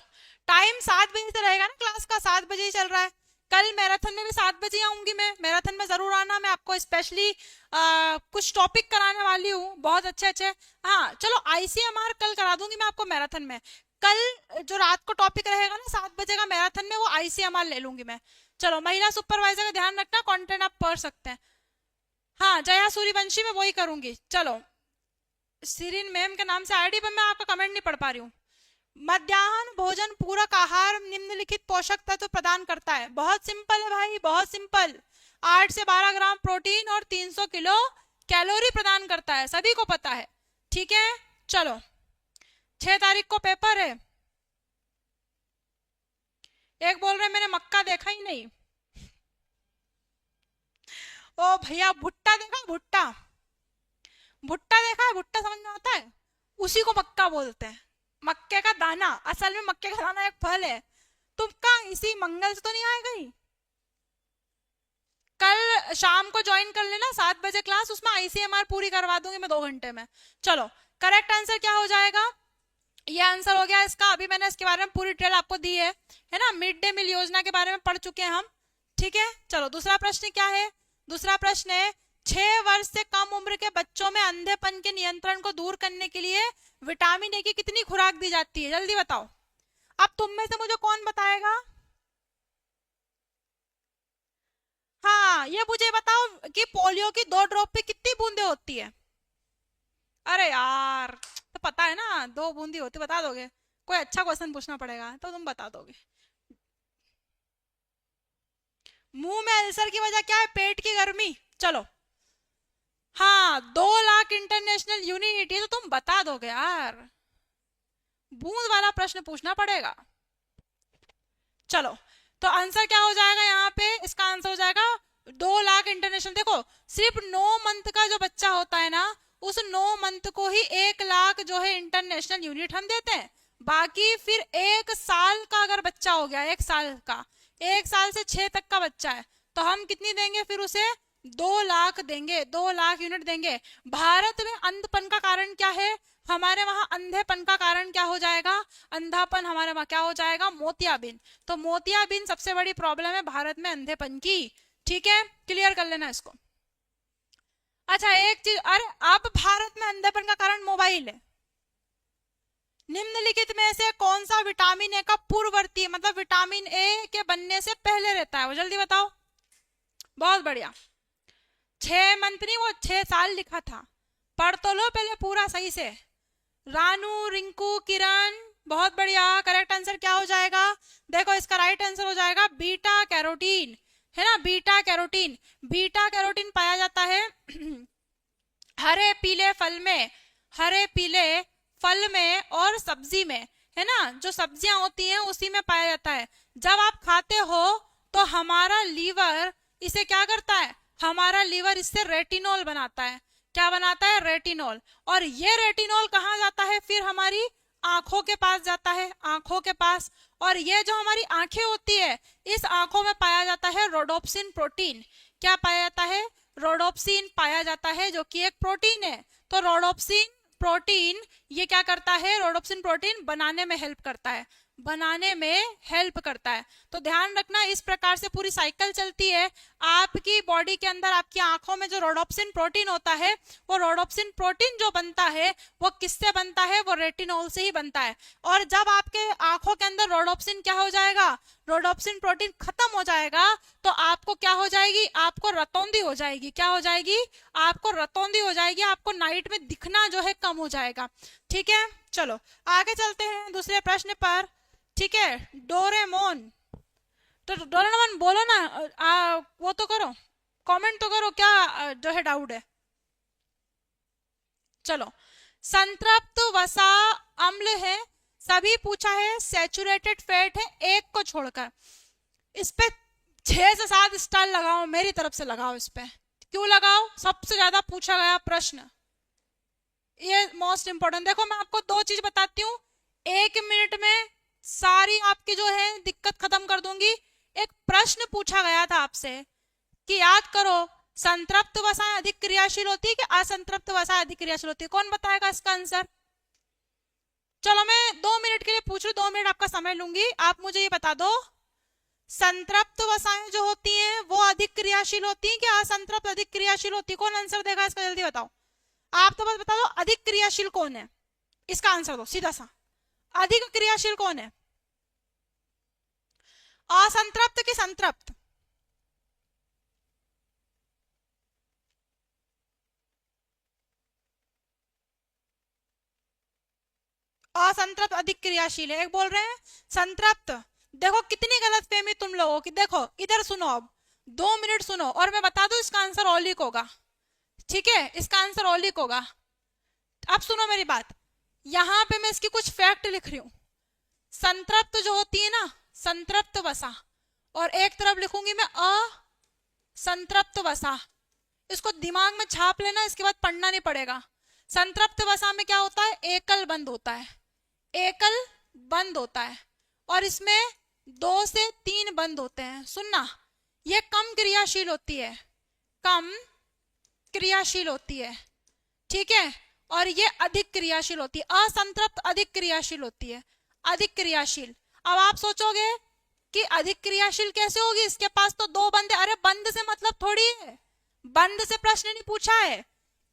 Speaker 1: टाइम 7 बजे से रहेगा ना, क्लास का 7 बजे ही चल रहा है। कल मैराथन में भी 7 बजे आऊंगी मैं, मैराथन में जरूर आना, मैं आपको स्पेशली कुछ टॉपिक कराने वाली हूँ बहुत अच्छे अच्छे। हाँ चलो, आईसीएमआर कल करा दूंगी मैं आपको मैराथन में। कल जो रात को टॉपिक रहेगा ना 7 बजे का मैराथन में, वो आईसीएमआर ले लूंगी मैं। चलो, महिला सुपरवाइजर का ध्यान रखना, कंटेंट आप पढ़ सकते हैं। हाँ, जया सूर्यवंशी में वही करूंगी। चलो, सीरीन मैम के नाम से आईडी पर मैं आपका कमेंट नहीं पढ़ पा रही हूँ। मध्याह्न भोजन पूरक आहार निम्नलिखित पोषक तत्व प्रदान करता है। बहुत सिंपल है भाई, बहुत सिंपल। 8 से 12 ग्राम प्रोटीन और 300 किलो कैलोरी प्रदान करता है, सभी को पता है। ठीक है, चलो 6 तारीख को पेपर है। एक बोल रहे मैंने मक्का देखा ही नहीं। ओ भैया, भुट्टा देखा? भुट्टा, भुट्टा देखा है? भुट्टा समझ में आता है? उसी को मक्का बोलते हैं, मक्के का दाना। असल में मक्के का दाना एक फल है। तुम का इसी मंगल से तो नहीं आएगा ही? कल शाम को ज्वाइन कर लेना 7 बजे क्लास, उसमें आईसीएमआर पूरी करवा दूंगी मैं 2 घंटे में। चलो, करेक्ट आंसर क्या हो जाएगा? ये आंसर हो गया इसका। अभी मैंने इसके बारे में पूरी डिटेल आपको दी है ना, मिड डे मील योजना के बारे में पढ़ चुके हैं हम। ठीक है, चलो दूसरा प्रश्न क्या है? दूसरा प्रश्न है, 6 वर्ष से कम उम्र के बच्चों में अंधेपन के नियंत्रण को दूर करने के लिए विटामिन ए की कितनी खुराक दी जाती है? जल्दी बताओ। अब तुम में से मुझे कौन बताएगा? हाँ, ये मुझे बताओ कि पोलियो की 2 ड्रॉप पे कितनी बूंदे होती है? अरे यार, तो पता है ना, 2 बूंदी होती, बता दोगे? कोई अच्छा क्वेश्चन पूछना पड़ेगा तो तुम बता दोगे। मुंह में अल्सर की वजह क्या है? पेट की गर्मी। चलो, हाँ 2 लाख इंटरनेशनल यूनिट, ये तो तुम बता दोगे यार। बूंद वाला प्रश्न पूछना पड़ेगा। चलो, तो आंसर क्या हो जाएगा यहाँ पे? इसका आंसर हो जाएगा 2 लाख इंटरनेशनल। देखो, सिर्फ 9 मंथ का जो बच्चा होता है ना, उस 9 मंथ को ही 1 लाख जो है इंटरनेशनल यूनिट हम देते हैं। बाकी फिर 1 साल का अगर बच्चा हो गया, 1 साल का, 1 साल से 6 तक का बच्चा है, तो हम कितनी देंगे फिर उसे? 2 लाख देंगे, 2 लाख यूनिट देंगे। भारत में अंधपन का कारण क्या है? हमारे वहां अंधेपन का कारण क्या हो जाएगा? अंधापन हमारे वहां क्या हो जाएगा? मोतियाबिंद। तो मोतियाबिंद सबसे बड़ी प्रॉब्लम है भारत में अंधेपन की। ठीक है, क्लियर कर लेना इसको। अच्छा, एक चीज, अरे अब भारत में अंधेपन का कारण मोबाइल है। निम्नलिखित में से कौन सा विटामिन ए का पूर्ववर्ती, मतलब विटामिन ए के बनने से पहले रहता है? वो जल्दी बताओ। बहुत बढ़िया, 6 मंथ नहीं, वो 6 साल लिखा था। पढ़ तो लो पहले पूरा सही से। रानू, रिंकू, किरण, बहुत बढ़िया। करेक्ट आंसर क्या हो जाएगा? देखो, इसका राइट आंसर हो जाएगा बीटा कैरोटीन, है ना, बीटा कैरोटीन। बीटा कैरोटीन पाया जाता है हरे पीले फल में, हरे पीले फल में और सब्जी में, है ना, जो सब्जियां होती हैं उसी में पाया जाता है। जब आप खाते हो तो हमारा लीवर इसे क्या करता है? हमारा लीवर इससे रेटिनॉल बनाता है। क्या बनाता है? रेटिनॉल। और ये रेटिनॉल कहाँ जाता है? फिर हमारी आंखों के पास जाता है, आंखों के पास। और ये जो हमारी आंखें होती है, इस आंखों में पाया जाता है रोडोप्सिन प्रोटीन। क्या पाया जाता है? रोडोप्सिन पाया जाता है, जो कि एक प्रोटीन है। तो रोडोप्सिन प्रोटीन ये क्या करता है? रोडोप्सिन प्रोटीन बनाने में हेल्प करता है, बनाने में हेल्प करता है। तो ध्यान रखना, इस प्रकार से पूरी साइकिल चलती है। आपकी बॉडी के अंदर, आपकी आंखों में जो रोडोप्सिन प्रोटीन होता है, वो रोडोप्सिन प्रोटीन जो बनता है वो किससे बनता है? वो रेटिनॉल से ही बनता है। और जब आपके आंखों के अंदर रोडोप्सिन क्या हो जाएगा? रोडोप्सिन प्रोटीन खत्म हो जाएगा, तो आपको क्या हो जाएगी? आपको रतौंधी हो जाएगी। क्या हो जाएगी? आपको रतौंधी हो जाएगी, आपको नाइट में दिखना जो है कम हो जाएगा। ठीक है, चलो आगे चलते हैं दूसरे प्रश्न पर। ठीक है, डोरेमोन, तो डोरेमोन बोलो ना, वो तो करो, कमेंट तो करो, क्या जो है डाउट है? चलो, संतृप्त वसा अम्ल है, सभी पूछा है, सैचुरेटेड फैट है, एक को छोड़कर। इस पे 6 से 7 स्टार लगाओ, मेरी तरफ से लगाओ इस पे। क्यों लगाओ? सबसे ज्यादा पूछा गया प्रश्न, ये मोस्ट इंपोर्टेंट। देखो, मैं आपको 2 चीज बताती हूँ, 1 मिनट में सारी आपकी जो है दिक्कत खत्म कर दूंगी। एक प्रश्न पूछा गया था आपसे कि याद करो, संतृप्त वसाएं अधिक क्रियाशील होती है कि असंतृप्त वसाएं अधिक क्रियाशील होती है? कौन बताएगा इसका आंसर? चलो मैं 2 मिनट के लिए पूछ रही हूँ, 2 मिनट आपका समय लूंगी। आप मुझे ये बता दो, संतृप्त वसाएं जो होती हैं वो अधिक क्रियाशील होती हैं क्या असंतृप्त अधिक क्रियाशील होती है? कौन आंसर देगा इसका, जल्दी बताओ। आप तो बस बता दो अधिक क्रियाशील कौन है, इसका आंसर दो सीधा सा। अधिक क्रियाशील कौन है, असंतृप्त कि संतृप्त? असंतृप्त अधिक क्रियाशील है, एक बोल रहे हैं संतृप्त। देखो कितनी गलतफहमी तुम लोगों की। देखो इधर सुनो, अब 2 मिनट सुनो और मैं बता दूं इसका आंसर ओलिक होगा। ठीक है, इसका आंसर ओलिक होगा। अब सुनो मेरी बात, यहां पे मैं इसकी कुछ फैक्ट लिख रही हूं। संतृप्त जो होती है ना, संतृप्त वसा, और एक तरफ लिखूंगी मैं असंतृप्त वसा। इसको दिमाग में छाप लेना, इसके बाद पढ़ना नहीं पड़ेगा। संतृप्त वसा में क्या होता है, एकल बंद होता है, एकल बंद होता है, और इसमें 2 से 3 बंद होते हैं। सुनना, ये कम क्रियाशील होती है, कम क्रियाशील होती है, ठीक है, और ये अधिक क्रियाशील होती है। असंतृप्त अधिक क्रियाशील होती है, अधिक क्रियाशील। अब आप सोचोगे कि अधिक क्रियाशील कैसे होगी, इसके पास तो 2 बंद है। अरे बंद से मतलब थोड़ी है, बंद से प्रश्न नहीं पूछा है।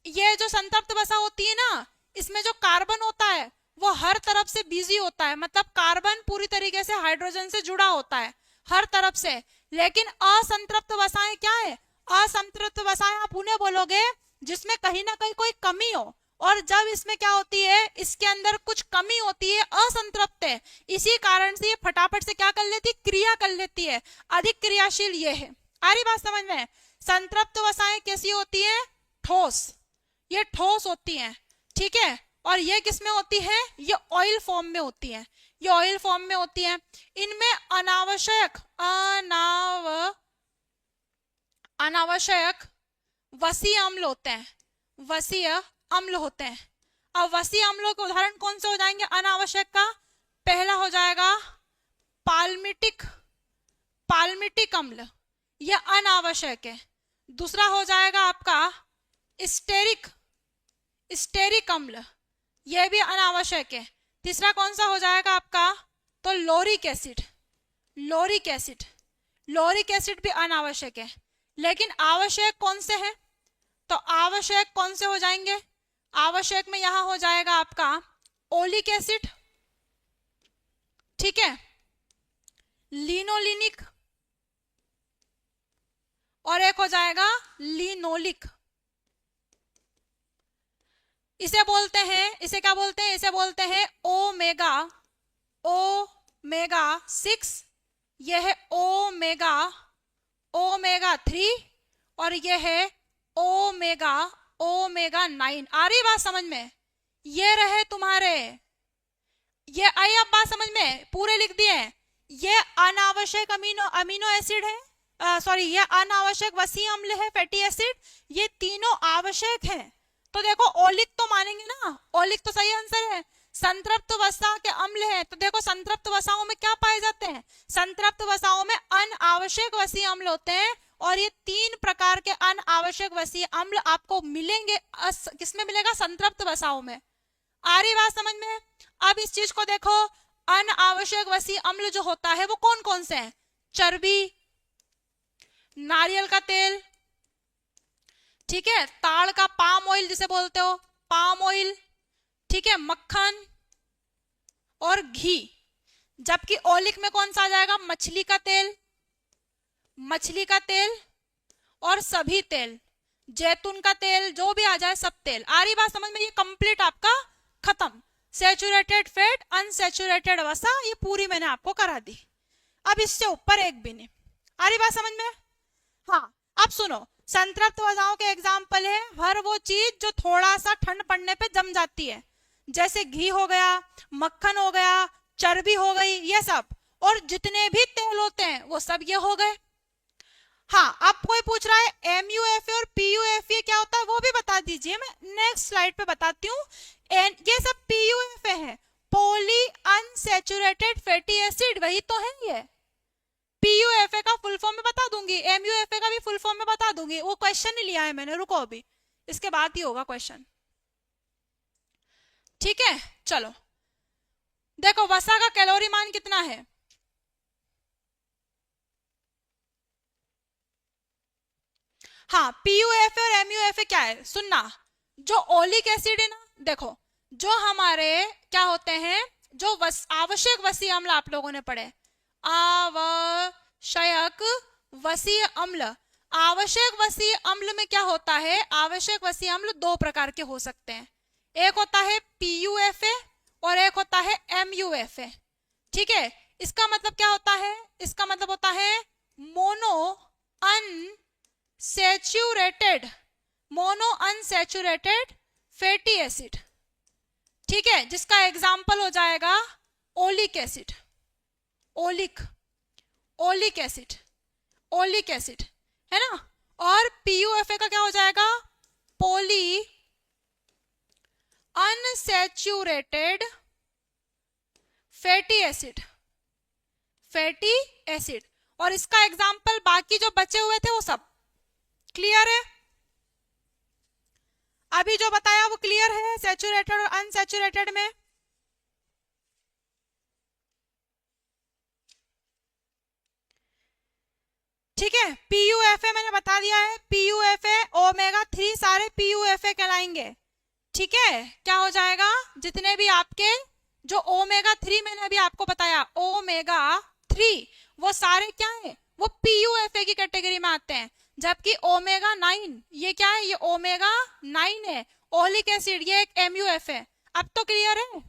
Speaker 1: ये जो संतृप्त वसा होती है ना, इसमें जो कार्बन होता है वो हर तरफ से बिजी होता है, मतलब कार्बन पूरी तरीके से हाइड्रोजन से जुड़ा होता है हर तरफ से। लेकिन असंतृप्त वसाएं क्या है, असंतृप्त वसाएं आप उन्हें बोलोगे जिसमें कहीं ना कहीं कोई कमी हो, और जब इसमें क्या होती है, इसके अंदर कुछ कमी होती है, असंतृप्त है, इसी कारण से ये फटाफट से क्या कर लेती है, क्रिया कर लेती है, अधिक क्रियाशील ये है। आ रही बात समझ में? संतृप्त वसाएं कैसी होती है, ठोस, ये ठोस होती हैं, ठीक है, और ये किसमें होती है, ये ऑयल फॉर्म में होती है, ये ऑयल फॉर्म में होती है। इनमें अनावश्यक अनावश्यक वसीय अम्ल होते हैं, वसीय अम्ल होते हैं। अब वसीय अम्लों के उदाहरण कौन से हो जाएंगे अनावश्यक का? पहला हो जाएगा पाल्मिटिक, पाल्मिटिक अम्ल, यह अनावश्यक है। दूसरा हो जाएगा आपका स्टेरिक, स्टेरिक अम्ल, यह भी अनावश्यक है। तीसरा कौन सा हो जाएगा आपका, तो Lorik acid, Lorik acid, Lorik acid भी अनावश्यक है। लेकिन आवश्यक कौन से हैं, तो आवश्यक कौन से हो जाएंगे, आवश्यक में यहां हो जाएगा आपका ओलिक एसिड, ठीक है, लिनोलिनिक, और एक हो जाएगा लिनोलिक। इसे बोलते हैं, इसे क्या बोलते हैं, इसे बोलते हैं ओमेगा, ओमेगा 6, यह है ओमेगा, ओमेगा 3, और यह है ओमेगा, ओमेगा 9। आ रही बात समझ में? ये रहे तुम्हारे, ये आई अब बात समझ में, पूरे लिख दिए। ये अनावश्यक अमीनो एसिड है, सॉरी ये अनावश्यक वसीय अम्ल है, फैटी एसिड, ये तीनों आवश्यक हैं। तो देखो ओलिक तो मानेंगे ना, ओलिक तो सही आंसर है। संतृप्त वसा के अम्ल है, तो देखो संतृप्त वसाओं में क्या पाए जाते हैं, संतृप्त वसाओं में अनावश्यक वसीय अम्ल होते हैं, और ये 3 प्रकार के अनावश्यक वसीय अम्ल आपको मिलेंगे, किसमें मिलेगा, संतृप्त वसाओं में। आ रही बात समझ में? अब इस चीज को देखो, अनावश्यक वसीय अम्ल जो होता है वो कौन कौन से हैं, चर्बी, नारियल का तेल, ठीक है, ताड़ का पाम ऑयल जिसे बोलते हो, पाम ऑयल, ठीक है, मक्खन और घी। जबकि ओलिक में कौन सा आ जाएगा, मछली का तेल, मछली का तेल और सभी तेल, जैतून का तेल, जो भी आ जाए सब तेल। आ रही बात समझ में? ये कंप्लीट आपका खत्म, सैचुरेटेड फैट, अनसैचुरेटेड वसा, ये पूरी मैंने आपको करा दी। अब इससे ऊपर एक भी नहीं। आ रही बात समझ में? हाँ, अब सुनो, संतृप्त वसाओं के एग्जाम्पल है हर वो चीज जो थोड़ा सा ठंड पड़ने पे जम जाती है, जैसे घी हो गया, मक्खन हो गया, चर्बी हो गई, ये सब, और जितने भी तेल होते हैं वो सब ये हो गए। हाँ, अब कोई पूछ रहा है MUFA और PUFA क्या होता है, वो भी बता दीजिए, मैं नेक्स्ट स्लाइड पे बताती हूँ। ये सब PUFA है, पॉली अनसैचुरेटेड फैटी एसिड, वही तो है ये। PUFA का फुल फॉर्म में बता दूंगी, MUFA का भी फुल फॉर्म में बता दूंगी, वो क्वेश्चन ही लिया है मैंने, रुको अभी इसके बाद ही होगा क्वेश्चन, ठीक है। चलो देखो वसा का कैलोरी मान कितना है, हाँ पीयूएफए और एमयूएफए क्या है सुनना, जो ओलिक एसिड है ना, देखो जो हमारे क्या होते हैं, जो आवश्यक वसीय अम्ल आप लोगों ने पढ़े, आवश्यक वसीय अम्ल, आवश्यक वसीय अम्ल में क्या होता है, आवश्यक वसीय अम्ल दो प्रकार के हो सकते हैं, एक होता है पीयूएफए और एक होता है एमयूएफए, ठीक है। इसका मतलब क्या होता है, इसका मतलब होता है mono unsaturated, mono unsaturated fatty acid, ठीक है, जिसका एग्जाम्पल हो जाएगा oleic acid, oleic, oleic acid, oleic acid है ना। और पीयूएफए का क्या हो जाएगा, poly unsaturated fatty acid, fatty acid. और इसका एग्जाम्पल बाकी जो बचे हुए थे वो सब क्लियर है, अभी जो बताया वो क्लियर है सैचुरेटेड और अनसैचुरेटेड में। ठीक है, पीयूएफए मैंने बता दिया है, पीयूएफए ओमेगा 3 सारे पीयूएफए कहलाएंगे, ठीक है। क्या हो जाएगा, जितने भी आपके जो ओमेगा 3 मैंने अभी आपको बताया, ओमेगा 3 वो सारे क्या है, वो पीयूएफए की कैटेगरी में आते हैं। जबकि ओमेगा 9 ये क्या है, ये ओमेगा 9 है, ओलिक एसिड ये एक एमयूएफ है। अब तो क्लियर है,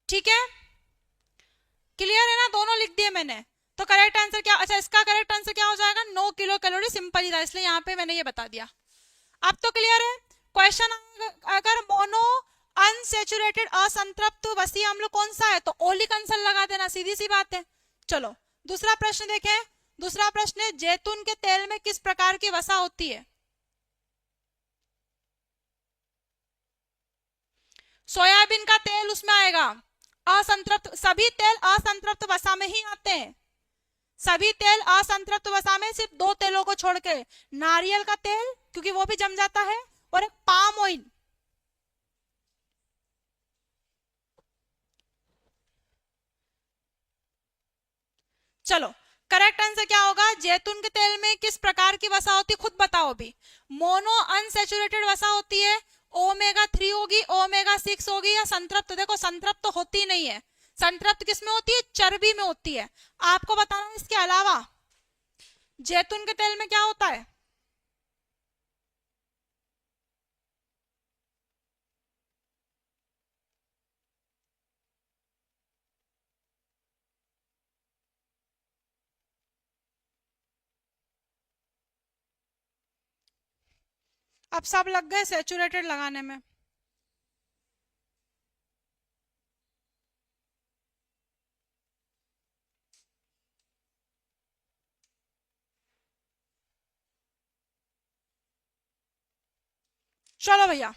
Speaker 1: ठीक है, क्लियर है ना, दोनों लिख दिए मैंने। तो करेक्ट आंसर क्या, अच्छा इसका करेक्ट आंसर क्या हो जाएगा, 9 किलो कैलोरी, सिंपल ही था इसलिए यहाँ पे मैंने ये बता दिया। अब तो क्लियर है। क्वेश्चन अगर मोनो अनसैचुरेटेड असंतृप्त वसीय अम्ल कौन सा है, तो ओलिक आंसर लगा देना, सीधी सी बात है। चलो दूसरा प्रश्न देखें, दूसरा प्रश्न है जैतून के तेल में किस प्रकार की वसा होती है, सोयाबीन का तेल उसमें आएगा, असंतृप्त, सभी तेल असंतृप्त वसा में ही आते हैं, सभी तेल असंतृप्त वसा में, सिर्फ दो तेलों को छोड़ के, नारियल का तेल क्योंकि वो भी जम जाता है, और एक पाम ऑयल। चलो करेक्ट आंसर क्या होगा, जैतून के तेल में किस प्रकार की वसा होती है, खुद बताओ अभी। मोनो अनसैचुरेटेड वसा होती है, ओमेगा 3 होगी, ओमेगा 6 होगी, या संतृप्त, देखो संतृप्त तो होती नहीं है, संतृप्त किस में होती है, चर्बी में होती है। आपको बताना इसके अलावा जैतून के तेल में क्या होता है, अब सब लग गए सैचुरेटेड लगाने में। चलो भैया,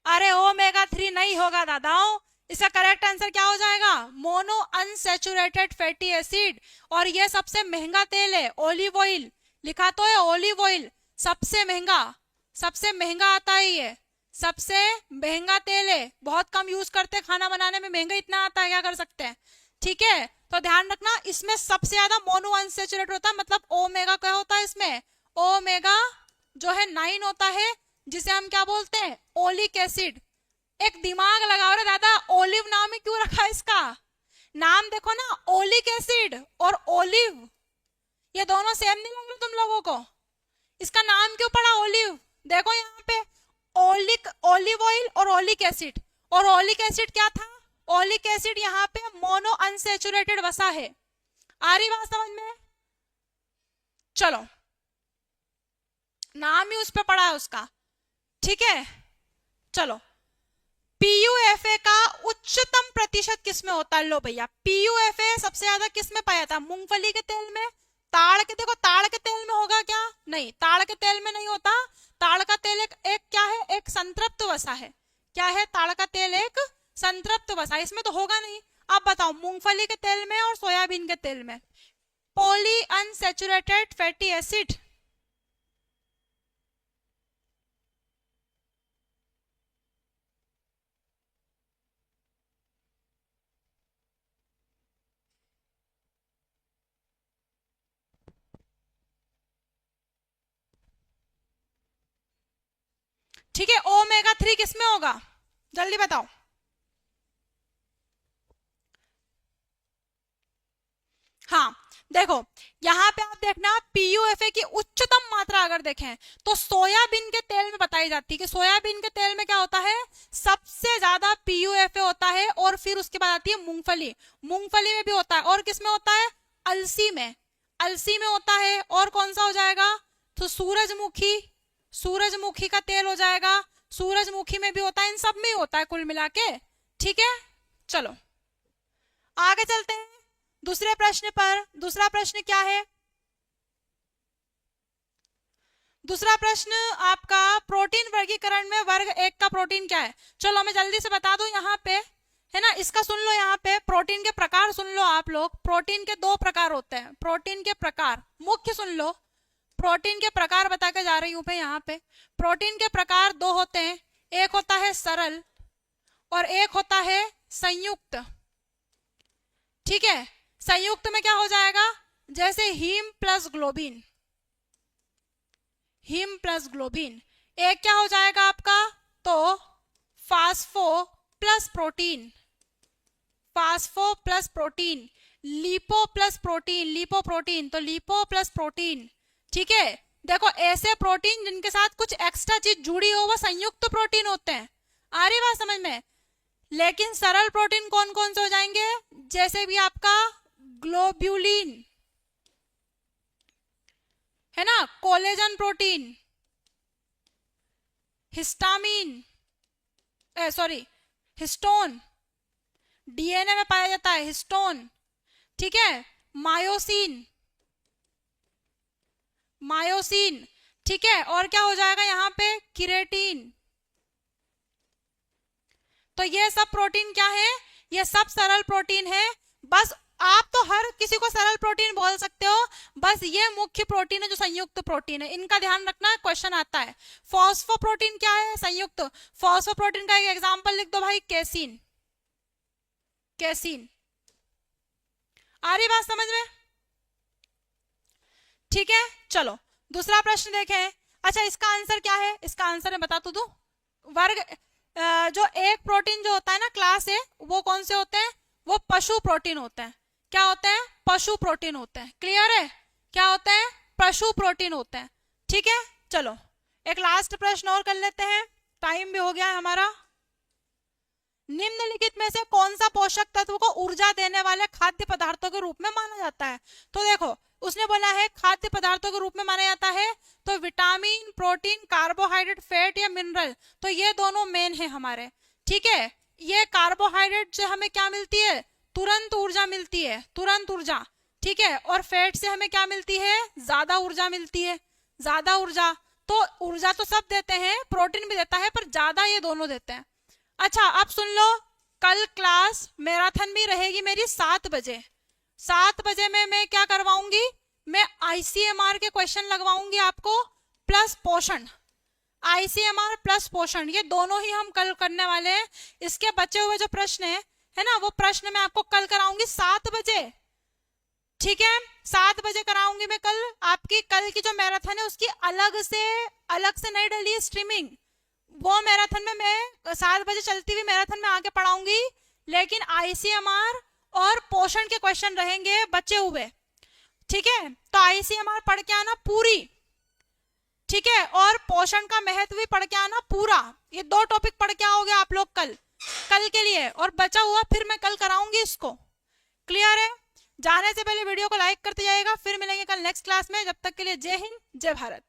Speaker 1: अरे ओमेगा 3 नहीं होगा दादाओं, इसका करेक्ट आंसर क्या हो जाएगा, मोनो अनसैचुरेटेड फैटी एसिड। और ये सबसे महंगा तेल है, ऑलिव ऑयल लिखा तो है, ऑलिव ऑयल सबसे महंगा, सबसे महंगा आता है, ये सबसे महंगा तेल है, बहुत कम यूज करते, खाना बनाने में महंगा इतना आता है, क्या कर सकते हैं, ठीक है। तो ध्यान रखना इसमें सबसे ज्यादा मोनो अनसैचुरेटेड होता है, मतलब ओमेगा क्या होता है इसमें, ओमेगा जो है 9 होता है, जिसे हम क्या बोलते हैं, ओलिक एसिड। एक दिमाग लगाओ रे दादा, ओलिव नाम ही क्यों रखा है इसका, नाम देखो ना, ओलिक एसिड और ओलिव ये दोनों सेम नहीं लग रहे तुम लोगों को, इसका नाम क्यों पड़ा ओलिव, देखो यहाँ पे ओलिक, ओलिव ऑयल और ओलिक एसिड, और ओलिक एसिड क्या था, ओलिक एसिड यहाँ पे मोनो अनसैचुरेटेड वसा है, आ रही बात समझ में। चलो नाम ही उस पे पड़ा है उसका, ठीक है। चलो पीयूएफए का उच्चतम प्रतिशत किसमें होता है, लो भैया पीयूएफए सबसे ज्यादा किसमें पाया था, मूंगफली के तेल में, ताड़ के, देखो ताड़ के तेल में होगा क्या, नहीं ताड़ के तेल में नहीं होता, ताड़ का तेल एक क्या है, एक संतृप्त वसा है, क्या है, ताड़ का तेल एक संतृप्त वसा, इसमें तो होगा नहीं। अब बताओ मूंगफली के तेल में और सोयाबीन के तेल में, पॉली अनसैचुरेटेड फैटी एसिड, ठीक है, ओमेगा 3 किसमें होगा, जल्दी बताओ। हाँ देखो, यहाँ पे आप देखना पीयूएफए की उच्चतम मात्रा अगर देखें तो सोयाबीन के तेल में बताई जाती है कि सोयाबीन के तेल में क्या होता है, सबसे ज्यादा पीयूएफए होता है। और फिर उसके बाद आती है मूंगफली, मूंगफली में भी होता है। और किसमें होता है, अलसी में, अलसी में होता है। और कौन सा हो जाएगा, तो सूरजमुखी, सूरजमुखी का तेल हो जाएगा, सूरजमुखी में भी होता है, इन सब में ही होता है कुल मिला के। ठीक है, चलो आगे चलते हैं दूसरे प्रश्न पर। दूसरा प्रश्न क्या है, दूसरा प्रश्न आपका प्रोटीन वर्गीकरण में वर्ग 1 का प्रोटीन क्या है। चलो मैं जल्दी से बता दूं यहाँ पे, है ना, इसका सुन लो। यहाँ पे प्रोटीन के प्रकार सुन लो आप लोग। प्रोटीन के 2 प्रकार होते हैं, प्रोटीन के प्रकार मुख्य सुन लो। प्रोटीन के प्रकार बता के जा रही हूं मैं यहाँ पे। प्रोटीन के प्रकार 2 होते हैं, एक होता है सरल और एक होता है संयुक्त। ठीक है, संयुक्त में क्या हो जाएगा, जैसे heme plus globin, heme plus globin. एक क्या हो जाएगा आपका, तो phospho plus protein, phospho plus protein. Lipo plus protein, lipo protein, तो लिपो प्लस प्रोटीन। ठीक है, देखो ऐसे प्रोटीन जिनके साथ कुछ एक्स्ट्रा चीज जुड़ी हो वो संयुक्त प्रोटीन होते हैं। आ रही बात समझ में। लेकिन सरल प्रोटीन कौन कौन से हो जाएंगे, जैसे भी आपका ग्लोब्यूलिन, है ना, collagen protein, histamine, sorry histone, DNA में पाया जाता है हिस्टोन। ठीक है, मायोसिन, मायोसिन। ठीक है, और क्या हो जाएगा यहाँ पे, किरेटिन। तो ये सब प्रोटीन क्या है, ये सब सरल प्रोटीन है। बस आप तो हर किसी को सरल प्रोटीन बोल सकते हो, बस ये मुख्य प्रोटीन है जो संयुक्त प्रोटीन है, इनका ध्यान रखना, क्वेश्चन आता है। फॉस्फोप्रोटीन क्या है, संयुक्त। फॉस्फोप्रोटीन का एक एग्जांपल लिख दो भाई, केसिन, केसिन। आ रही बात समझ में। ठीक है, चलो दूसरा प्रश्न देखें। अच्छा इसका आंसर क्या है, इसका आंसर मैं बता तो दूं। वर्ग जो एक प्रोटीन जो होता है ना क्लास ए, वो कौन से होते हैं, वो पशु प्रोटीन होते हैं। क्या होते हैं, पशु प्रोटीन होते हैं। क्लियर है, क्या होते हैं, पशु प्रोटीन होते हैं। ठीक है, चलो एक लास्ट प्रश्न और कर लेते हैं, टाइम भी हो गया है हमारा। निम्नलिखित में से कौन सा पोषक तत्व को ऊर्जा देने वाले खाद्य पदार्थों के रूप में माना जाता है। तो देखो उसने बोला है खाद्य पदार्थों के रूप में माना जाता है, तो विटामिन, प्रोटीन, कार्बोहाइड्रेट, फैट या मिनरल, तो ये दोनों मेन है हमारे। ठीक है, ये कार्बोहाइड्रेट से हमें क्या मिलती है, तुरंत ऊर्जा मिलती है, तुरंत ऊर्जा। ठीक है, और फैट से हमें क्या मिलती है, ज्यादा ऊर्जा मिलती है, ज्यादा ऊर्जा। तो ऊर्जा तो सब देते हैं, प्रोटीन भी देता है, पर ज्यादा ये दोनों देते हैं। अच्छा अब सुन लो, कल क्लास मैराथन भी रहेगी मेरी 7 बजे। 7 बजे में मैं क्या करवाऊंगी, मैं आईसीएमआर के क्वेश्चन लगवाऊंगी आपको, प्लस पोषण। आईसीएमआर प्लस पोषण, ये दोनों ही हम कल करने वाले हैं। इसके बचे हुए जो प्रश्न है ना, वो प्रश्न मैं आपको कल कराऊंगी 7 बजे। ठीक है, 7 बजे कराऊंगी मैं कल आपकी। कल की जो मैराथन है उसकी अलग से नहीं डली है स्ट्रीमिंग, वो मैराथन में मैं 7 बजे चलती हुई मैराथन में आके पढ़ाऊंगी। लेकिन आईसीएमआर और पोषण के क्वेश्चन रहेंगे बचे हुए। ठीक है, तो आईसीएमआर पढ़ के आना पूरी। ठीक है, और पोषण का महत्व भी पढ़ के आना पूरा। ये 2 टॉपिक पढ़ के आओगे आप लोग कल के लिए, और बचा हुआ फिर मैं कल कराऊंगी इसको। क्लियर है, जाने से पहले वीडियो को लाइक करते जाइएगा। फिर मिलेंगे कल नेक्स्ट क्लास में, जब तक के लिए जय हिंद जय भारत।